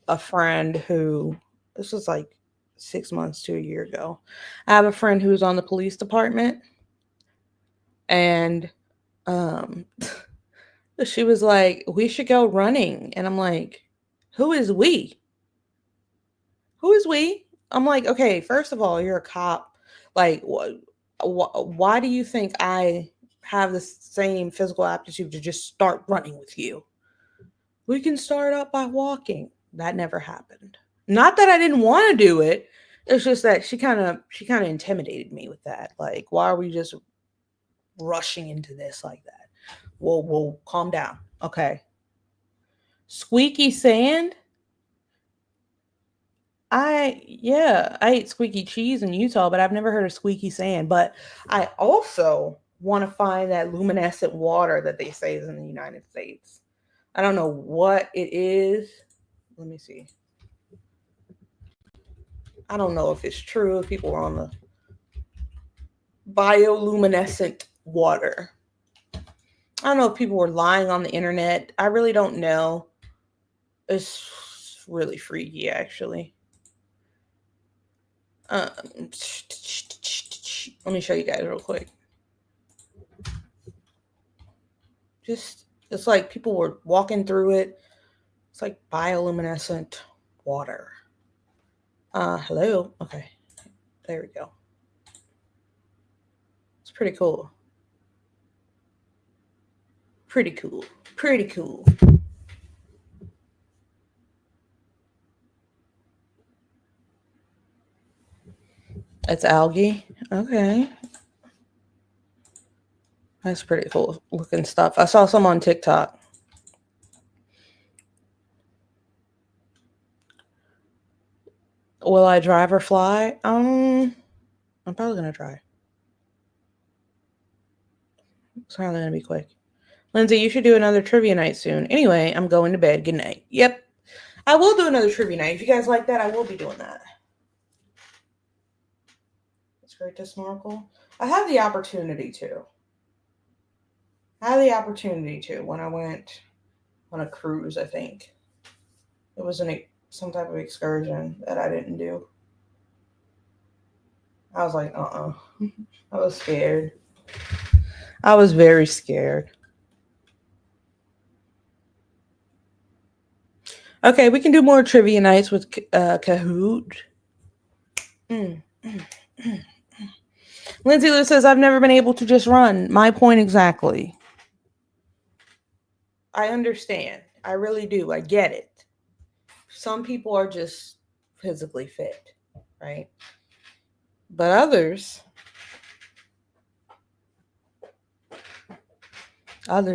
a friend who, this was like 6 months to a year ago. I have a friend who's on the police department, and she was like, we should go running. And I'm like, who is we? Who is we? I'm like, okay, first of all, you're a cop. Like, why do you think I have the same physical aptitude to just start running with you? We can start up by walking. That never happened. Not that I didn't want to do it. It's just that she kind of intimidated me with that. Like, why are we just rushing into this like that? We'll calm down. Okay. Squeaky sand? I ate squeaky cheese in Utah, but I've never heard of squeaky sand. But I also want to find that luminescent water that they say is in the United States. I don't know what it is. Let me see. I don't know if it's true, if people are on the bioluminescent water. I don't know if people were lying on the internet. I really don't know. It's really freaky, actually. Let me show you guys real quick. Just, it's like people were walking through it. It's like bioluminescent water. Hello. Okay. There we go. It's pretty cool. Pretty cool. Pretty cool. It's algae. Okay. That's pretty cool looking stuff. I saw some on TikTok. Will I drive or fly? I'm probably gonna drive. It's probably gonna be quick. Lindsay, you should do another trivia night soon. Anyway, I'm going to bed. Good night. Yep. I will do another trivia night. If you guys like that, I will be doing that. It's great to snorkel. I had the opportunity to. When I went on a cruise, I think. It was some type of excursion that I didn't do. I was like, I was scared. I was very scared. Okay, we can do more trivia nights with Kahoot. Lindsay Lou says, I've never been able to just run. My point exactly. I understand. I really do. I get it. Some people are just physically fit, right? But others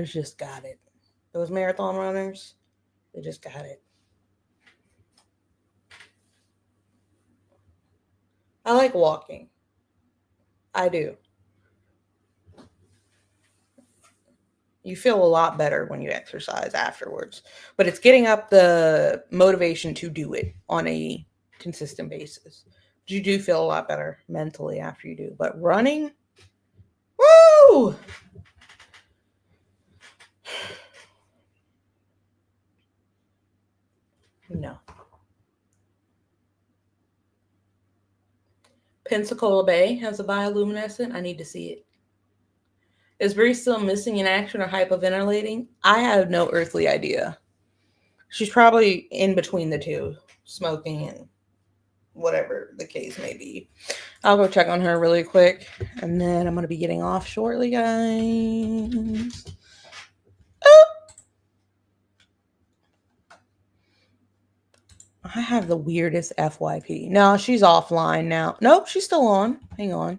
just got it. Those marathon runners, they just got it. I like walking. I do. You feel a lot better when you exercise afterwards, but it's getting up the motivation to do it on a consistent basis. You do feel a lot better mentally after you do, but running, woo! No. Pensacola Bay has a bioluminescent. I need to see it. Is Bri still missing in action or hyperventilating? I have no earthly idea. She's probably in between the two, smoking and whatever the case may be. I'll go check on her really quick, and then I'm going to be getting off shortly, guys. I have the weirdest FYP. No, she's offline now. Nope, she's still on. Hang on.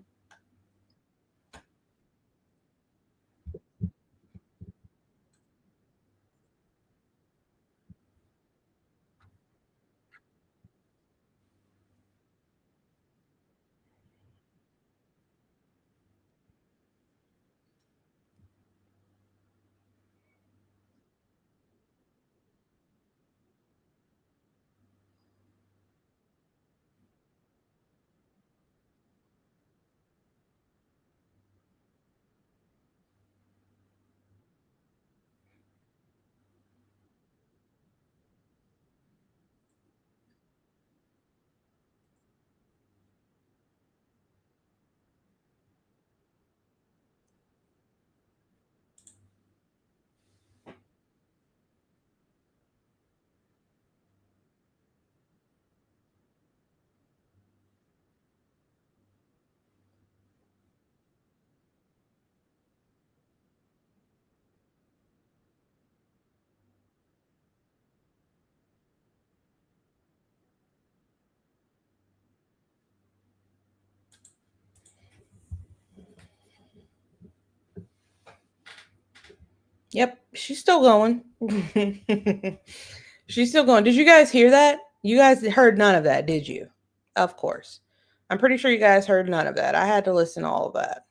Yep, she's still going. She's still going. Did you guys hear that? You guys heard none of that, did you? Of course. I'm pretty sure you guys heard none of that. I had to listen to all of that.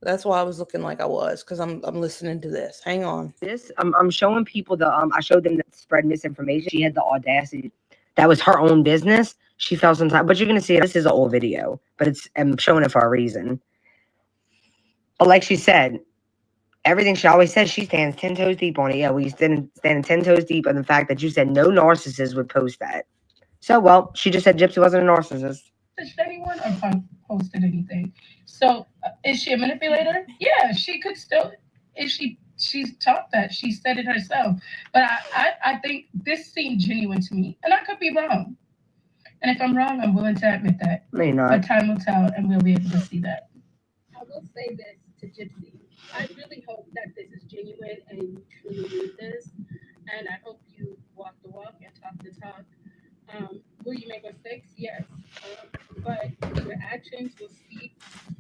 That's why I was looking like I was, because I'm listening to this. Hang on. I'm showing people I showed them that spread misinformation. She had the audacity that was her own business, she felt some time. But you're going to see, this is an old video, but I'm showing it for a reason. But like she said, everything she always says, she stands 10 toes deep on it. Yeah, we standing 10 toes deep on the fact that you said no narcissist would post that. So, well, she just said Gypsy wasn't a narcissist. Anyone or posted anything. So is she a manipulator? Yeah, she could still, if she's taught that, she said it herself. But I think this seemed genuine to me, and I could be wrong. And if I'm wrong, I'm willing to admit that. No, you're not. But time will tell, and we'll be able to see that. I will say this to Gypsy. I really hope that this is genuine and you truly need this. And I hope you walk the walk and talk the talk. Will you make mistakes? Yes. But your actions will speak.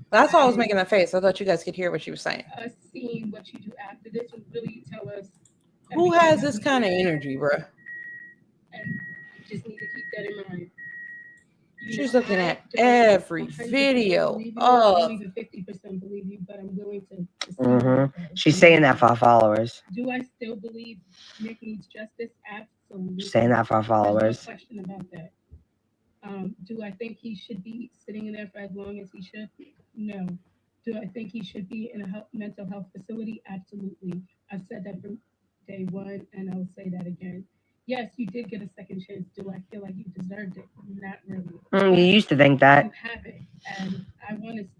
That's why I was making that face. I thought you guys could hear what she was saying. Us seeing what you do after this will really tell us. Who has this kind of energy, bro? And you just need to keep that in mind. She's looking at every video. Oh, even 50% believe you, but I'm willing to She's saying that for our followers. Do I still believe Nick needs justice? Absolutely. She's saying that for our followers. No question about that. Do I think he should be sitting in there for as long as he should? No. Do I think he should be in a mental health facility? Absolutely. I've said that from day one, and I'll say that again. Yes, you did get a second chance. Do I feel like you deserved it? Not really. You used to think that. You haven't, and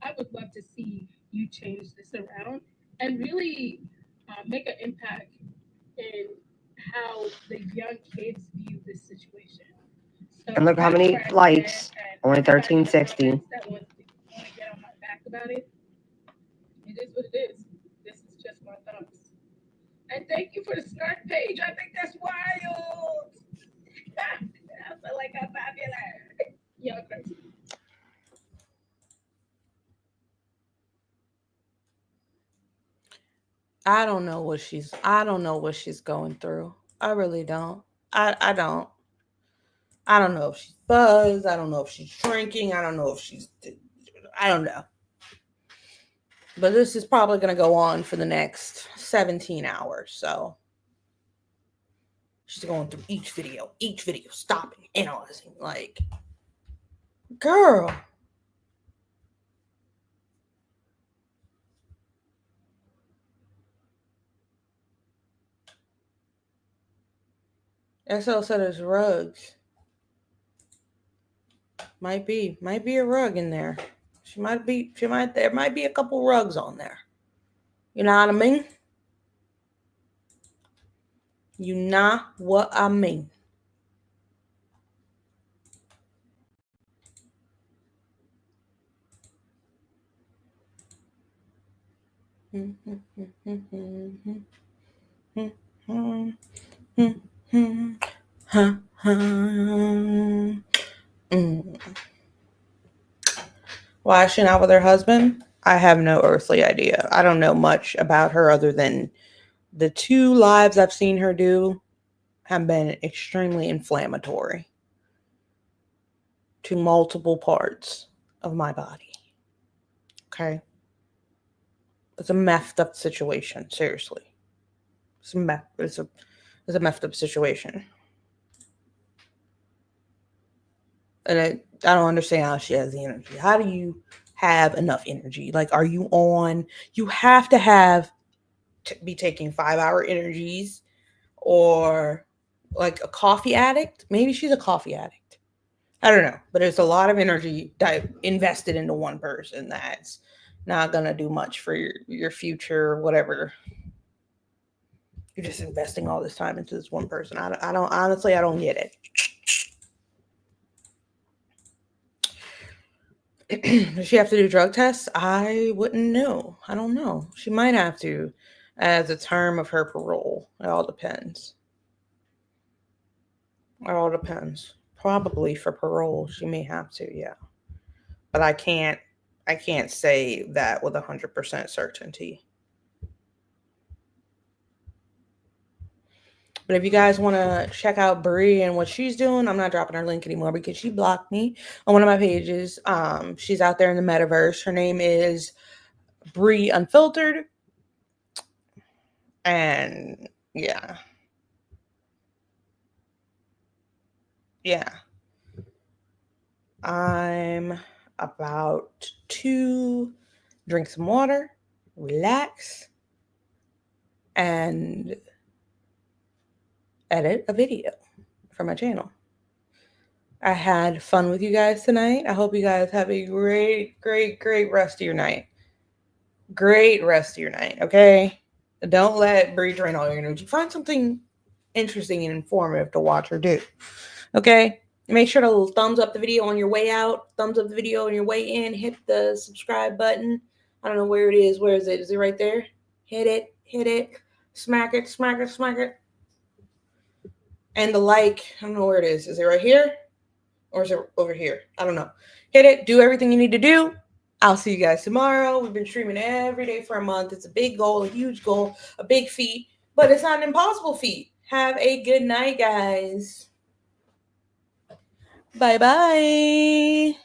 I would love to see you change this around and really make an impact in how the young kids view this situation. So And look how many likes. Only 1360. That want to get on my back about it. It is what it is. This is just my thoughts. And thank you for the start page. I think that's wild. I feel like I'm popular. Y'all crazy. I don't know what she's going through. I really don't. I don't. I don't know if she's buzzed. I don't know if she's drinking. I don't know. But this is probably going to go on for the next 17 hours. So she's going through each video, stopping, analyzing. Like, girl. XL said there's rugs. Might be a rug in there. There might be a couple rugs on there. You know what I mean? You know what I mean. Why is she not with her husband? I have no earthly idea. I don't know much about her other than the 2 lives I've seen her do have been extremely inflammatory to multiple parts of my body. Okay? It's a messed up situation, seriously. It's a messed up situation. And I don't understand how she has the energy. How do you have enough energy? Like, are you on? You have to be taking 5-hour energies, or like a coffee addict. Maybe she's a coffee addict. I don't know. But there's a lot of energy invested into one person that's not going to do much for your future, whatever. You're just investing all this time into this one person. I don't get it. Does she have to do drug tests? I wouldn't know. I don't know. She might have to as a term of her parole. It all depends. Probably for parole, she may have to, yeah. But I can't say that with 100% certainty. But if you guys want to check out Bri and what she's doing, I'm not dropping her link anymore because she blocked me on one of my pages. She's out there in the metaverse. Her name is Bri Unfiltered. And yeah. yeah. I'm about to drink some water, relax, and edit a video for my channel. I had fun with you guys tonight. I hope you guys have a great rest of your night. Great rest of your night, okay? Don't let Bri drain all your energy. Find something interesting and informative to watch or do, okay? Make sure to thumbs up the video on your way out, thumbs up the video on your way in, hit the subscribe button. I don't know where it is. Where is it? Is it right there? Hit it, smack it. And the like, I don't know where it is. Is it right here? Or is it over here? I don't know. Hit it, do everything you need to do. I'll see you guys tomorrow. We've been streaming every day for a month. It's a big goal, a huge goal, a big feat, but it's not an impossible feat. Have a good night, guys. Bye-bye.